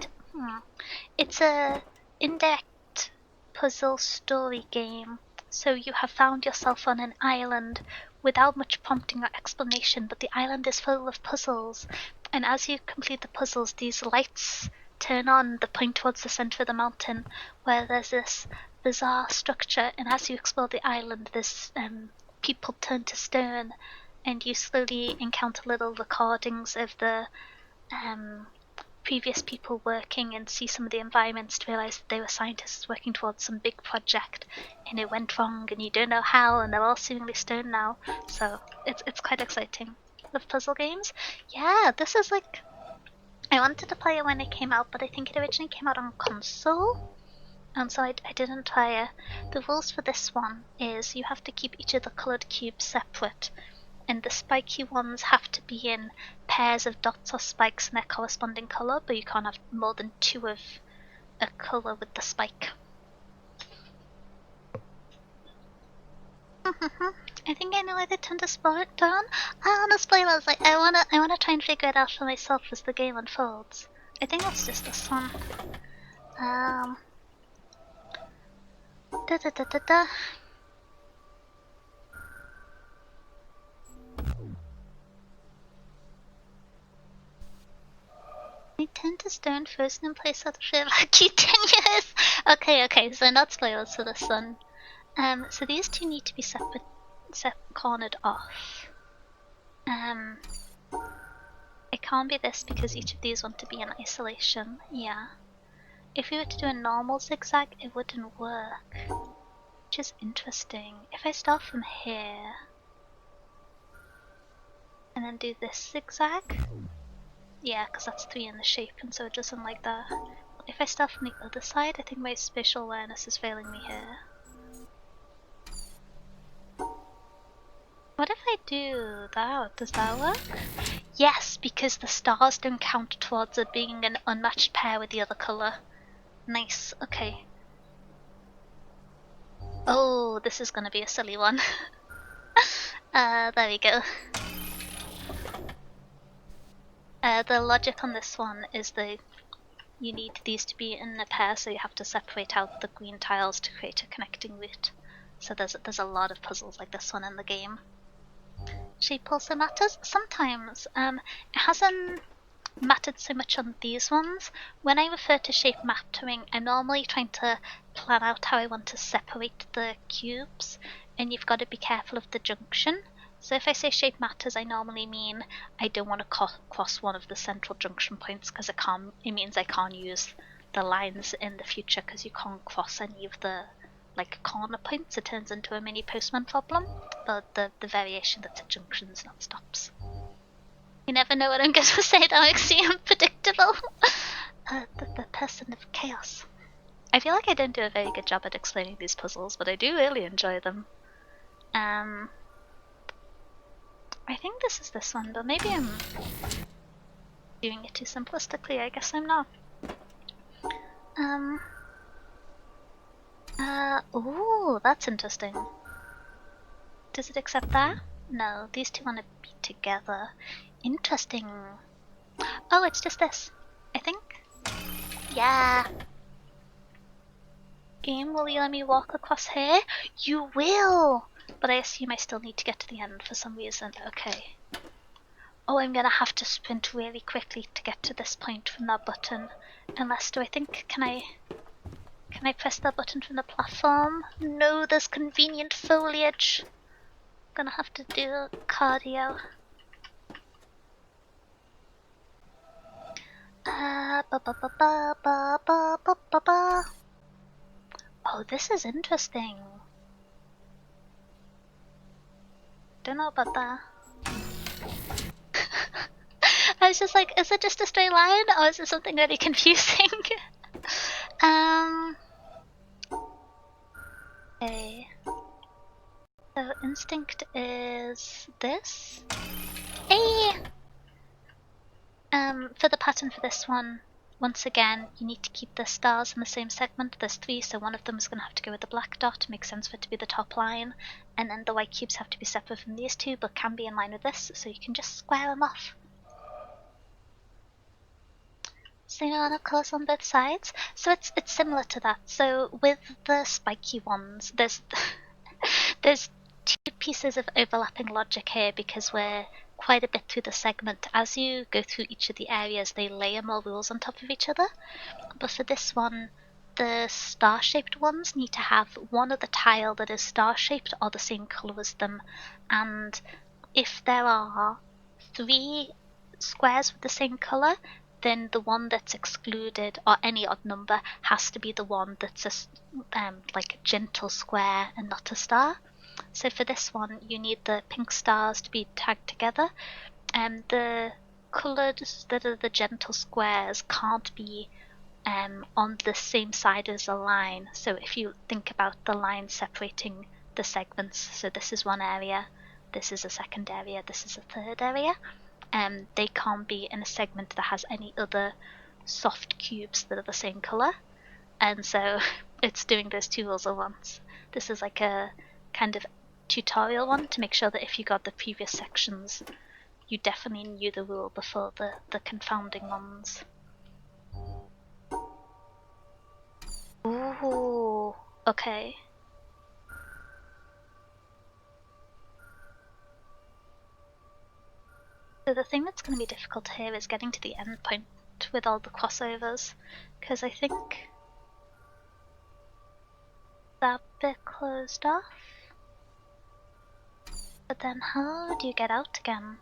It's a indirect puzzle story game. So you have found yourself on an island without much prompting or explanation, but the island is full of puzzles. And as you complete the puzzles, these lights turn on that point towards the center of the mountain, where there's this bizarre structure. And as you explore the island, this people turn to stone, and you slowly encounter little recordings of the previous people working and see some of the environments to realize that they were scientists working towards some big project and it went wrong and you don't know how and they're all seemingly stoned now. So it's quite exciting. Love puzzle games. Yeah, this is like, I wanted to play it when it came out, but I think it originally came out on console, and so I didn't try it. The rules for this one is you have to keep each of the coloured cubes separate, and the spiky ones have to be in pairs of dots or spikes in their corresponding colour, but you can't have more than 2 of a colour with the spike. I think I know why they tend to spoil it down. No spoilers. Like I wanna try and figure it out for myself as the game unfolds. I think that's just this one. Da da da da da. I tend to stone first and place out for like 10 years. Okay, so not spoilers for this one. So these two need to be cornered off. It can't be this because each of these want to be in isolation. Yeah. If we were to do a normal zigzag, it wouldn't work. Which is interesting. If I start from here and then do this zigzag, yeah, because that's 3 in the shape, and so it doesn't like that. If I start from the other side, I think my spatial awareness is failing me here. What if I do that? Does that work? Yes, because the stars don't count towards it being an unmatched pair with the other colour. Nice, okay. Oh, this is gonna be a silly one. There we go. The logic on this one is that you need these to be in a pair, so you have to separate out the green tiles to create a connecting route. So there's a lot of puzzles like this one in the game. Shape also matters sometimes. It hasn't mattered so much on these ones. When I refer to shape mattering, I'm normally trying to plan out how I want to separate the cubes, and you've got to be careful of the junction. So if I say shape matters, I normally mean I don't want to cross one of the central junction points because it means I can't use the lines in the future because you can't cross any of the corner points. It turns into a mini postman problem, but the variation that's at junctions, not stops. You never know what I'm going to say, that makes me unpredictable. The person of chaos. I feel like I don't do a very good job at explaining these puzzles, but I do really enjoy them. I think this is this one, but maybe I'm doing it too simplistically. I guess I'm not. Ooh, that's interesting. Does it accept that? No, these two want to be together. Interesting. Oh, it's just this, I think. Yeah. Game, will you let me walk across here? You will! But I assume I still need to get to the end for some reason. Okay. Oh, I'm gonna have to sprint really quickly to get to this point from that button. Unless, can I press that button from the platform? No, there's convenient foliage. I'm gonna have to do cardio. Oh, this is interesting. Don't know about that. I was just like, is it just a straight line or is it something really confusing? Okay. So instinct is this. Hey! For the pattern for this one, once again, you need to keep the stars in the same segment. There's 3, so one of them is going to have to go with the black dot. Makes sense for it to be the top line. And then the white cubes have to be separate from these 2, but can be in line with this, so you can just square them off. So you want colours on both sides. So it's similar to that. So with the spiky ones, there's two pieces of overlapping logic here because we're quite a bit through the segment. As you go through each of the areas, they layer more rules on top of each other. But for this one, the star-shaped ones need to have one of the tile that is star-shaped or the same colour as them. And if there are 3 squares with the same colour, then the one that's excluded, or any odd number, has to be the one that's like a gentle square and not a star. So for this one, you need the pink stars to be tagged together, and the colours that are the gentle squares can't be on the same side as a line. So if you think about the line separating the segments, so this is one area, this is a second area, this is a third area, they can't be in a segment that has any other soft cubes that are the same colour. And so it's doing those 2 rules at once. This is like a kind of tutorial one to make sure that if you got the previous sections, you definitely knew the rule before the confounding ones. Ooh, okay. So the thing that's going to be difficult here is getting to the end point with all the crossovers, because I think that bit closed off. But then how do you get out again?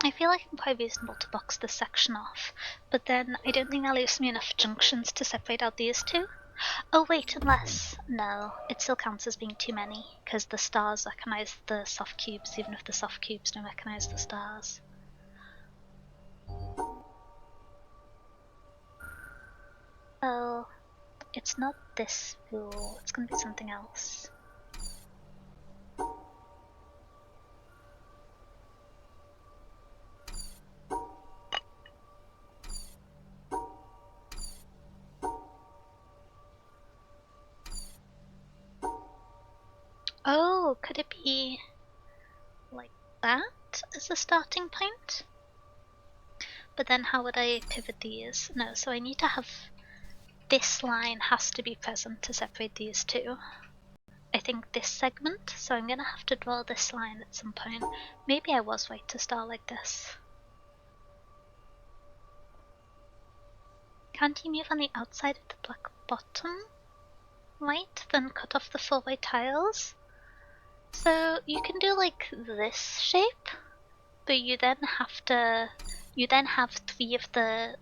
I feel like it's quite reasonable to box this section off, but then I don't think that leaves me enough junctions to separate out these 2. Oh wait, unless... no, it still counts as being too many, because the stars recognise the soft cubes, even if the soft cubes don't recognise the stars. Oh, it's not this rule, it's going to be something else. Oh, could it be like that as a starting point? But then how would I pivot these? No, so I need to have... this line has to be present to separate these 2. I think this segment, so I'm gonna have to draw this line at some point. Maybe I was right to start like this. Can't you move on the outside of the black bottom? Right, then cut off the 4 white tiles? So you can do like this shape, but you then have 3 of the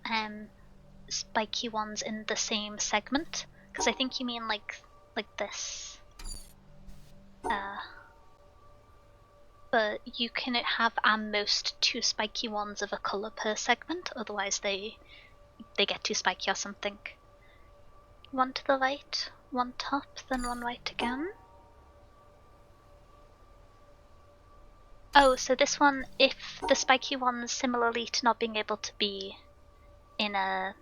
spiky ones in the same segment, because I think you mean like this. But you can have at most 2 spiky ones of a colour per segment, otherwise they get too spiky or something. 1 to the right, 1 top, then 1 right again. Oh, so this one, if the spiky ones, similarly to not being able to be in a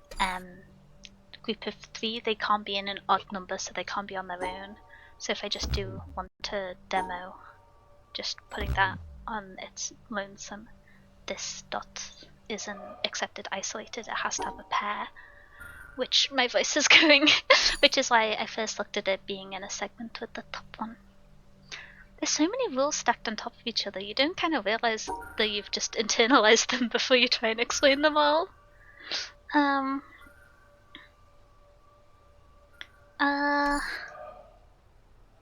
group of 3, they can't be in an odd number, so they can't be on their own. So if I just do 1 to demo, just putting that on its lonesome, this dot isn't accepted isolated, it has to have a pair, which my voice is going, which is why I first looked at it being in a segment with the top one. There's so many rules stacked on top of each other, you don't kind of realize that you've just internalized them before you try and explain them all.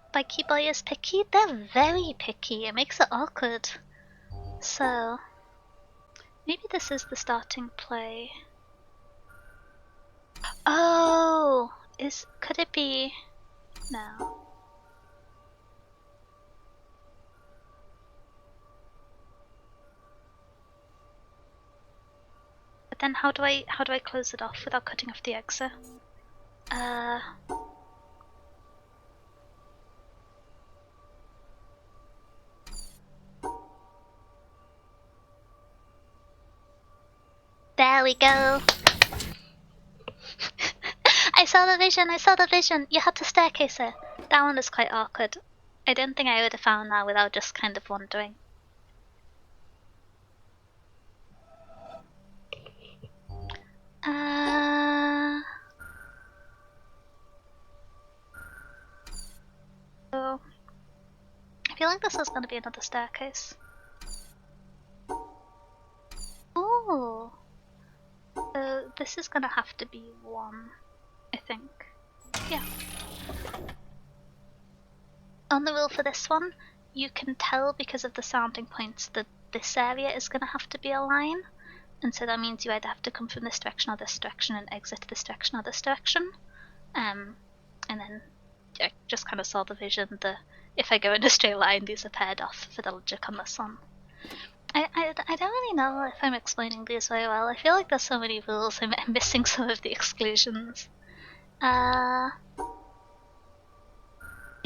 Spiky Boy is picky? They're very picky, it makes it awkward. So, maybe this is the starting play. Oh! Could it be... no. But then how do I close it off without cutting off the exit? There we go. I saw the vision. You had to staircase it. That one is quite awkward. I don't think I would have found that without just kind of wandering. So I feel like this is gonna be another staircase. Ooh. This is gonna have to be one, I think. Yeah. On the rule for this one, you can tell because of the sounding points that this area is gonna have to be a line. And so that means you either have to come from this direction or this direction and exit this direction or this direction. And then I just kind of saw the vision that if I go in a straight line, these are paired off for the logic on this one. I don't really know if I'm explaining these very well. I feel like there's so many rules, I'm missing some of the exclusions.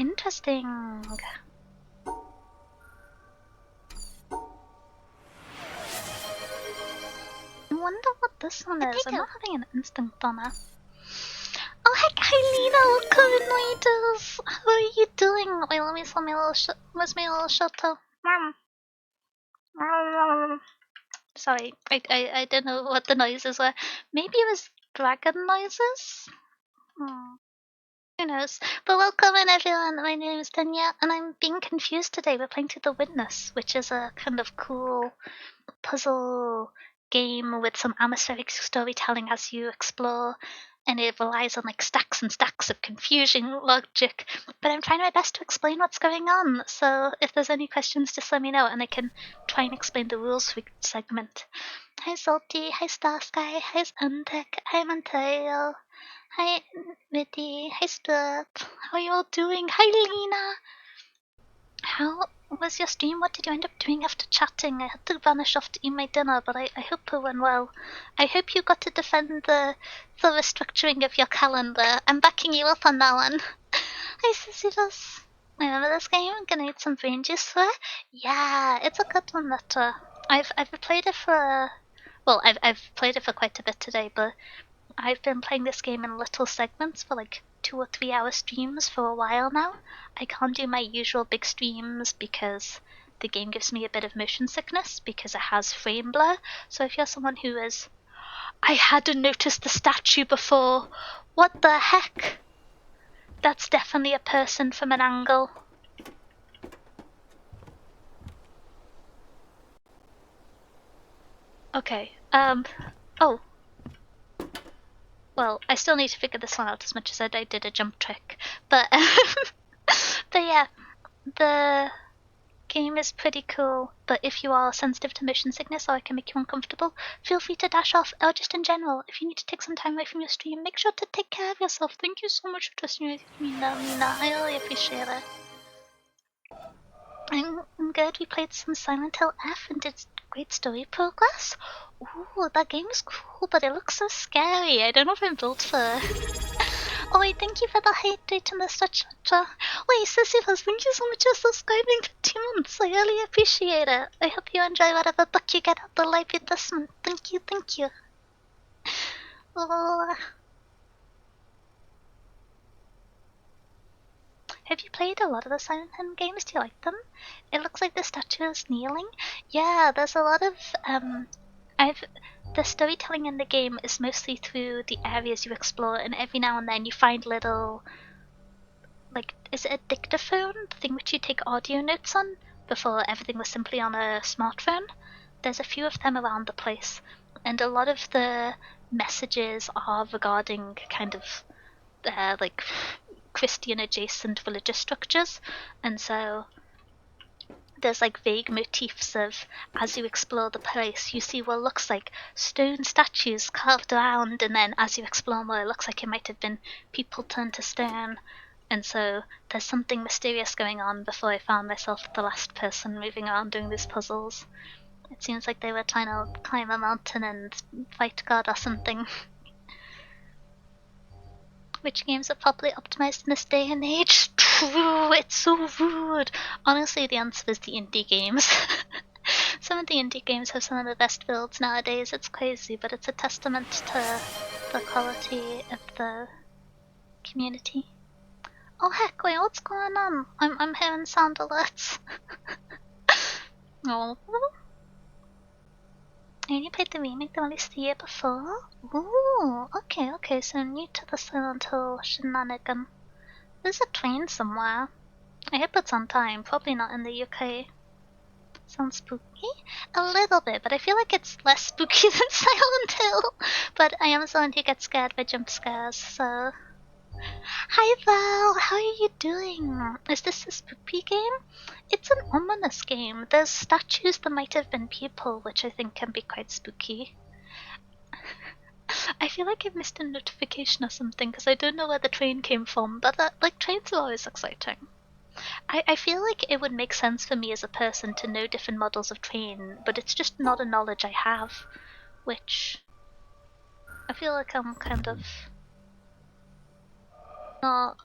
Interesting. I wonder what this one is. I'm not having an instinct on it. Oh heck, hi Lena, welcome Noises! How are you doing? Wait, let me sell my little where's my little shelter? Sorry, I don't know what the noises were. Maybe it was dragon noises? Who knows? But welcome in everyone, my name is Tanya, and I'm being confused today. We're playing through The Witness, which is a kind of cool puzzle game with some atmospheric storytelling as you explore, and it relies on like stacks and stacks of confusing logic, but I'm trying my best to explain what's going on, so if there's any questions just let me know and I can try and explain the rules for each segment. Hi Salty, hi Starsky, hi Antec, hi Montario, hi Mitty, hi Stuart, how are you all doing? Hi Lena! How was your stream? What did you end up doing after chatting? I had to vanish off to eat my dinner, but I hope it went well. I hope you got to defend the restructuring of your calendar. I'm backing you up on that one. Hi Sisyphus. Remember this game? I'm gonna eat some brain juice for it? Yeah, it's a good one that I've played it for well, I've played it for quite a bit today, but I've been playing this game in little segments for like 2 or 3 hour streams for a while now. I can't do my usual big streams because the game gives me a bit of motion sickness because it has frame blur. So if you're someone who is... I hadn't noticed the statue before. What the heck? That's definitely a person from an angle. Okay, oh. Well, I still need to figure this one out as much as I did a jump trick. But, but yeah, the game is pretty cool, but if you are sensitive to motion sickness or I can make you uncomfortable, feel free to dash off, or just in general, if you need to take some time away from your stream, make sure to take care of yourself. Thank you so much for trusting with me, Nina. I really appreciate it. I'm good. We played some Silent Hill F and did great story progress. Ooh, that game is cool, but it looks so scary. I don't know if I'm built for Oh wait, thank you for the hydrate and the such. Wait, Sisyphus, thank you so much for subscribing for 2 months. I really appreciate it. I hope you enjoy whatever book you get at the library this month. Thank you, thank you. Oh. Have you played a lot of the Silent Hill games? Do you like them? It looks like the statue is kneeling. Yeah, there's a lot of the storytelling in the game is mostly through the areas you explore, and every now and then you find little, like, is it a dictaphone? The thing which you take audio notes on before everything was simply on a smartphone? There's a few of them around the place, and a lot of the messages are regarding kind of like Christian adjacent religious structures, and so there's like vague motifs of, as you explore the place, you see what looks like stone statues carved around, and then as you explore more, it looks like it might have been people turned to stone. And so there's something mysterious going on before I found myself the last person moving around doing these puzzles. It seems like they were trying to climb a mountain and fight God or something. Which games are properly optimized in this day and age? True, it's so rude. Honestly, the answer is the indie games. Some of the indie games have some of the best builds nowadays. It's crazy, but it's a testament to the quality of the community. Oh heck, wait, what's going on? I'm hearing sound alerts. Oh. I only played the remake the released the year before? Ooh, okay, so new to the Silent Hill shenanigan. There's a train somewhere. I hope it's on time, probably not in the UK. Sounds spooky? A little bit, but I feel like it's less spooky than Silent Hill. But I am someone who gets scared by jump scares, so... Hi Val, how are you doing? Is this a spooky game? It's an ominous game. There's statues that might have been people, which I think can be quite spooky. I feel like I missed a notification or something because I don't know where the train came from, but like trains are always exciting. I feel like it would make sense for me as a person to know different models of train, but it's just not a knowledge I have, which I feel like I'm kind of not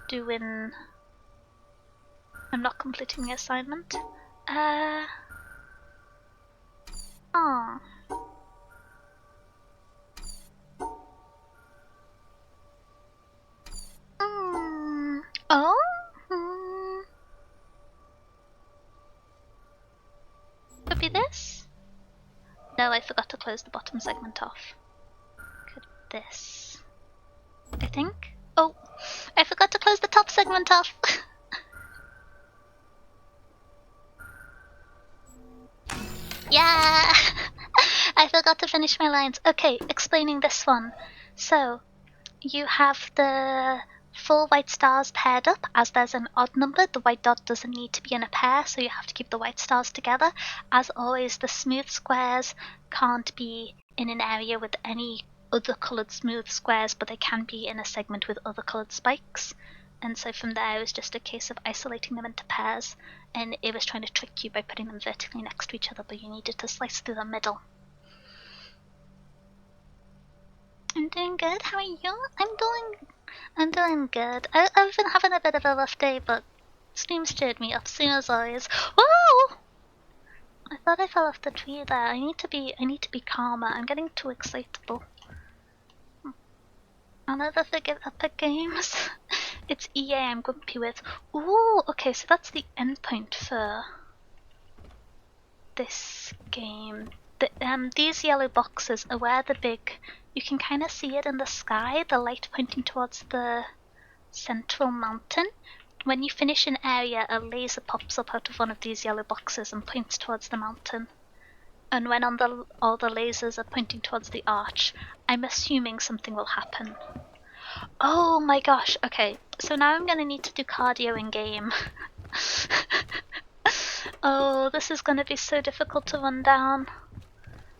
doing. I'm not completing the assignment. Oh. Oh? Could be this? No, I forgot to close the bottom segment off. Could be this? I think? Oh, I forgot to close the top segment off! Yeah! I forgot to finish my lines. Okay, explaining this one. So, you have the 4 white stars paired up. As there's an odd number, the white dot doesn't need to be in a pair, so you have to keep the white stars together. As always, the smooth squares can't be in an area with any other coloured smooth squares, but they can be in a segment with other coloured spikes. And so from there, it was just a case of isolating them into pairs, and it was trying to trick you by putting them vertically next to each other, but you needed to slice through the middle. I'm doing good. How are you? I'm doing good. I've been having a bit of a rough day, but Steam stirred me up, same as always. Whoa! I thought I fell off the tree there. I need to be calmer. I'm getting too excitable. I'll never forget Epic Games. It's EA I'm grumpy with. Ooh, okay, so that's the endpoint for this game. These yellow boxes are where the big... You can kind of see it in the sky, the light pointing towards the central mountain. When you finish an area, a laser pops up out of one of these yellow boxes and points towards the mountain. And when all the lasers are pointing towards the arch, I'm assuming something will happen. Oh my gosh, okay, so now I'm gonna need to do cardio in game. Oh, this is gonna be so difficult to run down.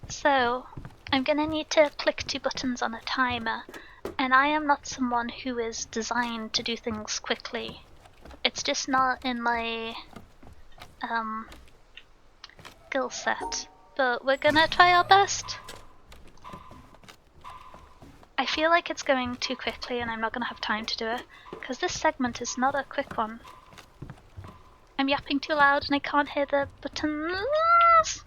So, I'm gonna need to click 2 buttons on a timer, and I am not someone who is designed to do things quickly. It's just not in my skill set, but we're gonna try our best. I feel like it's going too quickly and I'm not gonna have time to do it, because this segment is not a quick one. I'm yapping too loud and I can't hear the buttons.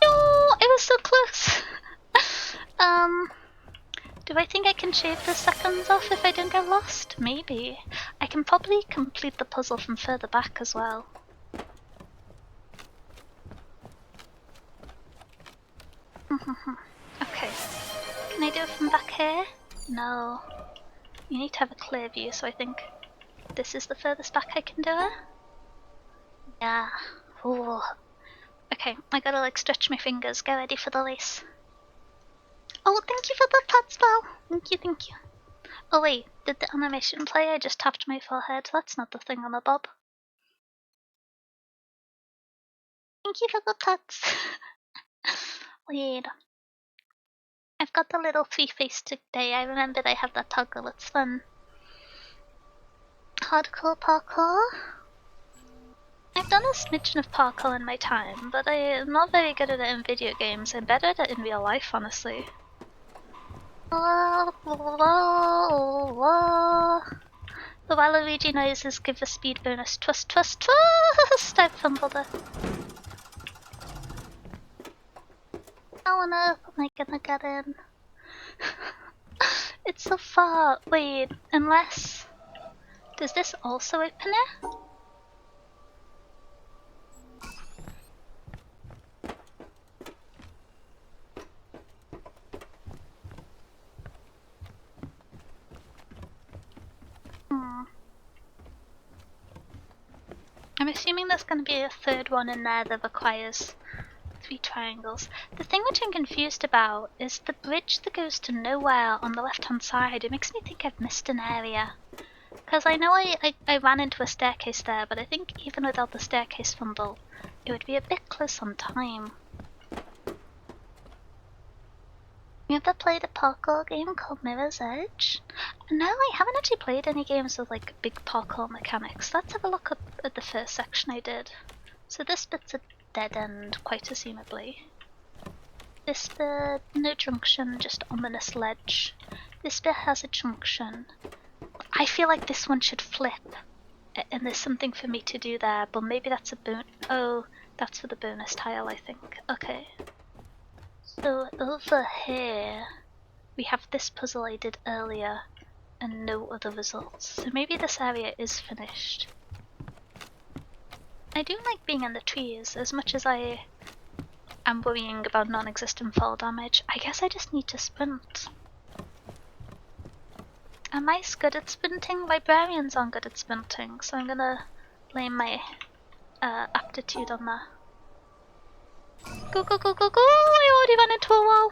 No, I was so close. Do I think I can shave the seconds off if I don't get lost? Maybe. I can probably complete the puzzle from further back as well. Okay. Can I do it from back here? No. You need to have a clear view, so I think this is the furthest back I can do it. Yeah. Ooh. Okay, I gotta like stretch my fingers, get ready for the lace. Oh, thank you for the pats, pal! Thank you. Oh wait, did the animation play? I just tapped my forehead. That's not the thing on the bob. Thank you for the pats. Wait. I've got the little 3-face today. I remembered I have that toggle. It's fun. Hardcore parkour? I've done a smidgen of parkour in my time, but I am not very good at it in video games. I'm better at it in real life, honestly. The Waluigi noises give a speed bonus. Twist, twist, twist! I fumbled it. How on earth am I gonna get in? It's so far. Wait, unless... Does this also open it? I'm assuming there's going to be a third one in there that requires 3 triangles. The thing which I'm confused about is the bridge that goes to nowhere on the left-hand side. It makes me think I've missed an area. Because I know I ran into a staircase there, but I think even without the staircase fumble, it would be a bit close on time. You ever played a parkour game called Mirror's Edge? No, I haven't actually played any games with like big parkour mechanics. Let's have a look at the first section I did. So this bit's a dead end, quite assumably. This bit, no junction, just ominous ledge. This bit has a junction. I feel like this one should flip, and there's something for me to do there, but maybe that's a oh, that's for the bonus tile, I think. Okay. So over here, we have this puzzle I did earlier, and no other results. So maybe this area is finished. I do like being in the trees, as much as I am worrying about non-existent fall damage. I guess I just need to sprint. Are mice good at sprinting? Librarians aren't good at sprinting, so I'm gonna blame my aptitude on that. Go, go, go, go, go! I already ran into a wall!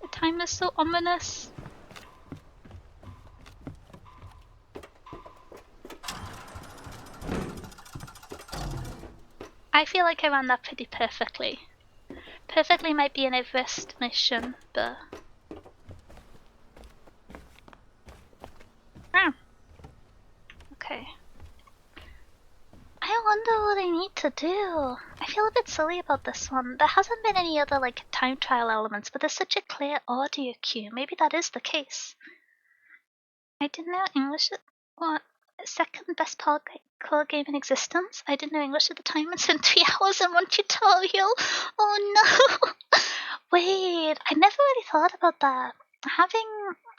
The time is so ominous. I feel like I ran that pretty perfectly. Perfectly might be an overestimation, but... Okay. I wonder what I need to do. I feel a bit silly about this one. There hasn't been any other like time trial elements, but there's such a clear audio cue. Maybe that is the case. I didn't know English. What? Second best parkour game in existence? I didn't know English at the time. It's in 3 hours and 1 tutorial. Oh no! Wait, I never really thought about that. Having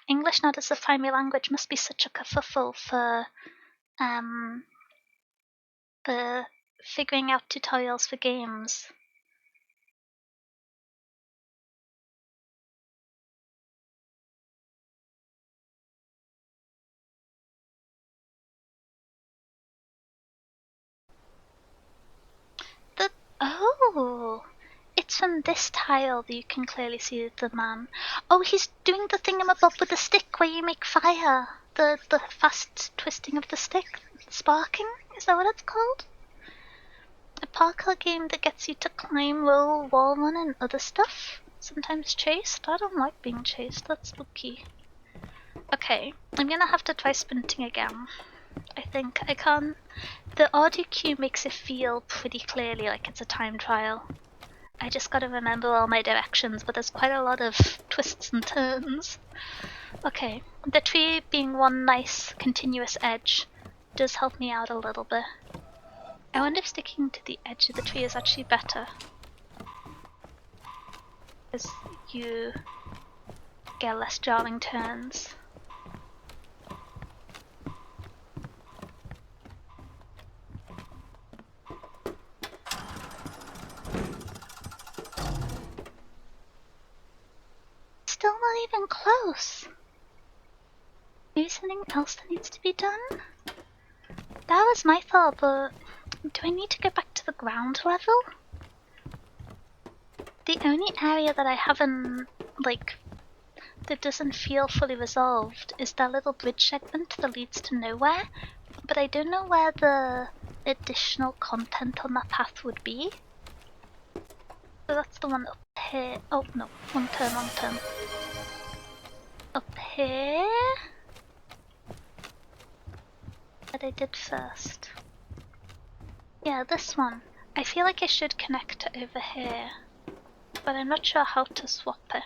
English not as a primary language must be such a kerfuffle for figuring out tutorials for games. Oh, it's from this tile that you can clearly see the man. Oh, he's doing the thingamabob with the stick where you make fire. The fast twisting of the stick. Sparking? Is that what it's called? A parkour game that gets you to climb, roll, wall run, and other stuff. Sometimes chased. I don't like being chased. That's spooky. Okay, I'm gonna have to try sprinting again. I think I can't. The audio cue makes it feel pretty clearly like it's a time trial. I just gotta remember all my directions, but there's quite a lot of twists and turns. Okay, the tree being one nice continuous edge does help me out a little bit. I wonder if sticking to the edge of the tree is actually better, because you get less jarring turns. Still not even close. Maybe something else that needs to be done? That was my thought, but do I need to go back to the ground level? The only area that I haven't, like, that doesn't feel fully resolved is that little bridge segment that leads to nowhere, but I don't know where the additional content on that path would be. So that's the one up here. Oh no, wrong turn, wrong turn. Up here? That I did first. Yeah, this one. I feel like I should connect to over here, but I'm not sure how to swap it.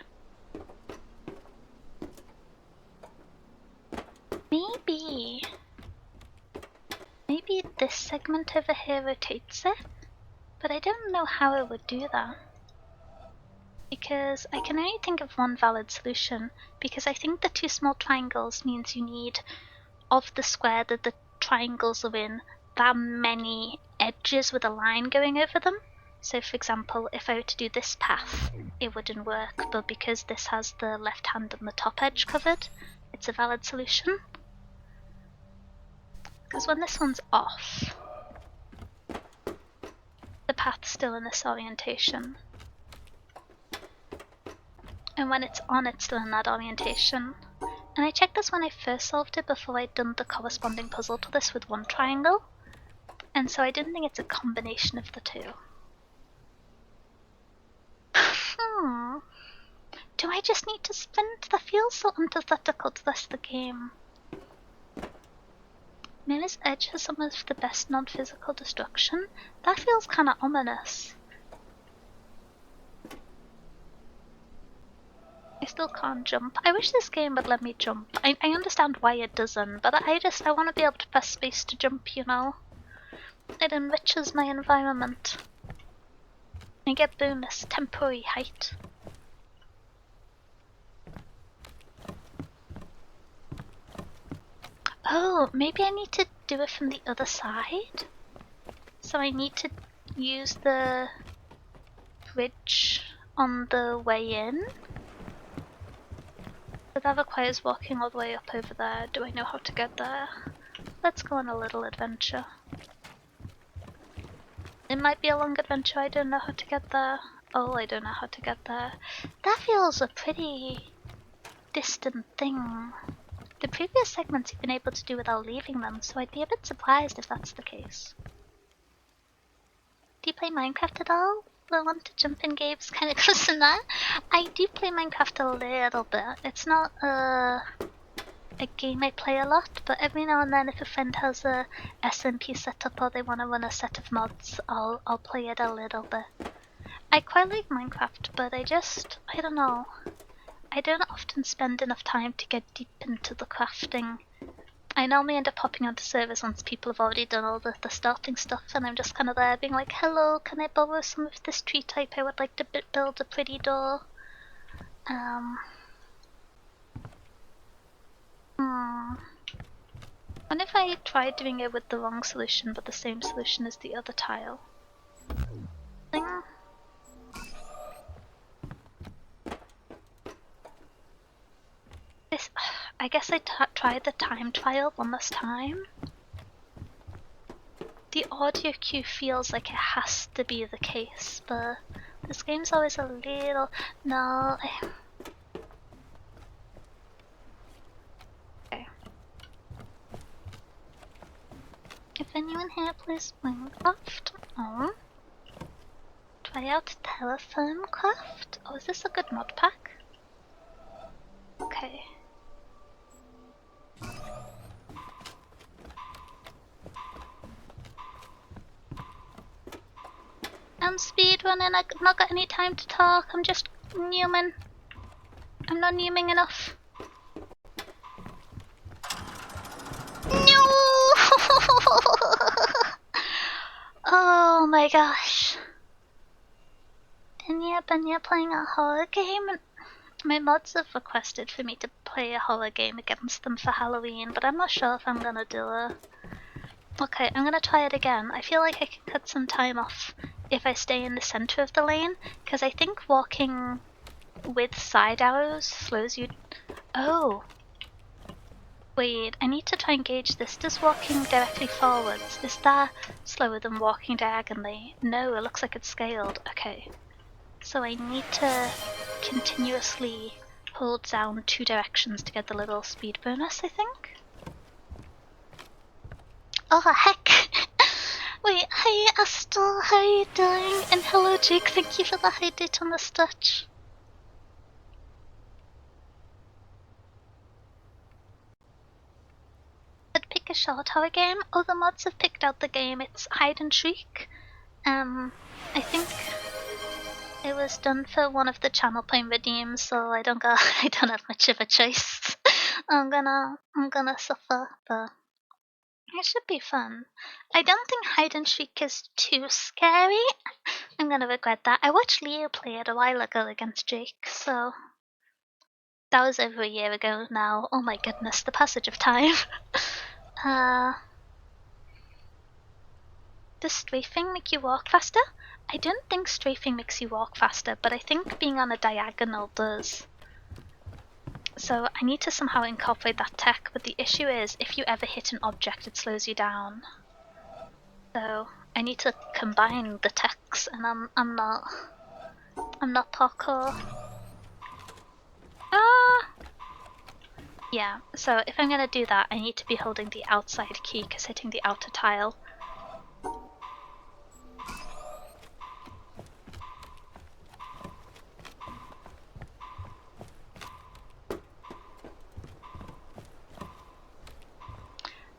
Maybe this segment over here rotates it, but I don't know how it would do that. Because I can only think of one valid solution, because I think the 2 small triangles means you need, of the square that the triangles are in, that many edges with a line going over them. So for example, if I were to do this path, it wouldn't work, but because this has the left hand and the top edge covered, it's a valid solution. Because when this one's off, the path's still in this orientation. And when it's on, it's still in that orientation. And I checked this when I first solved it before I'd done the corresponding puzzle to this with one triangle. And so I didn't think it's a combination of the two. Do I just need to sprint? That feels so antithetical to the rest of the game. Mirror's Edge has some of the best non-physical destruction. That feels kinda ominous. I still can't jump. I wish this game would let me jump. I understand why it doesn't, but I want to be able to press space to jump, you know? It enriches my environment. I get bonus temporary height. Oh, maybe I need to do it from the other side? So I need to use the bridge on the way in? But that requires walking all the way up over there. Do I know how to get there? Let's go on a little adventure. It might be a long adventure, I don't know how to get there. Oh, I don't know how to get there. That feels a pretty distant thing. The previous segments you've been able to do without leaving them, so I'd be a bit surprised if that's the case. Do you play Minecraft at all? The one to jump in games kind of goes in that. I do play Minecraft a little bit. It's not a game I play a lot, but every now and then if a friend has a SMP setup or they want to run a set of mods, I'll play it a little bit. I quite like Minecraft, but I don't know. I don't often spend enough time to get deep into the crafting. I normally end up hopping onto servers once people have already done all the starting stuff, and I'm just kind of there being like, hello, can I borrow some of this tree type? I would like to build a pretty door. What if I tried doing it with the wrong solution, but the same solution as the other tile? Thing? I guess I tried the time trial one last time. The audio cue feels like it has to be the case, but this game's always a little... No... Okay. If anyone here plays Minecraft, try out Terraformcraft. Oh, is this a good mod pack? Okay. I'm speedrunning, I've not got any time to talk, I'm just Newman. I'm not Newming enough. No! Oh my gosh. Benya playing a horror game? My mods have requested for me to play a horror game against them for Halloween, but I'm not sure if I'm gonna do it. Okay, I'm gonna try it again. I feel like I can cut some time off if I stay in the center of the lane, because I think walking with side arrows slows you... Oh! Wait, I need to try and gauge this. Does walking directly forwards, is that slower than walking diagonally? No, it looks like it's scaled. Okay. So I need to continuously hold down 2 directions to get the little speed bonus, I think? Oh heck! Wait, hi Astor, how are you doing? And hello Jake, thank you for the hydrate on the stitch. I'd pick a short horror game. Oh, the mods have picked out the game. It's Hide and Shriek. I think it was done for one of the channel point redeems, so I don't have much of a choice. I'm gonna suffer, but it should be fun. I don't think Hide and Shriek is too scary. I'm gonna regret that. I watched Leo play it a while ago against Jake, so that was over a year ago now. Oh my goodness, the passage of time. Does strafing make you walk faster? I don't think strafing makes you walk faster, but I think being on a diagonal does. So I need to somehow incorporate that tech, but the issue is if you ever hit an object, it slows you down. So I need to combine the techs, and I'm not parkour. Ah! Yeah, so if I'm gonna do that, I need to be holding the outside key, because hitting the outer tile.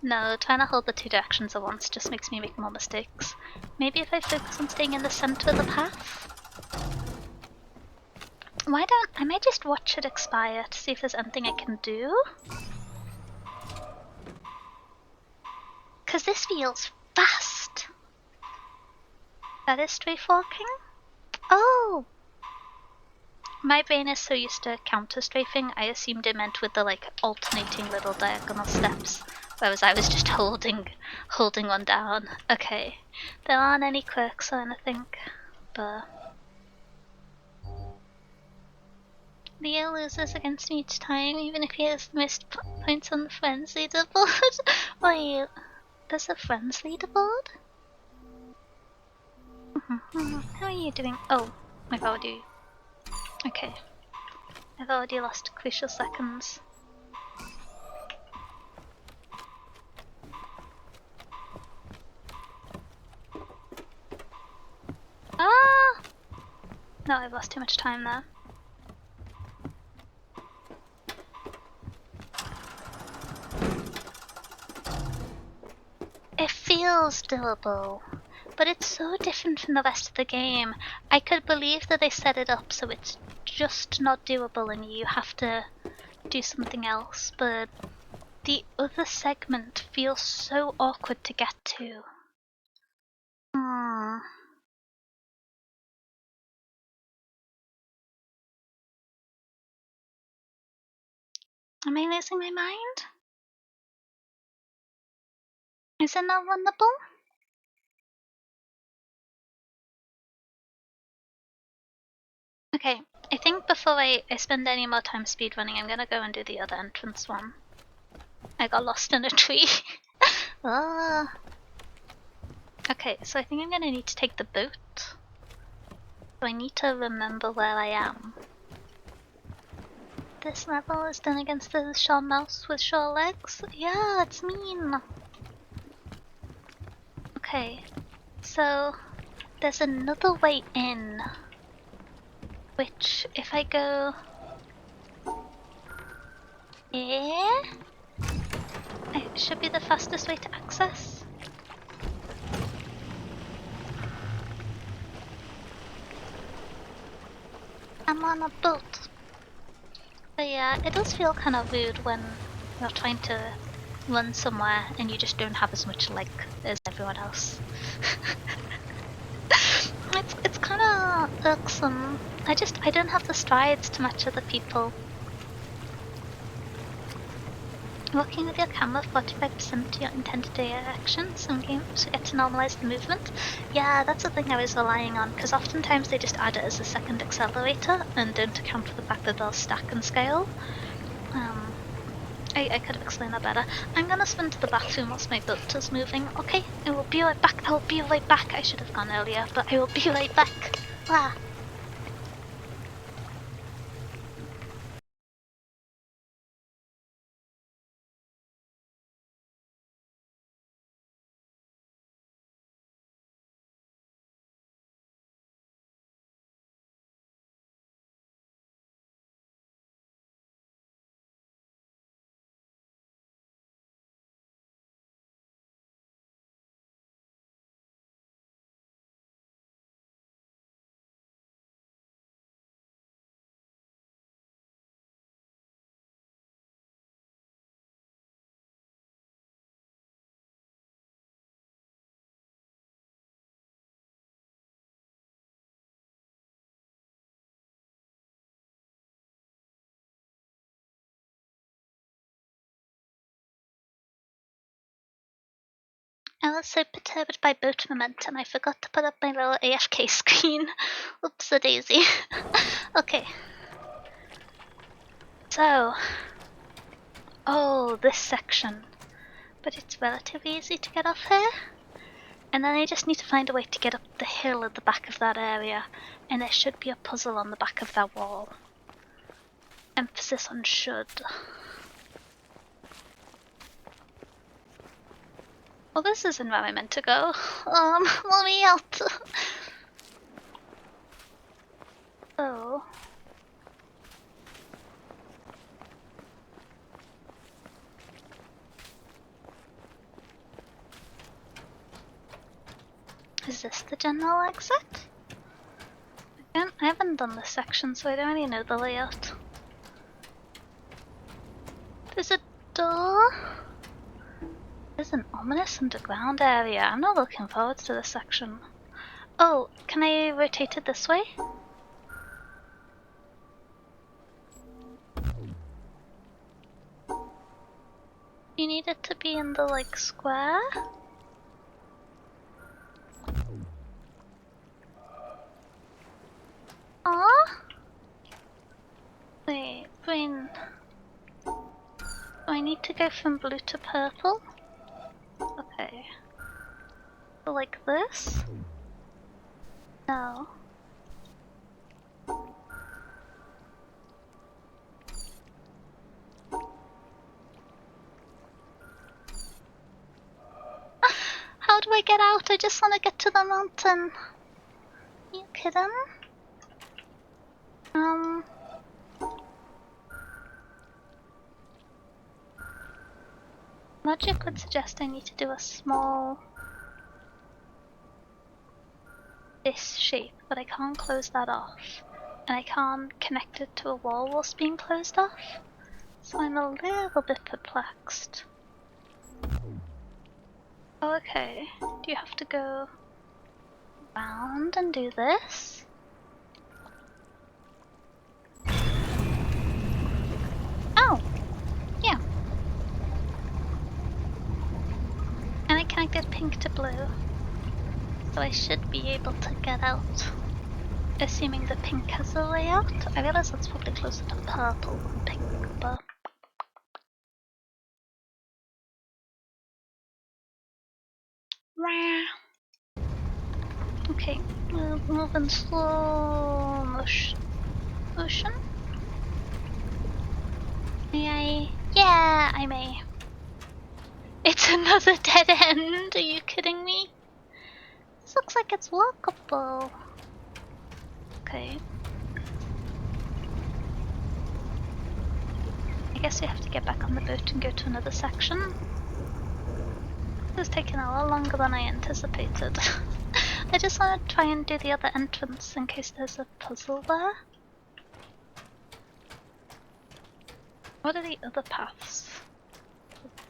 No, trying to hold the two directions at once just makes me make more mistakes. Maybe if I focus on staying in the center of the path? Why don't I might just watch it expire to see if there's anything I can do? Because this feels fast! That is strafe walking? Oh! My brain is so used to counter strafing, I assumed it meant with the like alternating little diagonal steps. Whereas I was just holding one down. Okay. There aren't any quirks or anything, but Leo loses against me each time, even if he has the most points on the friends leaderboard. Wait, there's a friends leaderboard? How are you doing? Oh, I've already. Okay. I've already lost crucial seconds. Ah! No, I've lost too much time there. It feels doable, but it's so different from the rest of the game. I could believe that they set it up so it's just not doable and you have to do something else, but the other segment feels so awkward to get to. Hmm. Am I losing my mind? Is it not runnable? Okay, I think before I spend any more time speedrunning, I'm gonna go and do the other entrance one. I got lost in a tree. Ah. Okay, so I think I'm gonna need to take the boat. So I need to remember where I am. This level is done against the short mouse with short legs? Yeah, it's mean. Okay, so there's another way in. Which, if I go... Yeah? It should be the fastest way to access. I'm on a boat. But yeah, it does feel kind of rude when you're trying to run somewhere and you just don't have as much leg as everyone else. it's kind of irksome. I don't have the strides to match other people. Working with your camera 45% to your intended direction. Some games get to normalize the movement. Yeah, that's the thing I was relying on, because oftentimes they just add it as a second accelerator and don't account for the fact that they'll stack and scale. I could have explained that better. I'm gonna sprint to the bathroom whilst my boat is moving. Okay, I will be right back. I will be right back. I should have gone earlier, but I will be right back. Ah. I was so perturbed by boat momentum, I forgot to put up my little AFK screen. Oops a daisy. Okay. So, oh, this section. But it's relatively easy to get off here. And then I just need to find a way to get up the hill at the back of that area. And there should be a puzzle on the back of that wall. Emphasis on should. Well, this isn't where I meant to go. Let me out. Oh. Is this the general exit? Again, I haven't done this section, so I don't really know the layout. There's a door. There's an ominous underground area. I'm not looking forward to this section. Oh, can I rotate it this way? You need it to be in the, like, square? Aww? Wait, green. Do I need to go from blue to purple? Okay. So like this? No. How do I get out? I just want to get to the mountain. Are you kidding? Logic would suggest I need to do a small this shape, but I can't close that off. And I can't connect it to a wall whilst being closed off. So I'm a little bit perplexed. Oh, okay. Do you have to go around and do this? Oh! Yeah. And I connected pink to blue. So I should be able to get out. Assuming the pink has a layout. I realize that's probably closer to purple than pink, but... Okay, move in slow motion. May I? Yeah, I may. It's another dead end, are you kidding me? This looks like it's walkable. Okay. I guess we have to get back on the boat and go to another section. This is taking a lot longer than I anticipated. I just want to try and do the other entrance in case there's a puzzle there. What are the other paths?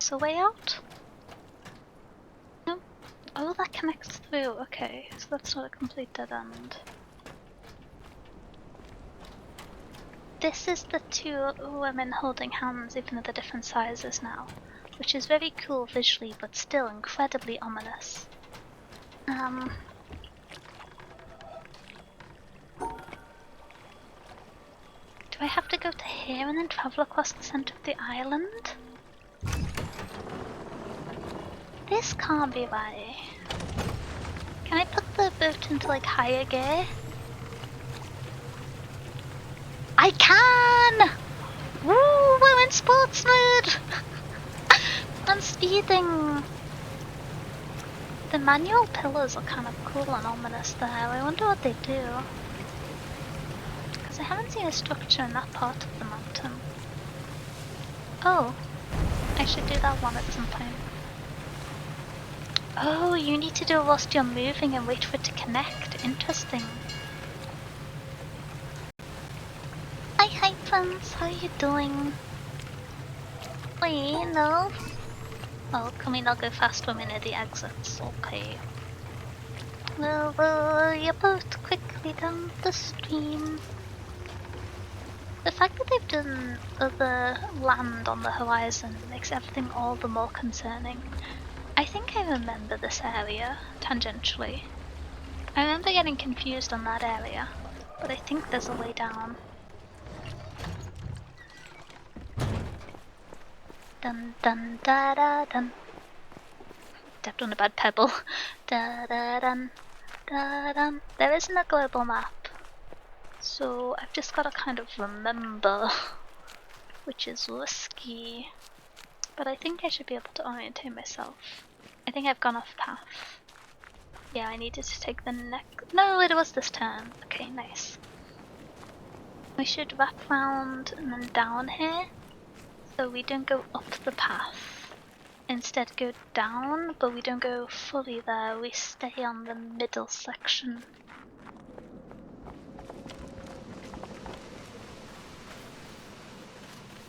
Is a way out? No. Oh, that connects through. Okay, so that's not a complete dead end. This is the two women holding hands, even though they're different sizes now, which is very cool visually, but still incredibly ominous. Do I have to go to here and then travel across the center of the island? This can't be right. Can I put the boat into like higher gear? I can! Woo! We're in sports mode! I'm speeding! The manual pillars are kind of cool and ominous there. I wonder what they do. Because I haven't seen a structure in that part of the mountain. Oh, I should do that one at some point. Oh, you need to do it whilst you're moving and wait for it to connect. Interesting. Hi friends, how are you doing? Wait, no? Oh, can we not go fast when we're near the exits? Okay. We'll row your boat quickly down the stream. The fact that they've done other land on the horizon makes everything all the more concerning. I think I remember this area, tangentially. I remember getting confused on that area, but I think there's a way down. Dun dun da da dun. Stepped on a bad pebble. Da da dun da dun. There isn't a global map, so I've just got to kind of remember, which is risky. But I think I should be able to orientate myself. I think I've gone off path. Yeah, I needed to take the next. No, it was this turn. Okay, nice. We should wrap round and then down here, so we don't go up the path. Instead go down, but we don't go fully there, we stay on the middle section.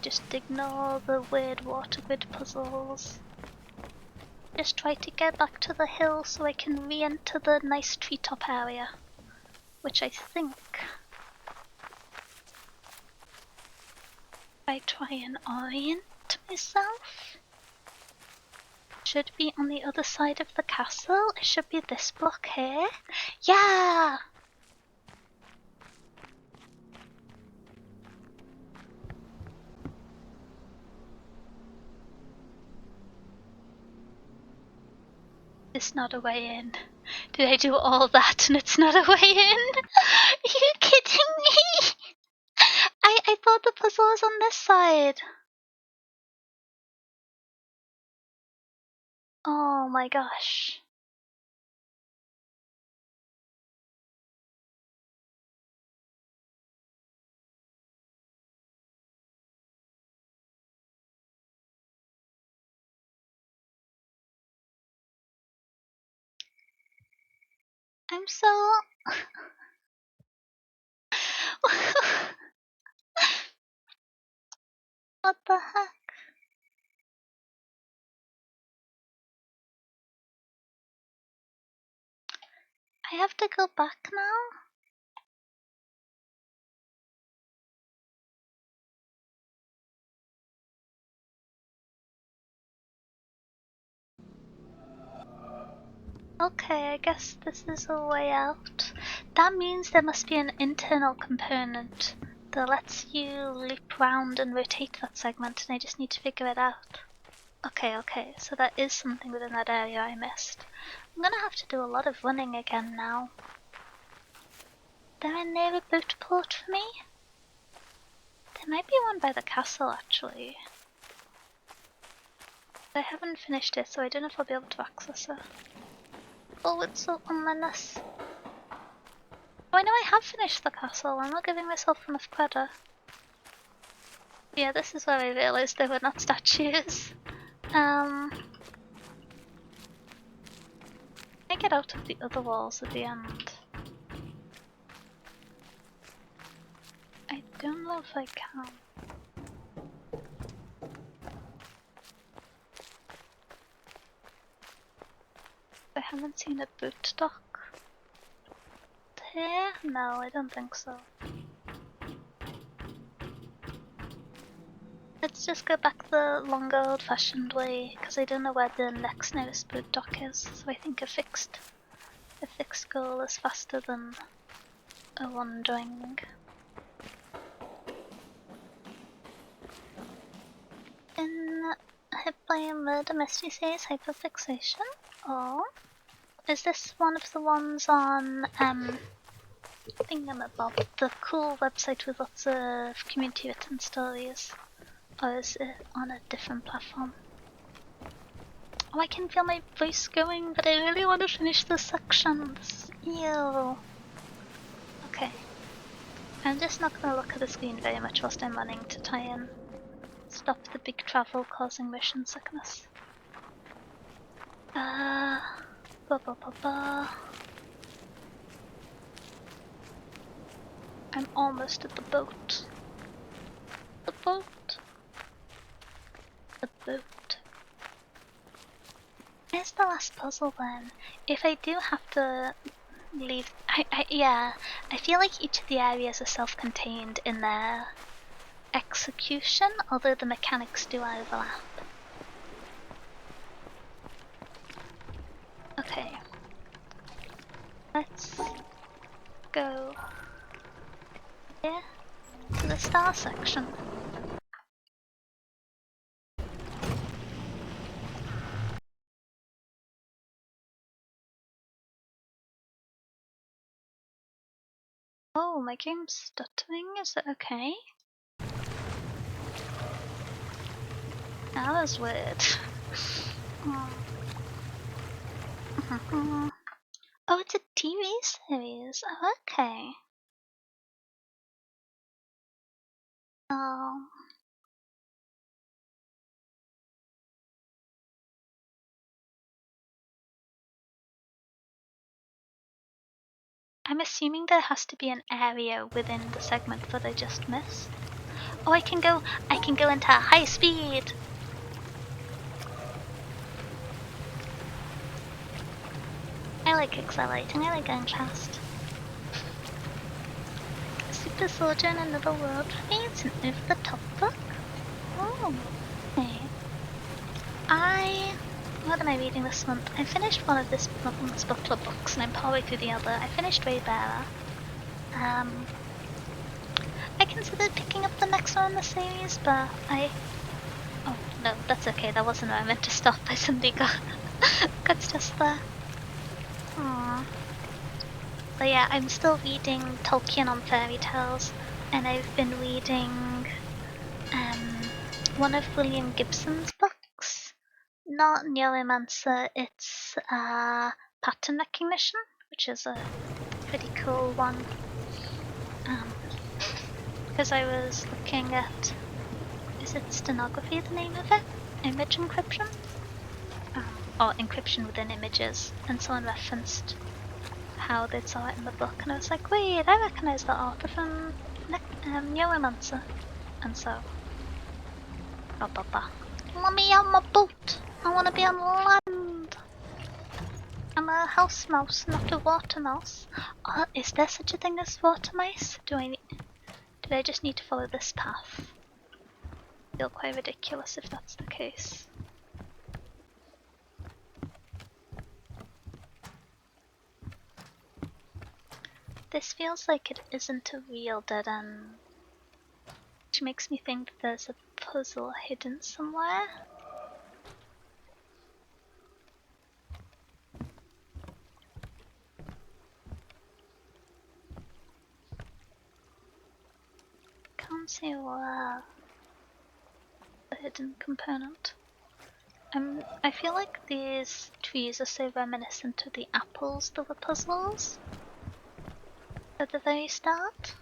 Just ignore the weird water grid puzzles. Just try to get back to the hill so I can re-enter the nice treetop area. Which I think... I try and orient myself. Should be on the other side of the castle. It should be this block here. Yeah! It's not a way in. Did I do all that and it's not a way in? Are you kidding me? I thought the puzzle was on this side. Oh my gosh. I'm so... What the heck? I have to go back now? Okay, I guess this is a way out. That means there must be an internal component that lets you loop round and rotate that segment, and I just need to figure it out. Okay, so that is something within that area I missed. I'm gonna have to do a lot of running again now. There a near a boat port for me? There might be one by the castle, actually. I haven't finished it, so I don't know if I'll be able to access it. Oh, it's so ominous. Oh, I know I have finished the castle. I'm not giving myself enough credit. Yeah, this is where I realised they were not statues. I get out of the other walls at the end. I don't know if I can. I haven't seen a boot dock. Here? No, I don't think so. Let's just go back the longer old-fashioned way, because I don't know where the next nearest boot dock is, so I think a fixed goal is faster than a wandering. In Hypplay Murder Mystery Series Hyperfixation? Or is this one of the ones on Thingamabob, the cool website with lots of community written stories? Or is it on a different platform? Oh, I can feel my voice going, but I really want to finish the sections. Ew. Okay. I'm just not going to look at the screen very much whilst I'm running to try and stop the big travel causing motion sickness. Ba ba ba ba. I'm almost at the boat. The boat. The boat. Here's the last puzzle then. If I do have to leave... yeah, I feel like each of the areas are self-contained in their execution, although the mechanics do overlap. Okay. Let's go here to the star section. Oh, my game's stuttering. Is it okay? That was weird. Oh, it's a TV series. Oh, okay. Oh. I'm assuming there has to be an area within the segment that I just missed. Oh, I can go into high speed. I like accelerating, I like going fast. Super soldier in another world reads an over-the-top book. Oh, okay. What am I reading this month? I finished one of this month's book club books and I'm partway through the other. I finished Waybearer. I considered picking up the next one in the series, but oh no, that's okay, that wasn't where I meant to stop. I suddenly got just there. Aww. But yeah, I'm still reading Tolkien on fairy tales, and I've been reading one of William Gibson's books. Not Neuromancer, it's Pattern Recognition, which is a pretty cool one. Because I was looking at, is it stenography, the name of it? Image encryption? Or encryption within images, and someone referenced how they saw it in the book, and I was like, wait, I recognize the author from Neuromancer. And so, let me on my boat. I want to be on land. I'm a house mouse, not a water mouse. Is there such a thing as water mice? Did I just need to follow this path? I feel quite ridiculous if that's the case. This feels like it isn't a real dead end, which makes me think there's a puzzle hidden somewhere. Can't see where the hidden component. I feel like these trees are so reminiscent of the apples that were puzzles at the very start.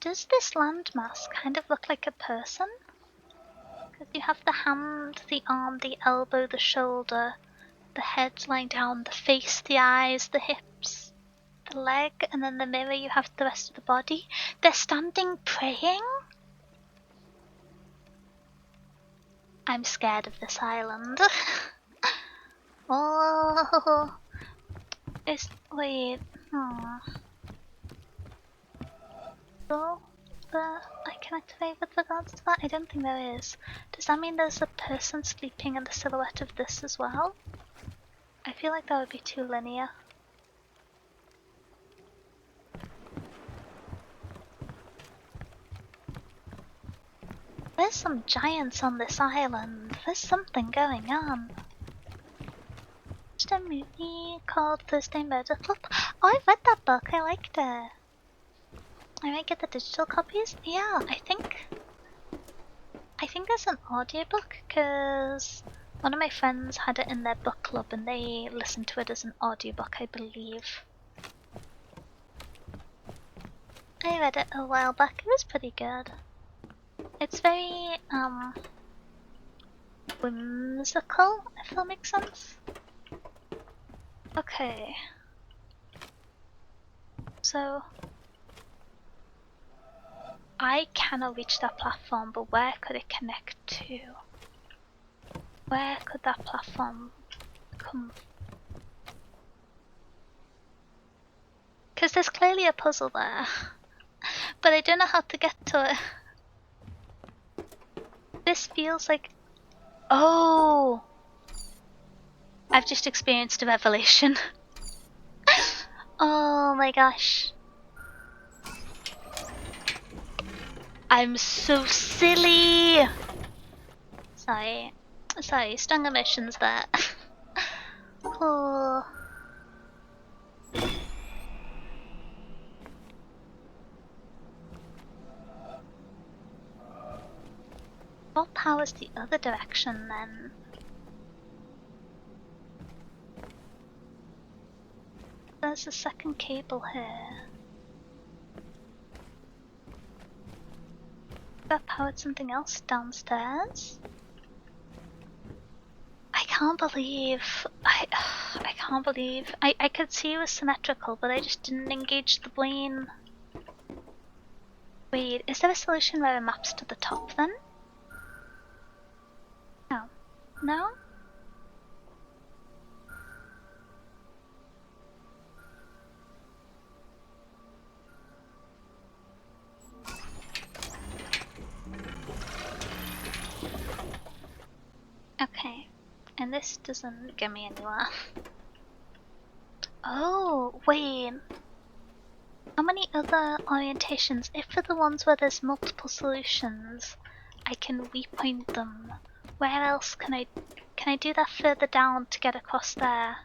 Does this landmass kind of look like a person? Because you have the hand, the arm, the elbow, the shoulder, the head lying down, the face, the eyes, the hips, the leg, and then the mirror you have the rest of the body. They're standing praying? I'm scared of this island. Oh, wait. So, I can activate with regards to that? I don't think there is. Does that mean there's a person sleeping in the silhouette of this as well? I feel like that would be too linear. There's some giants on this island. There's something going on. Just a movie called Thursday Murder Club. Oh, I read that book. I liked it. I might get the digital copies. Yeah, I think there's an audiobook because one of my friends had it in their book club and they listened to it as an audiobook, I believe. I read it a while back. It was pretty good. It's very whimsical, if that makes sense. Okay. So I cannot reach that platform, but where could it connect to? Where could that platform come? Because there's clearly a puzzle there, but I don't know how to get to it. This feels like... Oh! I've just experienced a revelation. Oh my gosh. I'm so silly! Sorry, Sorry, strong emotions there. Oh. What powers the other direction then? There's a second cable here. That powered something else downstairs? I can't believe I can't believe I could see it was symmetrical, but I just didn't engage the brain. Wait, is there a solution where it maps to the top then? No. No? Okay. And this doesn't get me anywhere. Oh, wait. How many other orientations? If for the ones where there's multiple solutions, I can repoint them. Where else can I do that further down to get across there?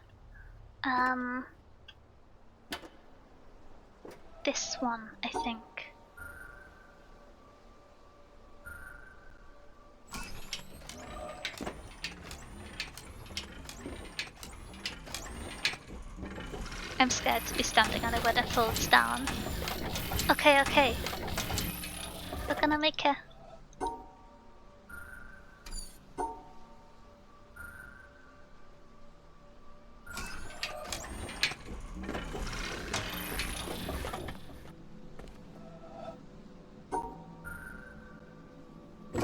This one, I think. I'm scared to be standing on it when it folds down. Okay, okay. We're gonna make it.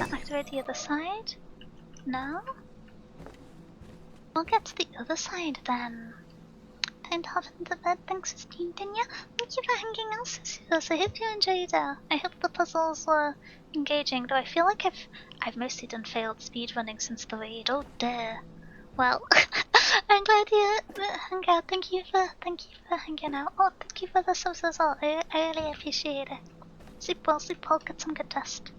Activate the other side? No? We'll get to the other side then. Time to hop into bed. Thanks, Christine Dinya. Thank you for hanging out, Susie. I hope you enjoyed it. I hope the puzzles were engaging, though I feel like I've mostly done failed speedrunning since the raid. Oh dear. Well, I'm glad you hung out. Thank you for hanging out. Oh, thank you for the subs as well. I really appreciate it. Sleep well, get some good rest.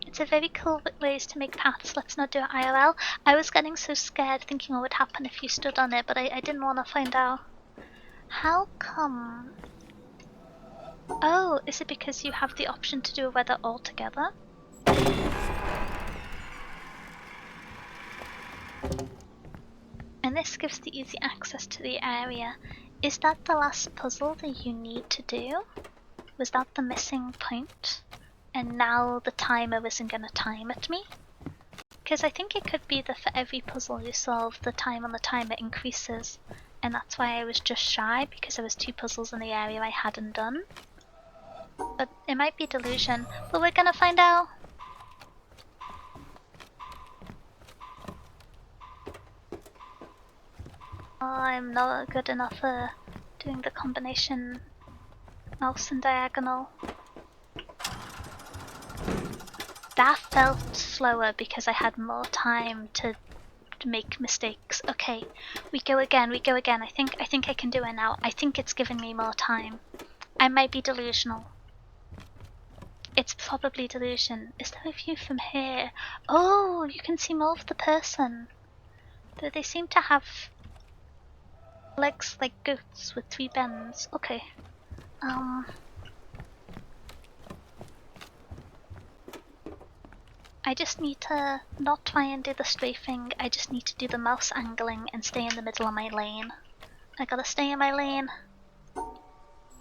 It's a very cool ways to make paths. Let's not do it IRL. I was getting so scared thinking what would happen if you stood on it, but I didn't want to find out. How come? Oh, is it because you have the option to do a weather altogether? And this gives the easy access to the area. Is that the last puzzle that you need to do? Was that the missing point? And now the timer isn't going to time at me? Because I think it could be that for every puzzle you solve, the time on the timer increases. And that's why I was just shy, because there was 2 puzzles in the area I hadn't done. But it might be delusion. But we're going to find out. Oh, I'm not good enough for doing the combination mouse and diagonal. That felt slower because I had more time to make mistakes. Okay, we go again. I think I can do it now. I think it's giving me more time. I might be delusional. It's probably delusion. Is there a view from here? Oh, you can see more of the person. Though they seem to have legs like goats with 3 bends. Okay. I just need to not try and do the strafing, I just need to do the mouse angling and stay in the middle of my lane. I gotta stay in my lane.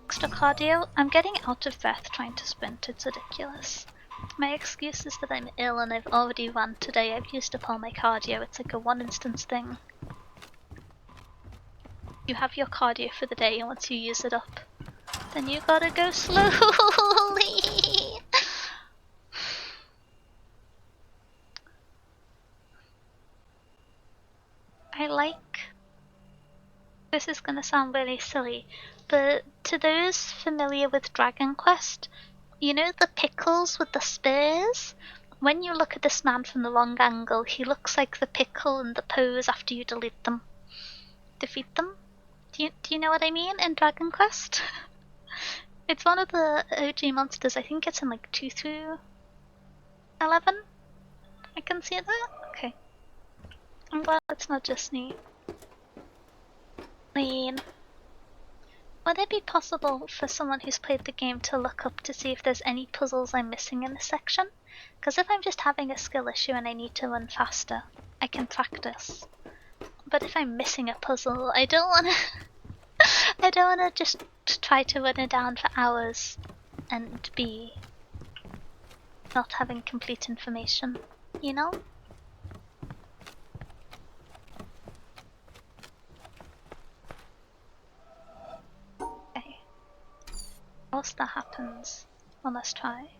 Extra cardio? I'm getting out of breath trying to sprint, it's ridiculous. My excuse is that I'm ill and I've already run today, I've used up all my cardio, it's like a 1 instance thing. You have your cardio for the day and once you use it up, then you gotta go slowly! I like... This is gonna sound really silly, but to those familiar with Dragon Quest, you know the pickles with the spears? When you look at this man from the wrong angle, he looks like the pickle in the pose after you delete them. Defeat them? Do you know what I mean in Dragon Quest? It's one of the OG monsters, I think it's in like 2 through 11? I can see that? Okay. I'm glad it's not just me. I mean, would it be possible for someone who's played the game to look up to see if there's any puzzles I'm missing in this section? Because if I'm just having a skill issue and I need to run faster, I can practice. But if I'm missing a puzzle, I don't want to. I don't want to just try to run it down for hours and be not having complete information, you know? Okay. Else that happens. Well, let's try.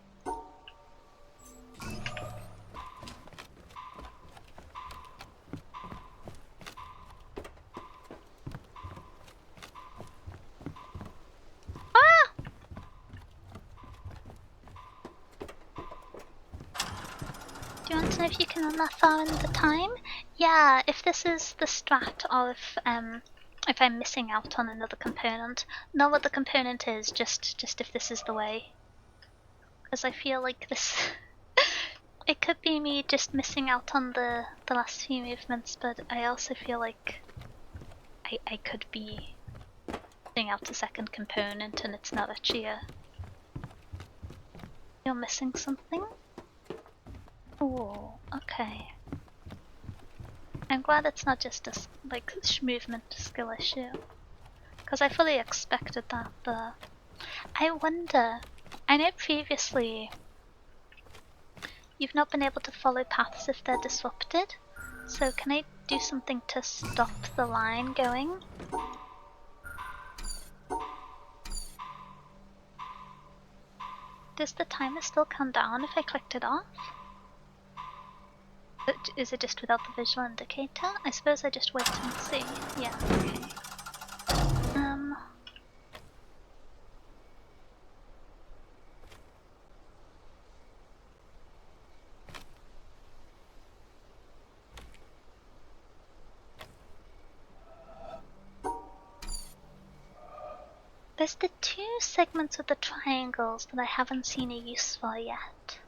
Ah! Do you want to know if you can run that far in the time? Yeah, if this is the strat, or if I'm missing out on another component. Not what the component is, just if this is the way. Because I feel like this... it could be me just missing out on the last few movements, but I also feel like I could be missing out a second component and it's not actually a... You're missing something? Oh, okay. I'm glad it's not just a like movement skill issue, because I fully expected that. But I wonder. I know previously you've not been able to follow paths if they're disrupted. So can I do something to stop the line going? Does the timer still come down if I clicked it off? Is it just without the visual indicator? I suppose I just wait and see. Yeah, okay. There's the two segments with the triangles that I haven't seen a use for yet.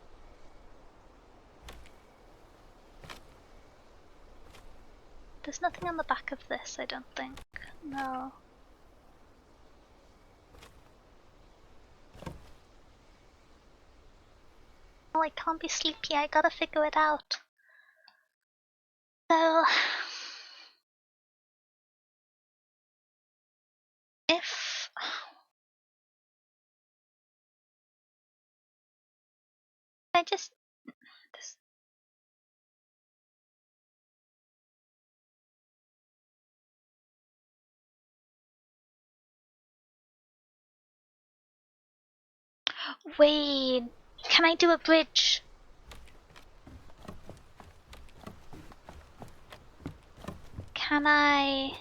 There's nothing on the back of this, I don't think. No. Oh, I can't be sleepy, I gotta figure it out. So... if... I just... This... Wait... Can I do a bridge? Can I...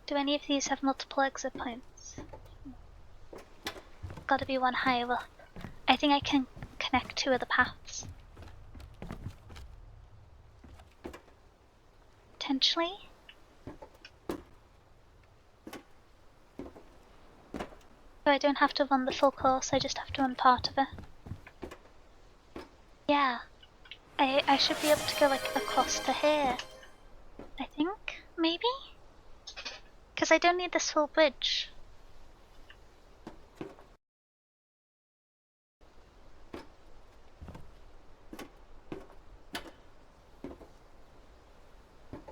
Do any of these have multiple exit points? Gotta be one higher up. I think I can connect two of the paths. Potentially? So I don't have to run the full course, I just have to run part of it. Yeah. I should be able to go like across to here. I think? Maybe? Because I don't need this full bridge.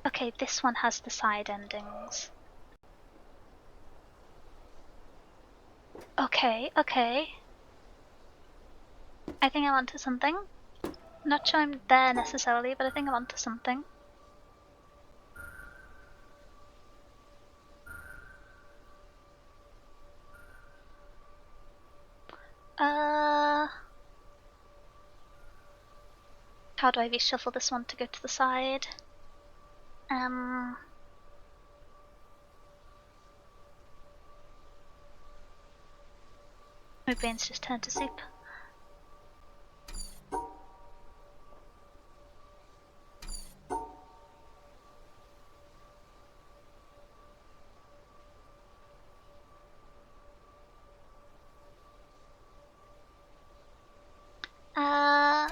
Okay, this one has the side endings. Okay, okay. I think I'm onto something. Not sure I'm there necessarily, but I think I'm onto something. How do I reshuffle this one to go to the side? My brain's just turned to soup.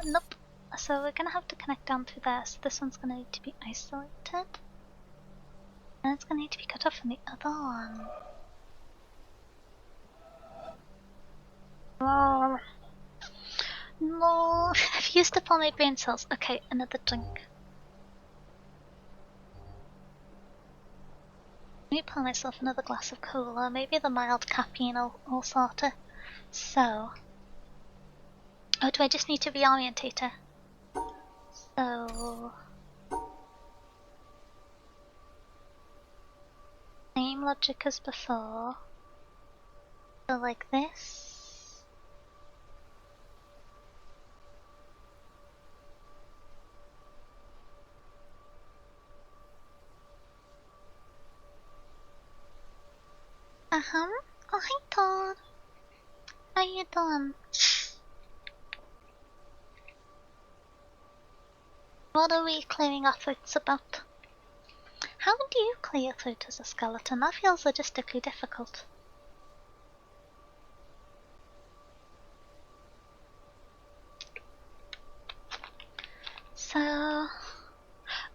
Nope. so we're gonna have to connect down through there, so this one's gonna need to be isolated. And it's gonna need to be cut off from the other one. No. No. I've used up all my brain cells. Okay, another drink. Let me pour myself another glass of cola. Maybe the mild caffeine will sort it. So. Oh, do I just need to reorientate her? So. Same logic as before. So, like this. Oh, hi, Todd. How you doing? What are we clearing our throats about? How do you clear your throat as a skeleton? That feels logistically difficult. So... Oh,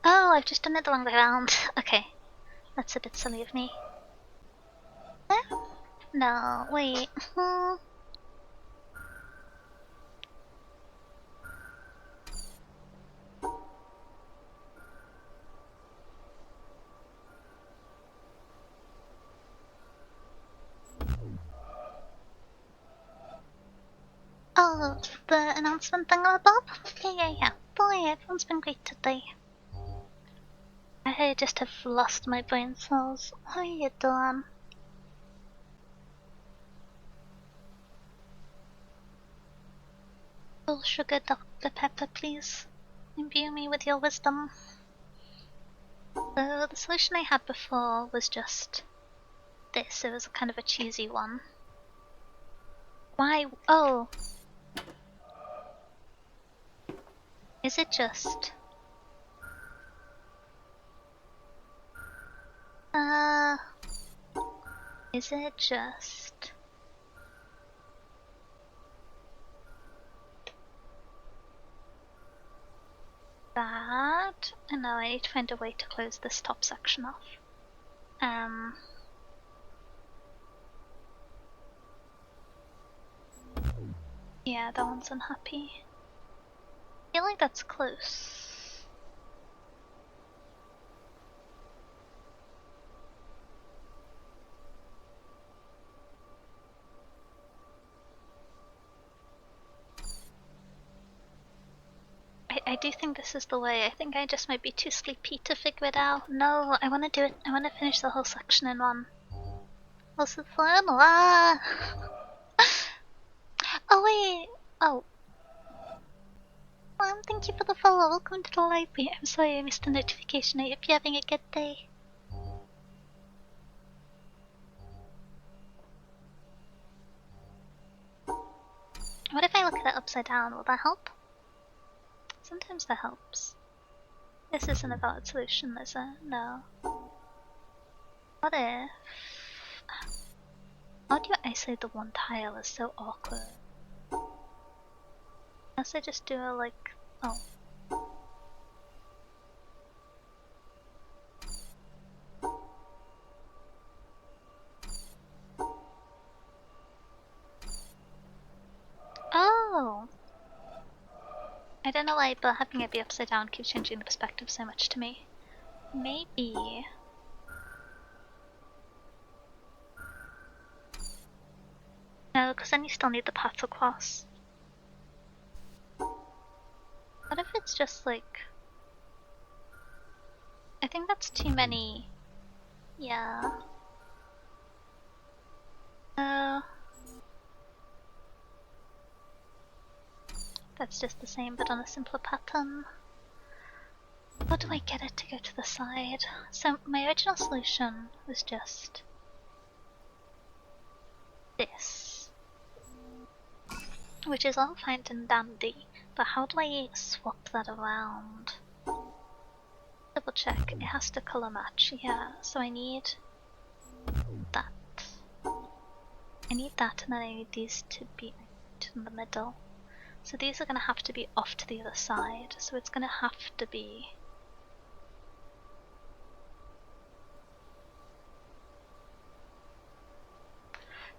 I've just done it the wrong way around. Okay. That's a bit silly of me. Eh? No, wait. Oh, the announcement thingamabob? Yeah. Boy, everyone's been great today. I just have lost my brain cells. How you doing? Full sugar Dr. Pepper, please. Imbue me with your wisdom. So, the solution I had before was just this. It was kind of a cheesy one. Why? Oh! Is it just... Is it just... that? And now I need to find a way to close this top section off. Yeah, that one's unhappy. I feel like that's close. I do think this is the way. I think I just might be too sleepy to figure it out. No, I want to do it. I want to finish the whole section in one. What's the fun? Ah! Oh wait! Oh. Thank you for the follow. Welcome to the library. I'm sorry I missed the notification. I hope you're having a good day. What if I look at it upside down? Will that help? Sometimes that helps. This isn't a valid solution, is it? No. What if... How do you isolate the one tile? Is so awkward. Unless I just do a like... Oh. Oh! I don't know why, but having it be upside down keeps changing the perspective so much to me. Maybe... No, because then you still need the path across. What if it's just like... I think that's too many... Yeah... That's just the same but on a simpler pattern. How do I get it to go to the side? So my original solution was just... this. Which is all fine and dandy, but how do I swap that around? Double check, it has to colour match, yeah, so I need that. I need that and then I need these to be in the middle. So these are going to have to be off to the other side. So it's going to have to be...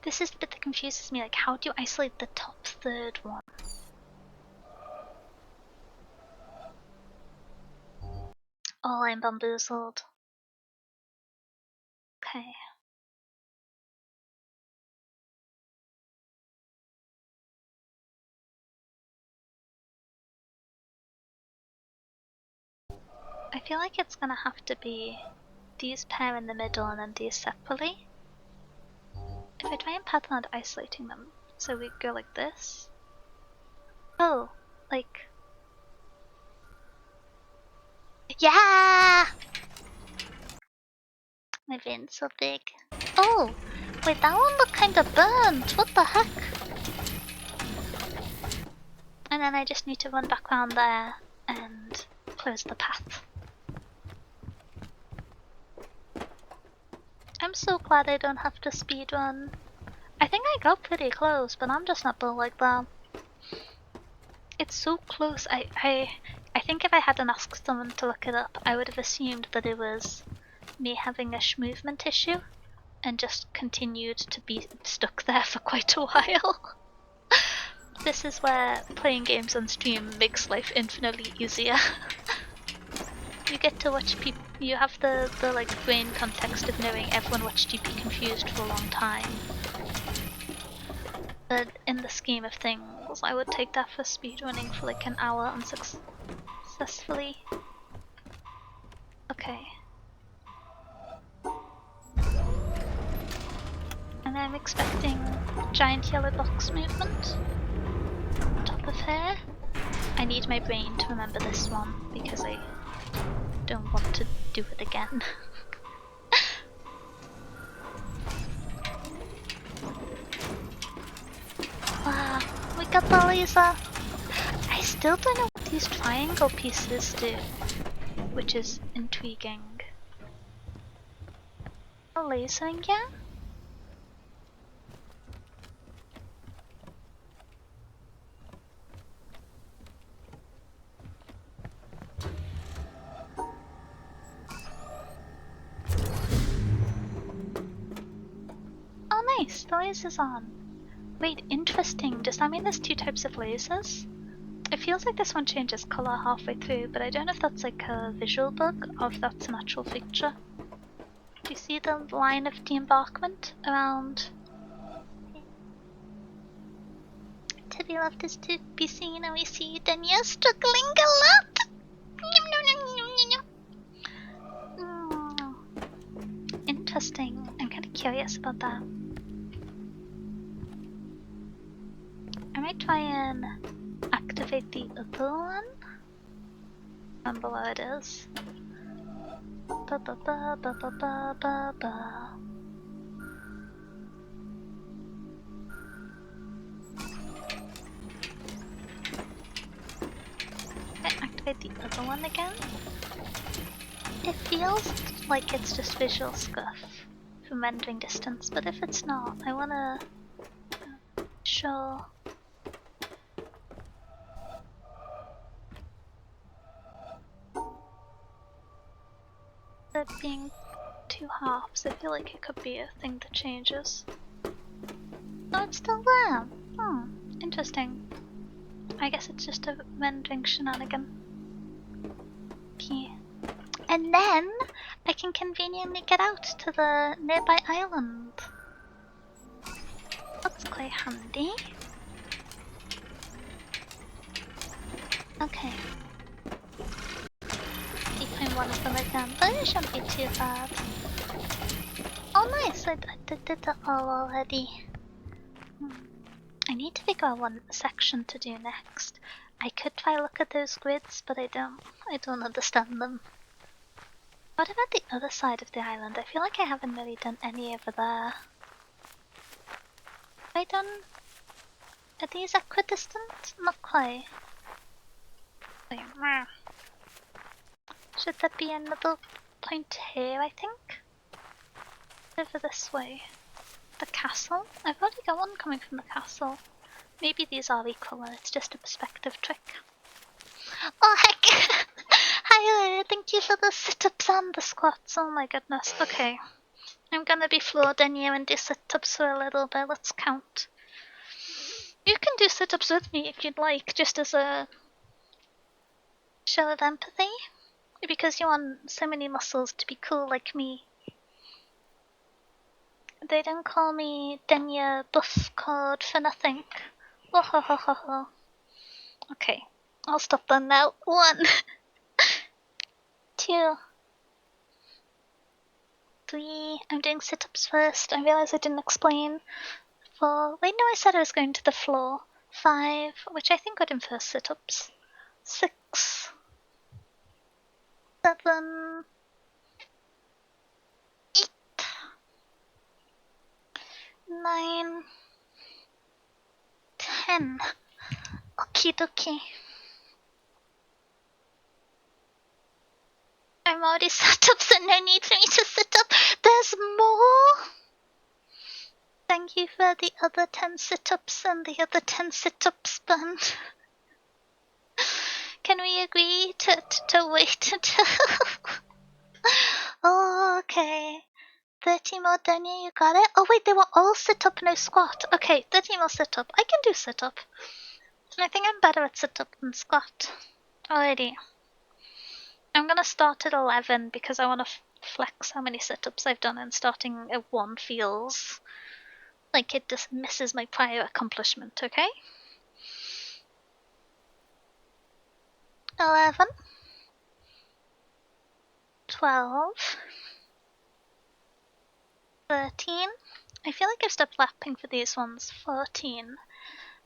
This is the bit that confuses me, like how do you isolate the top third one? Oh, I'm bamboozled. Okay. I feel like it's gonna have to be these pair in the middle and then these separately. If I try and pattern out isolating them, so we go like this. Oh, like... Yeah! My vein's so big. Oh! Wait, that one looked kinda burnt! What the heck? And then I just need to run back around there and close the path. I'm so glad I don't have to speedrun. I think I got pretty close, but I'm just not built like that. It's so close. I think if I hadn't asked someone to look it up, I would have assumed that it was me having a movement issue and just continued to be stuck there for quite a while. This is where playing games on stream makes life infinitely easier. You get to watch people. You have the like brain context of knowing everyone watched you be confused for a long time. But in the scheme of things, I would take that for speedrunning for like an hour unsuccessfully. Okay. And I'm expecting giant yellow box movement. Top of hair. I need my brain to remember this one because I don't want to do it again. Wow, we got the laser! I still don't know what these triangle pieces do, which is intriguing. A laser again? Oh nice, the laser's on. Wait, interesting. Does that mean there's two types of lasers? It feels like this one changes colour halfway through, but I don't know if that's like a visual bug or if that's an actual feature. Do you see the line of de-embarkment around? To be left is to be seen, and we see Danya struggling a lot. Interesting. I'm kind of curious about that. I might try and activate the other one. Remember where it is. Ba ba ba ba ba ba ba ba. Activate the other one again. It feels like it's just visual scuff from rendering distance, but if it's not, I wanna show. There being two halves, I feel like it could be a thing that changes. Oh, it's still there! Interesting. I guess it's just a rendering shenanigan. Okay. And then I can conveniently get out to the nearby island. That's quite handy. Okay. Keeping one of them again, but it shouldn't be too bad. Oh nice, I did that all already. I need to figure out one section to do next. I could try look at those grids, but I don't understand them. What about the other side of the island? I feel like I haven't really done any over there. Have I done... Are these equidistant? Not quite. Wait, should there be another point here, I think? Over this way. The castle? I've already got one coming from the castle. Maybe these are equal and it's just a perspective trick. Oh heck! Hi, thank you for the sit-ups and the squats. Oh my goodness. Okay. I'm gonna be floored in you and do sit-ups for a little bit. Let's count. You can do sit-ups with me if you'd like, just as a show of empathy. Because you want so many muscles to be cool like me. They don't call me Denya Buff Code for nothing. Wahahaha. Okay, I'll stop them now. 1, 2, 3. I'm doing sit-ups first. I realize I didn't explain. 4. Wait, no, I said I was going to the floor. 5, which I think would infer sit-ups. 6, 7, 8, 9, 10. Okie dokie. I'm already set up, so no need for me to sit up. There's more! Thank you for the other 10 sit-ups and the other 10 sit-ups, Ben. Can we agree to wait until... Oh, okay. 30 more, Danya, you got it? Oh wait, they were all sit-up, no squat. Okay, 30 more sit-up. I can do sit-up. I think I'm better at sit-up than squat. Alrighty. I'm gonna start at 11 because I want to flex how many sit-ups I've done, and starting at 1 feels like it just misses my prior accomplishment, okay? 11, 12, 13. I feel like I've stopped lapping for these ones. 14.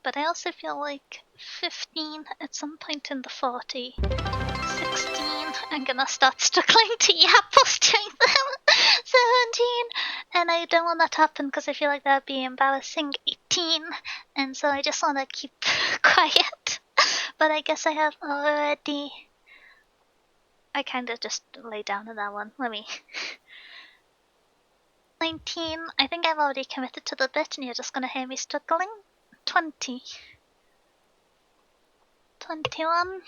But I also feel like 15 at some point in the 40. 16. I'm gonna start struggling to yap whilst doing them. 17. And I don't want that to happen because I feel like that would be embarrassing. 18. And so I just want to keep quiet. But I guess I have already... I kind of just lay down in that one. Let me... 19. I think I've already committed to the bit and you're just gonna hear me struggling. 20. 21.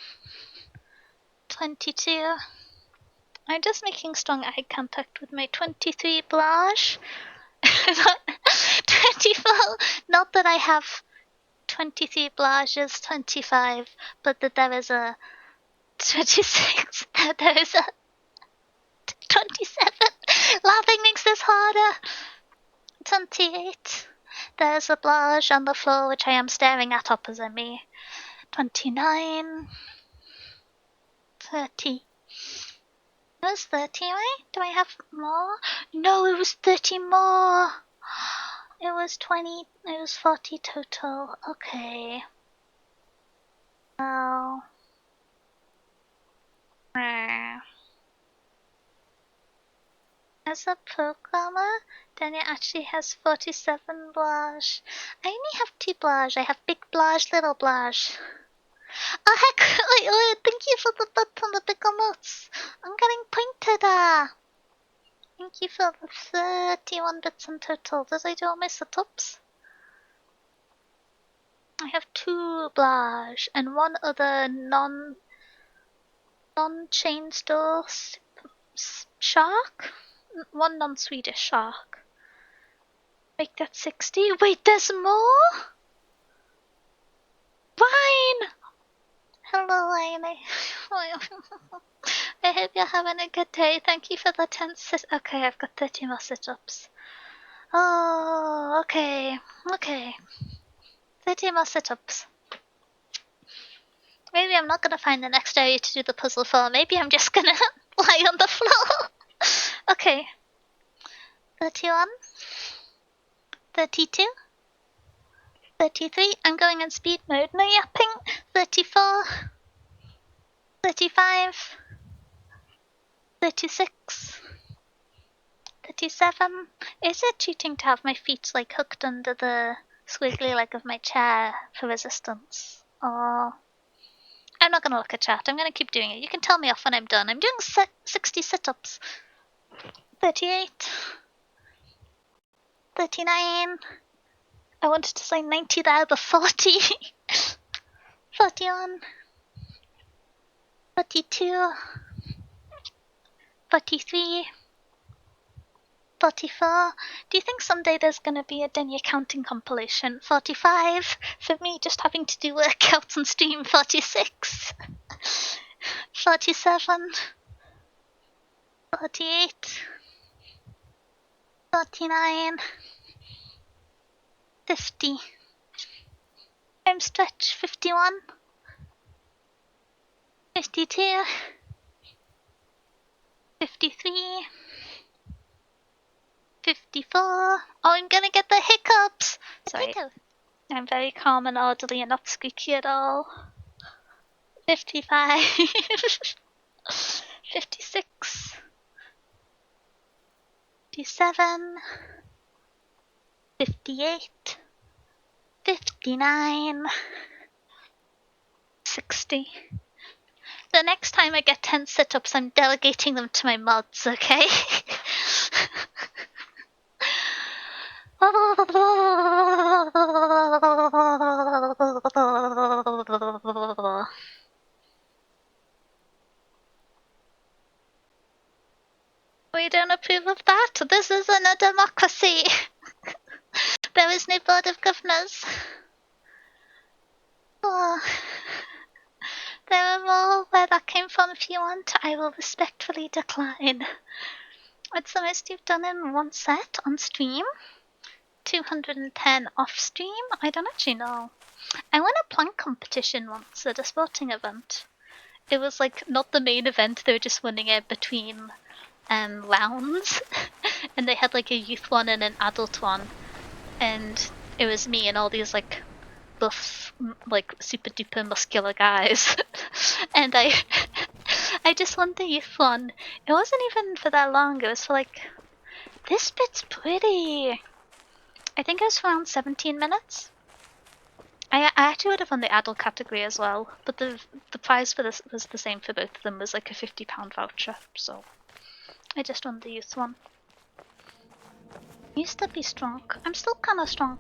22. I'm just making strong eye contact with my 23 blush. 24. Not that I have 23 blushes, 25, but that there is a 26, that there is a 27. Laughing makes this harder. 28. There's a blush on the floor which I am staring at opposite me. 29. 30. It was 30, right? Do I have more? No, it was 30 more. It was 20. It was 40 total. Okay. Oh. As a programmer, then it actually has 47 blush. I only have 2 blush. I have big blush, little blush. Oh heck! Thank you for the button on the big emotes. I'm getting pointed at. Thank you for the 31 bits in total. Did I do all my sit-ups? I have 2 blush and 1 other non-chain store shark? 1 non-Swedish shark. Make that 60. Wait, there's more? Ryan! Hello, Amy. I hope you're having a good day. Thank you for the 10 Okay, I've got 30 more sit-ups. Oh, okay. Okay. 30 more sit-ups. Maybe I'm not gonna find the next area to do the puzzle for. Maybe I'm just gonna lie on the floor. Okay. 31. 32. 33. I'm going in speed mode. No yapping. 34. 35. 36. 37. Is it cheating to have my feet like hooked under the squiggly leg of my chair for resistance? Or... I'm not gonna look at chat. I'm gonna keep doing it. You can tell me off when I'm done. I'm doing 60 sit-ups. 38. 39. I wanted to say 90 there, but 40. 41. 42. 43. 44. Do you think someday there's gonna be a Denya counting compilation? 45. For me, just having to do workouts on stream. 46. 47. 48. 49. 50. Home stretch. 51. 52. 53. 54. Oh, I'm gonna get the hiccups. Sorry. I'm very calm and orderly and not squeaky at all. 55. 56. 57. 58. 59. 60. The next time I get 10 sit-ups, I'm delegating them to my mods, okay? We don't approve of that. This isn't a democracy. There is no board of governors. Oh. There are more where that came from if you want. I will respectfully decline. What's the most you've done in one set on stream? 210 off stream? I don't actually know. I won a plank competition once at a sporting event. It was like not the main event, they were just winning it between rounds. And they had like a youth one and an adult one. And it was me and all these like buff, like super duper muscular guys. And I just won the youth one. It wasn't even for that long, it was for like, this bit's pretty. I think it was for around 17 minutes. I actually would have won the adult category as well, but the prize for this was the same for both of them, was like a £50 voucher, so I just won the youth one. Used to be strong. I'm still kinda strong.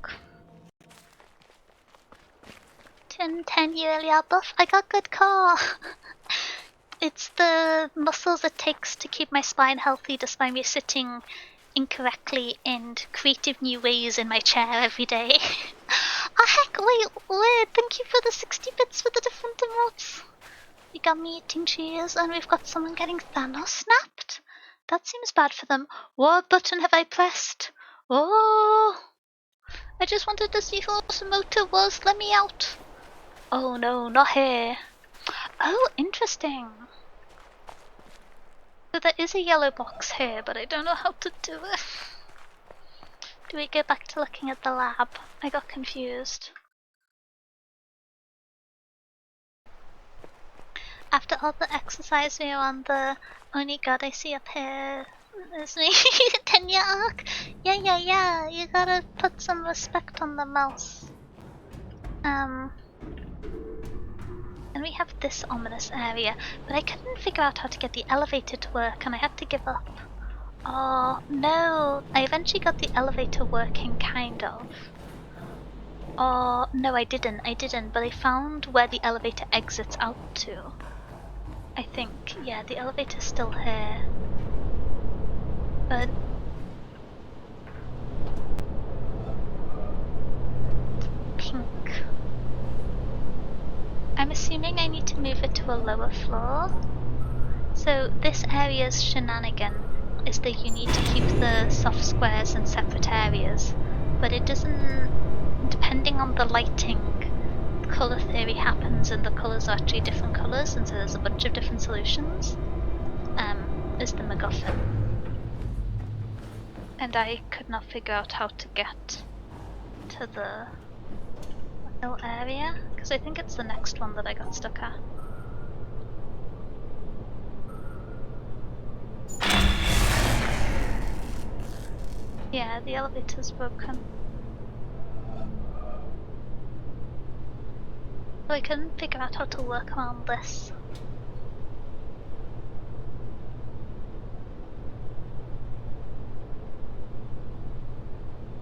10 yearly buff. I got good core. It's the muscles it takes to keep my spine healthy despite me sitting incorrectly and creative new ways in my chair every day. Oh heck, wait, thank you for the 60 bits for the different emotes. You got me eating cheese and we've got someone getting Thanos snapped. That seems bad for them. What button have I pressed? Oh, I just wanted to see who the emote was. Let me out. Oh no, not here. Oh, interesting. So there is a yellow box here, but I don't know how to do it. Do we go back to looking at the lab? I got confused. After all the exercise we were on the only god I see up here is me. 10-year arc? Yeah, you gotta put some respect on the mouse. And we have this ominous area, but I couldn't figure out how to get the elevator to work and I had to give up. Oh no, I eventually got the elevator working, kind of. Oh no, I didn't, but I found where the elevator exits out to. I think, yeah, the elevator's still here. But pink. I'm assuming I need to move it to a lower floor. So this area's shenanigan is that you need to keep the soft squares in separate areas, but it doesn't, depending on the lighting, colour theory happens and the colours are actually different colours, and so there's a bunch of different solutions, is the MacGuffin. And I could not figure out how to get to the little area, because I think it's the next one that I got stuck at. Yeah, the elevator's broken. So I couldn't figure out how to work around this.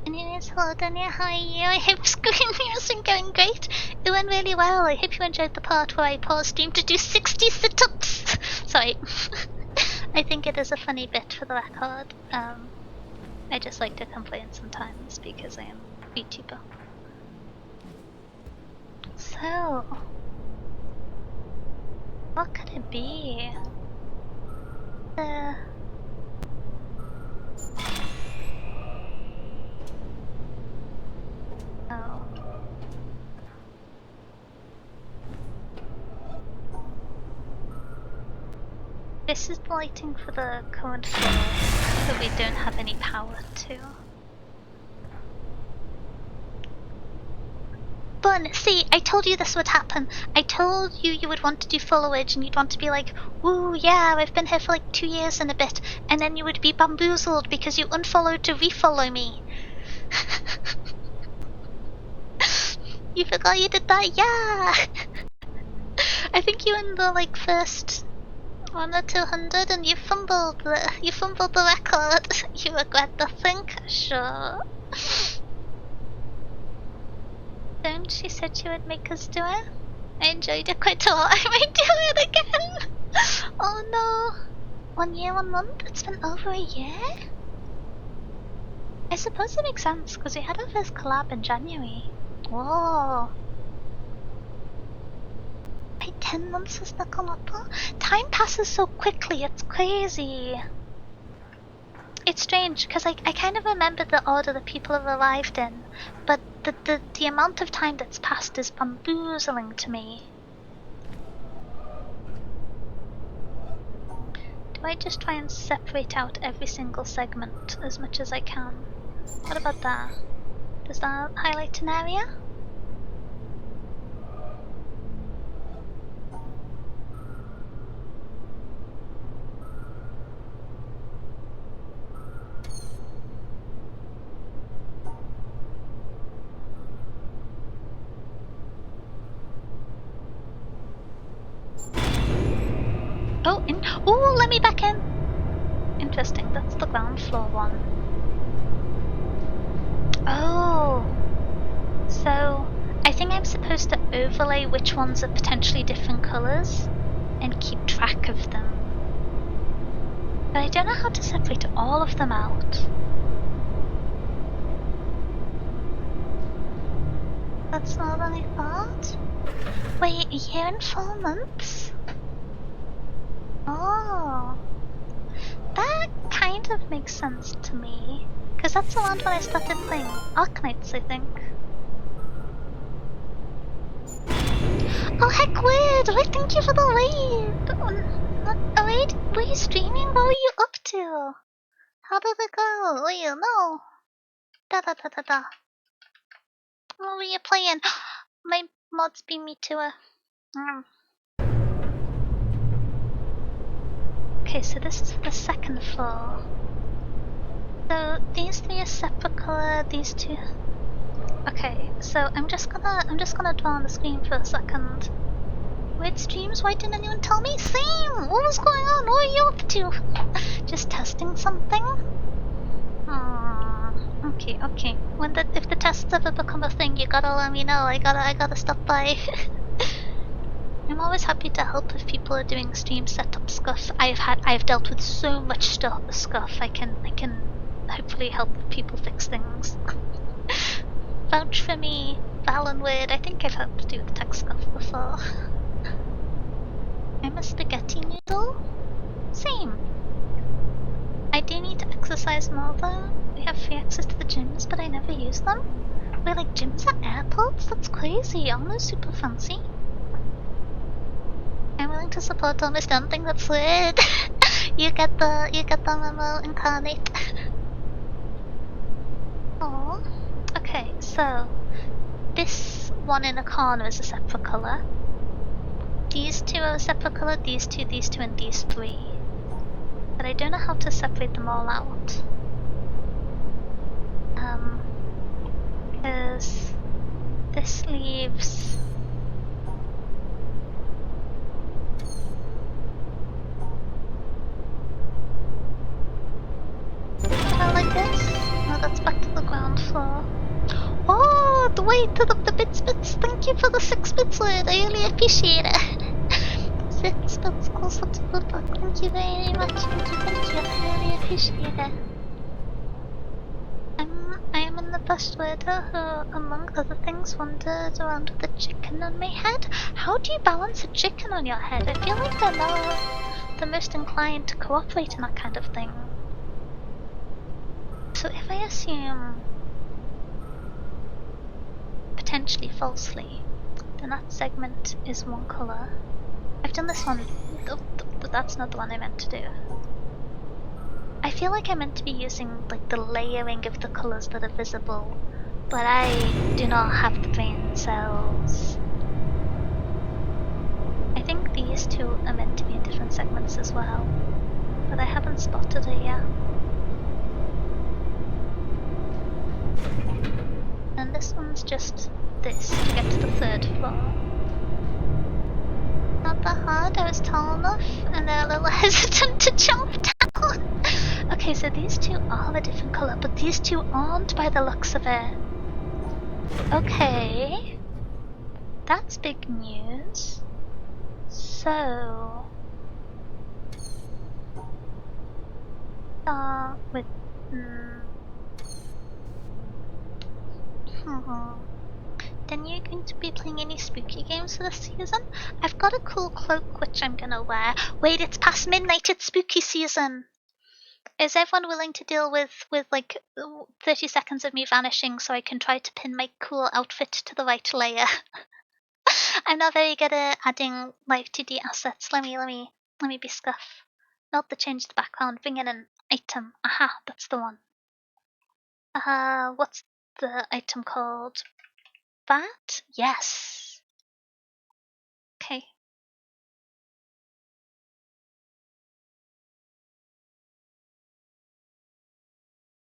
Can Cheers, hello Dania, how are you? I hope screen mirrors are going great. It went really well. I hope you enjoyed the part where I paused stream to do 60 sit-ups. Sorry. I think it is a funny bit for the record. I just like to complain sometimes because I am a VTuber. So, what could it be? Oh. This is the lighting for the current floor that we don't have any power to. Bun, see, I told you this would happen. I told you you would want to do foliage and you'd want to be like, woo, yeah, I've been here for like 2 years and a bit. And then you would be bamboozled because you unfollowed to refollow me. You forgot you did that, yeah! I think you in the like first 1 or 200 and you fumbled the record. You regret nothing? Sure. Don't she said she would make us do it? I enjoyed it quite a lot. I might do it again. Oh no. 1 year, 1 month? It's been over a year? I suppose it makes sense because we had our first collab in January. Whoa. Wait, 10 months is the collab? Time passes so quickly, it's crazy. It's strange because I kind of remember the order that people have arrived in, but the amount of time that's passed is bamboozling to me. Do I just try and separate out every single segment as much as I can? What about that? Does that highlight an area? Oh, ooh, let me back in! Interesting, that's the ground floor one. Oh! So, I think I'm supposed to overlay which ones are potentially different colours and keep track of them. But I don't know how to separate all of them out. That's not what I thought. Wait, a year and 4 months? Oh, that kind of makes sense to me. Because that's around when I started playing Arknights, I think. Oh heck, weird! Wait, thank you for the raid! Wait, were you streaming? What were you up to? How did it go? Wait, no. Da da da da da. What were you playing? My mods beat me to a... Okay, so this is the second floor. So these 3 are separate color, these 2. Okay, so I'm just gonna draw on the screen for a second. Weird streams, why didn't anyone tell me? Same! What was going on? What are you up to? Just testing something? Okay, okay. If the tests ever become a thing, you gotta let me know. I gotta stop by. I'm always happy to help if people are doing stream setup stuff. I've dealt with so much stuff. I can hopefully help people fix things. Vouch for me, Val and Weird. I think I've helped do the tech stuff before. I'm a spaghetti noodle. Same. I do need to exercise more though. We have free access to the gyms, but I never use them. We're like gyms at airports? That's crazy. Almost super fancy. I'm willing to support almost anything that's weird. you get the memo, Incarnate. Oh. Okay, so this one in a corner is a separate color. These 2 are a separate color, these 2, and these 3. But I don't know how to separate them all out. Because this leaves... Like this? let's back to the ground floor. Oh, the way to the bits. Thank you for the 6 bits, Lord. I really appreciate it. 6 bits closer to the book. Thank you very much. Thank you. I really appreciate it. I am in the best weather who, among other things, wandered around with a chicken on my head. How do you balance a chicken on your head? I feel like they're not the most inclined to cooperate in that kind of thing. So if I assume, potentially falsely, then that segment is one colour. I've done this one, that's not the one I meant to do. I feel like I meant to be using like the layering of the colours that are visible, but I do not have the brain cells. I think these two are meant to be in different segments as well, but I haven't spotted it yet. And this one's just this to get to the 3rd floor. Not that hard, I was tall enough, and they're a little hesitant to jump down. Okay, so these two are a different colour, but these two aren't by the looks of it. Okay. That's big news. So... with... Then you're going to be playing any spooky games for this season? I've got a cool cloak which I'm gonna wear. Wait, it's past midnight, it's spooky season! Is everyone willing to deal with like 30 seconds of me vanishing so I can try to pin my cool outfit to the right layer? I'm not very good at adding live 2D assets. Let me be scuff. Not to change the background, bring in an item. Aha, that's the one. What's the item called? Bat? Yes. Okay.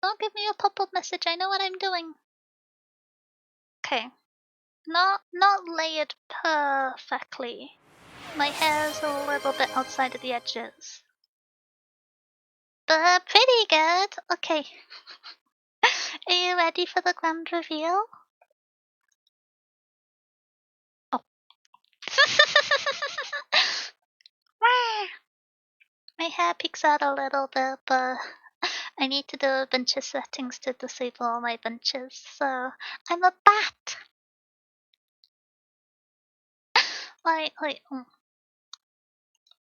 Don't give me a pop-up message, I know what I'm doing. Okay. Not layered perfectly. My hair's a little bit outside of the edges. But pretty good. Okay. Are you ready for the grand reveal? Oh. My hair peeks out a little bit, but I need to do a bunch of settings to disable all my bunches, so I'm a bat!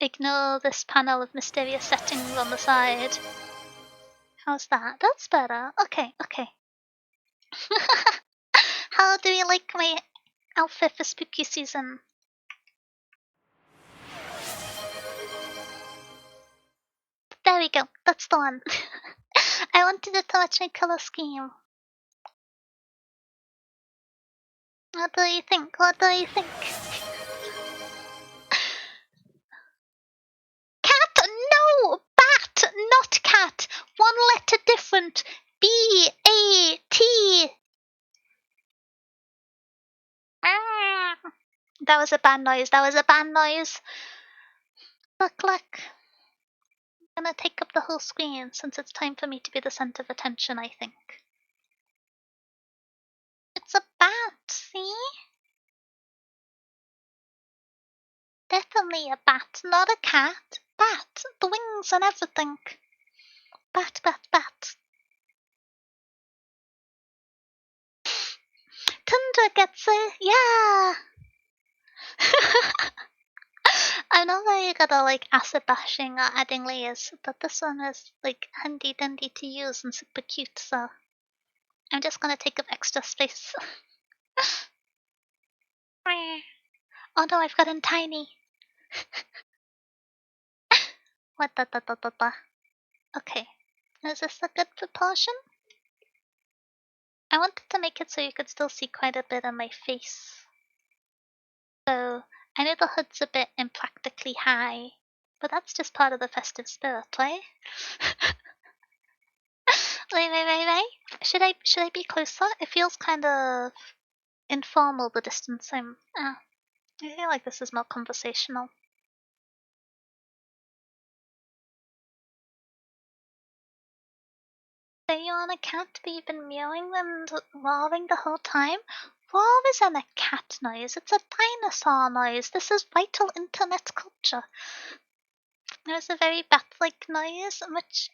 Ignore this panel of mysterious settings on the side. How's that? That's better. Okay. How do you like my outfit for spooky season? There we go. That's the one. I wanted it to match my color scheme. What do you think? Cat! No! Bat! Not cat! 1 letter different! B-A-T! That was a bad noise. Look. I'm gonna take up the whole screen since it's time for me to be the center of attention, I think. It's a bat, see? Definitely a bat, not a cat. Bat, the wings and everything. Bat. Tundra gets it, yeah! I'm not very good at like acid bashing or adding layers, but this one is like handy dandy to use and super cute, so I'm just gonna take up extra space. Oh no, I've gotten tiny. What the. Okay, is this a good proportion? I wanted to make it so you could still see quite a bit of my face. So, I know the hood's a bit impractically high, but that's just part of the festive spirit, right? Wait. Should I be closer? It feels kind of informal, the distance I'm... I feel like this is more conversational. So you want a cat, but you've been meowing and roaring the whole time? Roar isn't a cat noise, it's a dinosaur noise. This is vital internet culture. It was a very bat-like noise, which...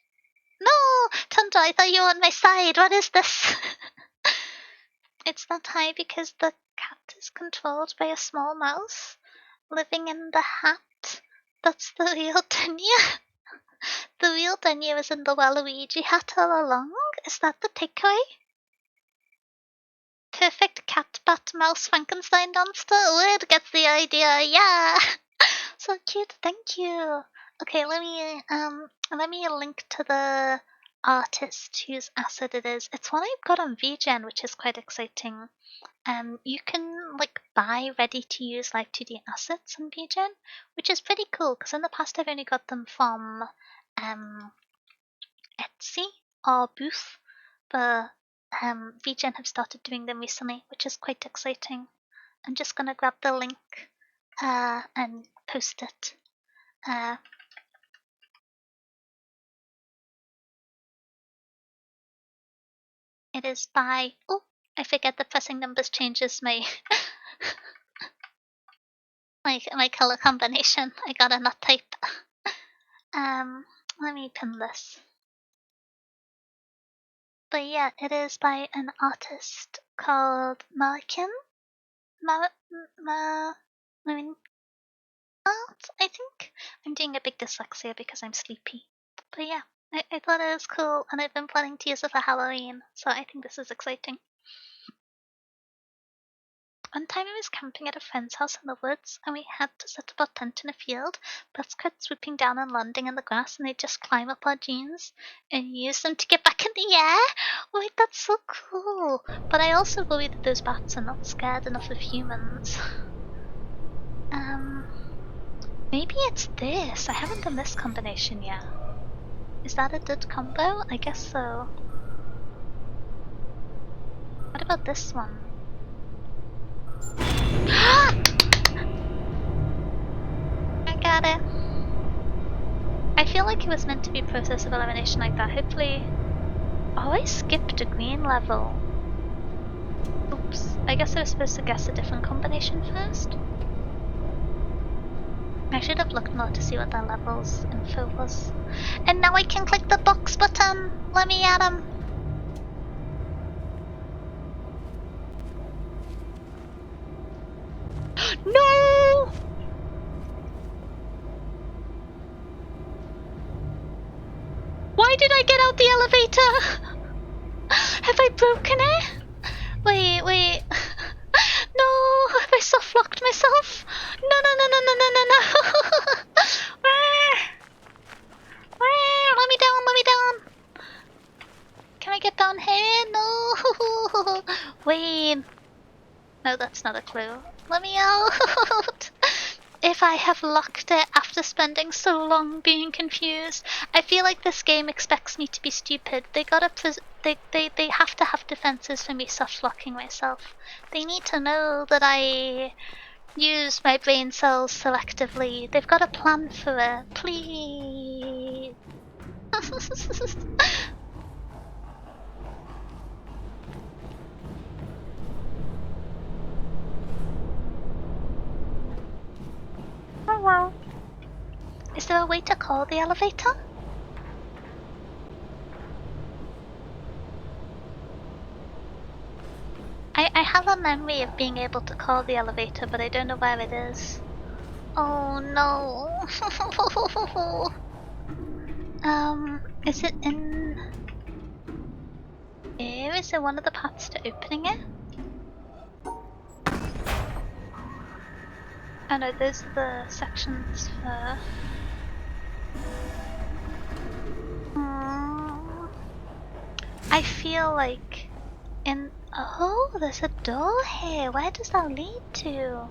No! Tundra, I thought you were on my side. What is this? It's not high because the cat is controlled by a small mouse living in the hat. That's the real Denya. The real Denya was in the Waluigi hat all along. Is that the takeaway? Perfect cat, bat, mouse, Frankenstein monster. Word gets the idea. Yeah. So cute. Thank you. Okay, let me link to the artist whose asset it is. It's one I've got on VGen, which is quite exciting. You can like buy ready-to-use Live 2D assets on VGen, which is pretty cool. Because in the past I've only got them from Etsy or Booth, but VGen have started doing them recently, which is quite exciting. I'm just gonna grab the link and post it. It is by... Oh, I forget that pressing numbers changes my my color combination. I gotta not type. Let me pin this. But yeah, it is by an artist called Markin. I think I'm doing a big dyslexia because I'm sleepy. But yeah, I thought it was cool, and I've been planning to use it for Halloween, so I think this is exciting. One time I was camping at a friend's house in the woods, and we had to set up our tent in a field. Birds kept swooping down and landing in the grass, and they'd just climb up our jeans and use them to get back in the air. Wait, that's so cool. But I also worry that those bats are not scared enough of humans. Maybe it's this. I haven't done this combination yet. Is that a good combo? I guess so. What about this one? I got it. I feel like it was meant to be process of elimination like that. Hopefully... Oh, I skipped a green level. Oops. I guess I was supposed to guess a different combination first. I should have looked more to see what that level's info was. And now I can click the box button! Let me at him! No! Why did I get out the elevator? Have I broken it? Wait. No! Have I soft-locked myself? No! Let me down! Can I get down here? No! Wait. No, that's not a clue. Let me out! If I have locked it after spending so long being confused, I feel like this game expects me to be stupid. They have to have defenses for me soft-locking myself. They need to know that I use my brain cells selectively. They've got a plan for it. Please. Oh well. Is there a way to call the elevator? I have a memory of being able to call the elevator, but I don't know where it is. Oh no. Is it in here? Is it one of the paths to opening it? Oh no, those are the sections for... I feel like in... Oh, there's a door here. Where does that lead to?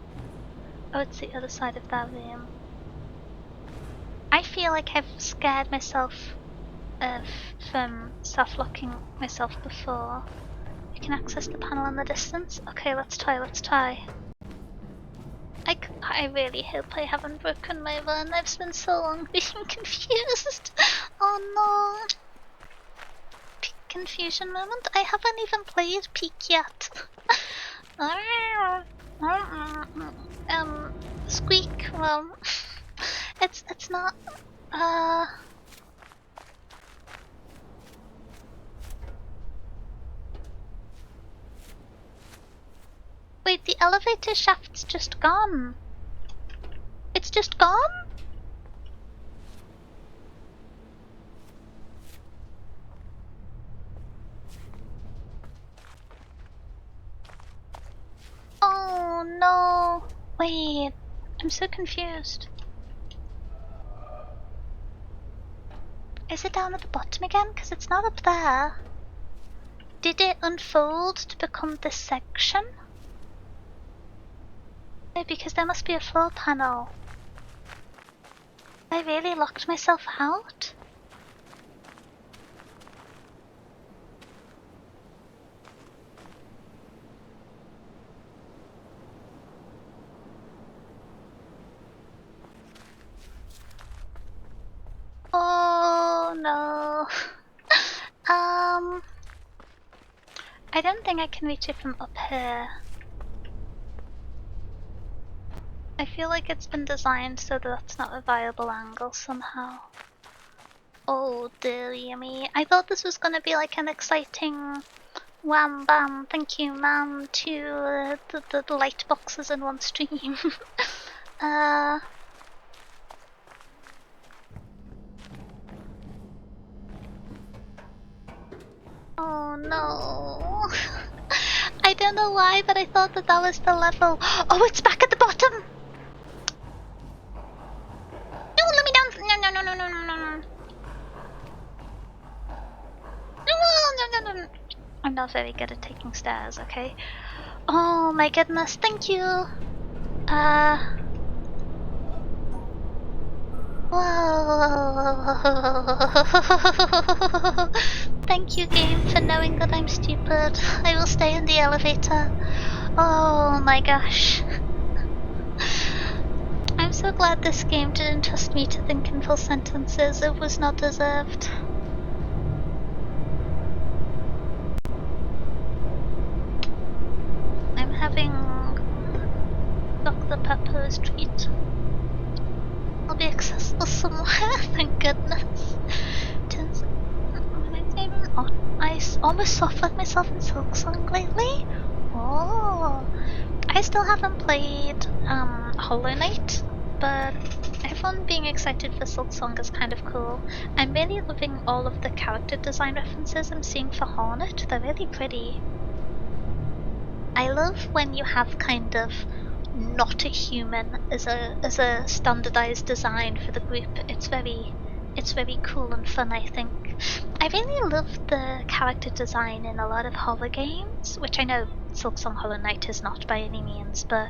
Oh, it's the other side of that room. I feel like I've scared myself from soft-locking myself before. You can access the panel in the distance. Okay, let's try. I really hope I haven't broken my run. I've spent so long being confused. Oh no. confusion moment. I haven't even played Peak yet. Squeak. Well, it's not. Wait, the elevator shaft's just gone. It's just gone? Oh no. Wait, I'm so confused. Is it down at the bottom again? Because it's not up there. Did it unfold to become this section? No, because there must be a floor panel. I really locked myself out? Oh no. I don't think I can reach it from up here. I feel like it's been designed so that that's not a viable angle somehow. Oh dear me. I thought this was gonna be like an exciting wham bam thank you ma'am to the light boxes in one stream. Oh no. I don't know why, but I thought that was the level. Oh, it's back at the bottom! No, let me down! No, no, no, no, no, no, no, no. No, no, no, no. I'm not very good at taking stairs, okay? Oh my goodness, thank you! Whoa. Thank you, game, for knowing that I'm stupid. I will stay in the elevator. Oh my gosh. I'm so glad this game didn't trust me to think in full sentences. It was not deserved. I'm having Dr. Pepper's treat. I'll be accessible somewhere, thank goodness. Turns I almost soft-locked myself in Silksong lately. Oh, I still haven't played Hollow Knight, but everyone being excited for Silksong is kind of cool. I'm really loving all of the character design references I'm seeing for Hornet. They're really pretty. I love when you have kind of not a human as a standardized design for the group. It's very cool and fun, I think. I really love the character design in a lot of horror games, which I know Silksong Hollow Knight is not by any means, but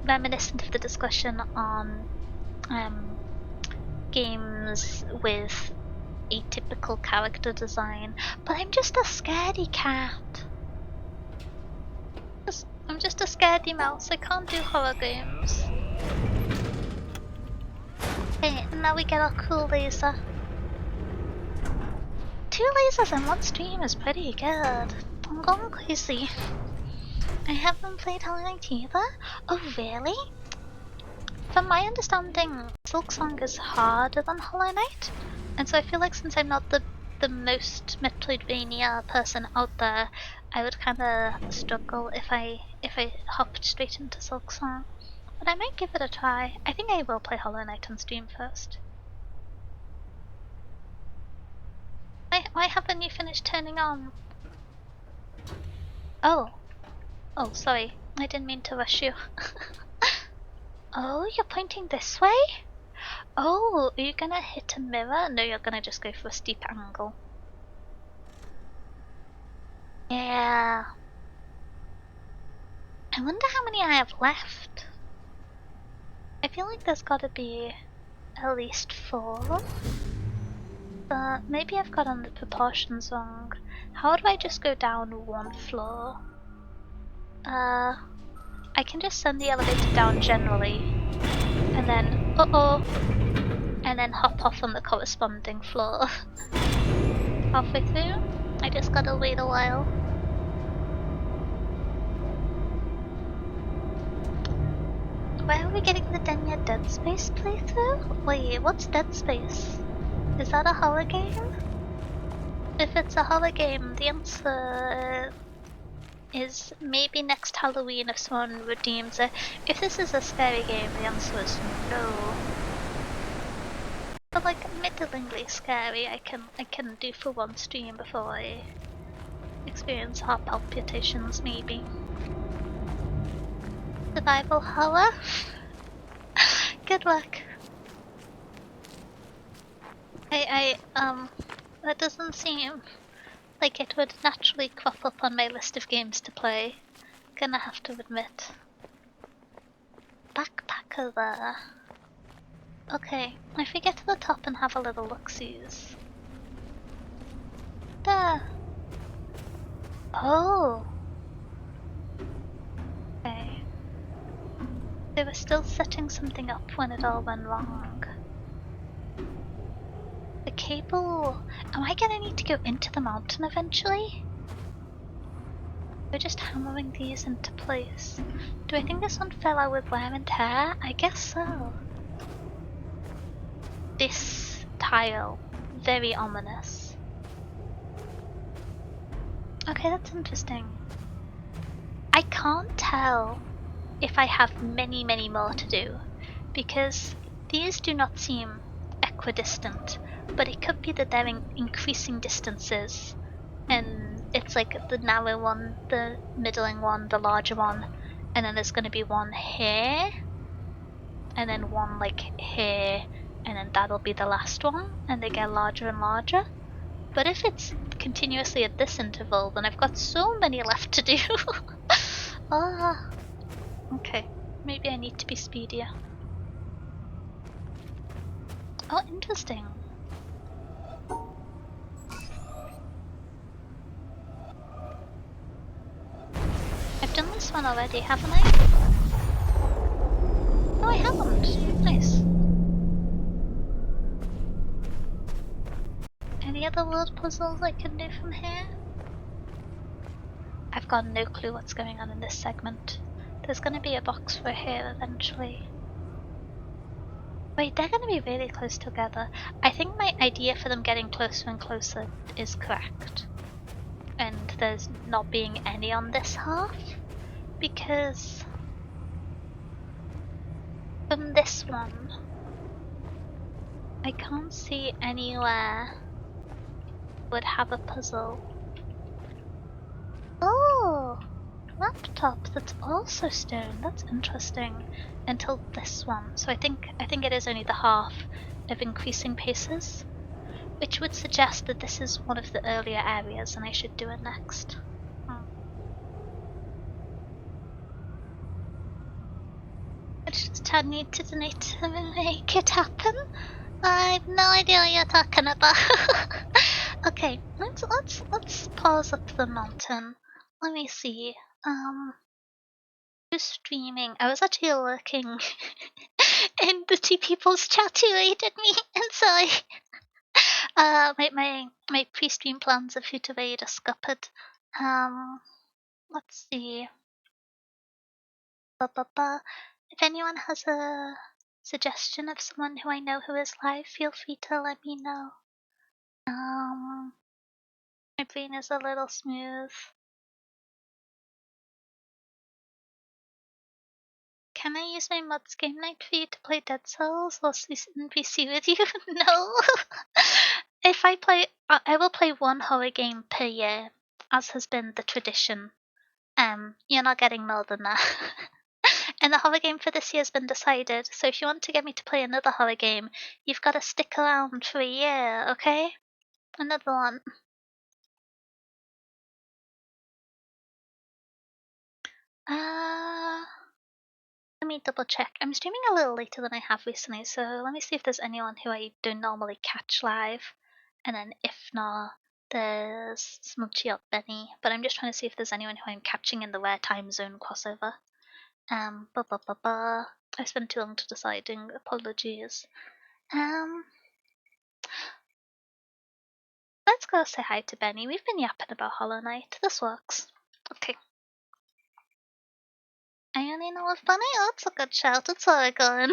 reminiscent of the discussion on games with atypical character design. But I'm just a scaredy cat. I'm just a scaredy mouse. I can't do horror games. Okay, and now we get our cool laser. 2 lasers in one stream is pretty good. I'm going crazy. I haven't played Hollow Knight either. Oh really? From my understanding, Silksong is harder than Hollow Knight, and so I feel like since I'm not the most Metroidvania person out there, I would kind of struggle if I hopped straight into Silksong. But I might give it a try. I think I will play Hollow Knight on stream first. Why haven't you finished turning on? Oh, sorry. I didn't mean to rush you. Oh, you're pointing this way? Oh, are you gonna hit a mirror? No, you're gonna just go for a steep angle. Yeah. I wonder how many I have left. I feel like there's gotta be at least 4. But maybe I've gotten the proportions wrong. How do I just go down 1 floor? I can just send the elevator down generally, and then, and then hop off on the corresponding floor. Halfway through? just gotta wait a while. Why are we getting the Denya Dead Space playthrough? Wait, what's Dead Space? Is that a horror game? If it's a horror game, the answer is maybe next Halloween if someone redeems it. If this is a scary game, the answer is no. But like middlingly scary, I can do for one stream before I experience heart palpitations, maybe. Survival horror? Good luck. That doesn't seem like it would naturally crop up on my list of games to play. Gonna have to admit. Backpacker there. Okay, if we get to the top and have a little look-sees. There. Oh. Okay. They were still setting something up when it all went wrong. The cable... Am I gonna need to go into the mountain eventually? We're just hammering these into place. Do I think this one fell out with wear and tear? I guess so. This tile. Very ominous. Okay, that's interesting. I can't tell if I have many more to do, because these do not seem equidistant, but it could be that they're increasing distances, and it's like the narrow one, the middling one, the larger one, and then there's going to be one here, and then one like here, and then that'll be the last one, and they get larger and larger. But if it's continuously at this interval, then I've got so many left to do. Ah, okay. Maybe I need to be speedier. Oh, interesting. I've done this one already, haven't I? No, I haven't. Nice. Any other world puzzles I can do from here? I've got no clue what's going on in this segment. There's gonna be a box for here eventually. Wait, they're gonna be really close together. I think my idea for them getting closer and closer is correct. And there's not being any on this half. Because from this one, I can't see anywhere would have a puzzle. Oh, laptop that's also stone. That's interesting. Until this one, so I think it is only the half of increasing paces, which would suggest that this is one of the earlier areas, and I should do it next. I just need to donate to make it happen. I have no idea what you're talking about. Okay, let's pause up the mountain. Let me see. Who's streaming? I was actually lurking in the two people's chat who raided me, and so my pre-stream plans of who to raid are scuppered. Let's see. If anyone has a suggestion of someone who I know who is live, feel free to let me know. My brain is a little smooth. Can I use my mods game night for you to play Dead Cells or NPC with you? No. If I play, I will play one horror game per year, as has been the tradition. You're not getting more than that. And the horror game for this year has been decided, so if you want to get me to play another horror game, you've got to stick around for a year, okay? Another one. Let me double check. I'm streaming a little later than I have recently, so let me see if there's anyone who I don't normally catch live. And then if not, there's Smudgy or Benny. But I'm just trying to see if there's anyone who I'm catching in the rare time zone crossover. I spent too long to deciding. Apologies. Let's go say hi to Benny. We've been yapping about Hollow Knight. This works. Okay. I only know of Bunny? Oh, that's a good shout. It's all going.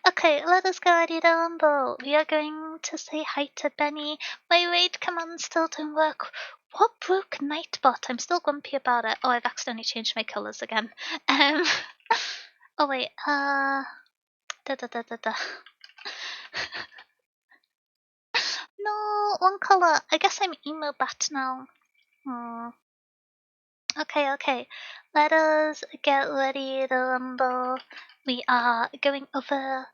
Okay, let us go ready to rumble. We are going to say hi to Benny. My raid command still didn't work. What broke Nightbot? I'm still grumpy about it. Oh, I've accidentally changed my colours again. Oh wait, da da da da da. No, one colour. I guess I'm emo bat now. Hmm. Okay, okay. Let us get ready to rumble. We are going over.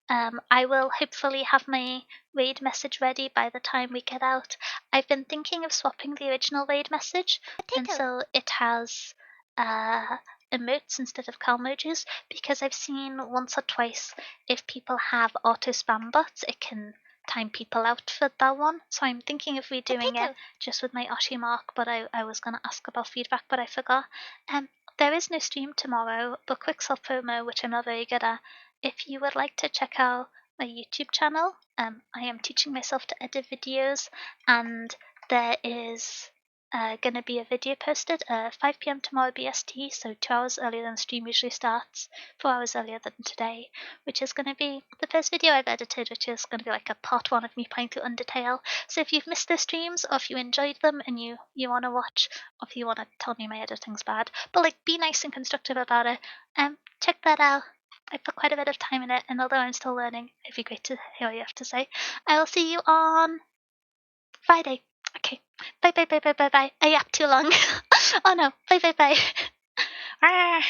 I will hopefully have my raid message ready by the time we get out. I've been thinking of swapping the original raid message, and so it has emotes instead of call emojis, because I've seen once or twice if people have auto spam bots, it can time people out for that one. So I'm thinking of redoing it just with my Oshi mark, but I was going to ask about feedback, but I forgot. There is no stream tomorrow, but quick self promo, which I'm not very good at. If you would like to check out my YouTube channel, I am teaching myself to edit videos, and there is going to be a video posted 5 p.m. tomorrow BST, so 2 hours earlier than the stream usually starts, 4 hours earlier than today, which is going to be the first video I've edited, which is going to be like a part 1 of me playing through Undertale. So if you've missed the streams, or if you enjoyed them and you want to watch, or if you want to tell me my editing's bad, but like be nice and constructive about it, check that out. I put quite a bit of time in it, and although I'm still learning, it'd be great to hear what you have to say. I will see you on Friday. Okay. Bye bye bye bye bye bye. I yapped too long. Oh no. Bye bye bye.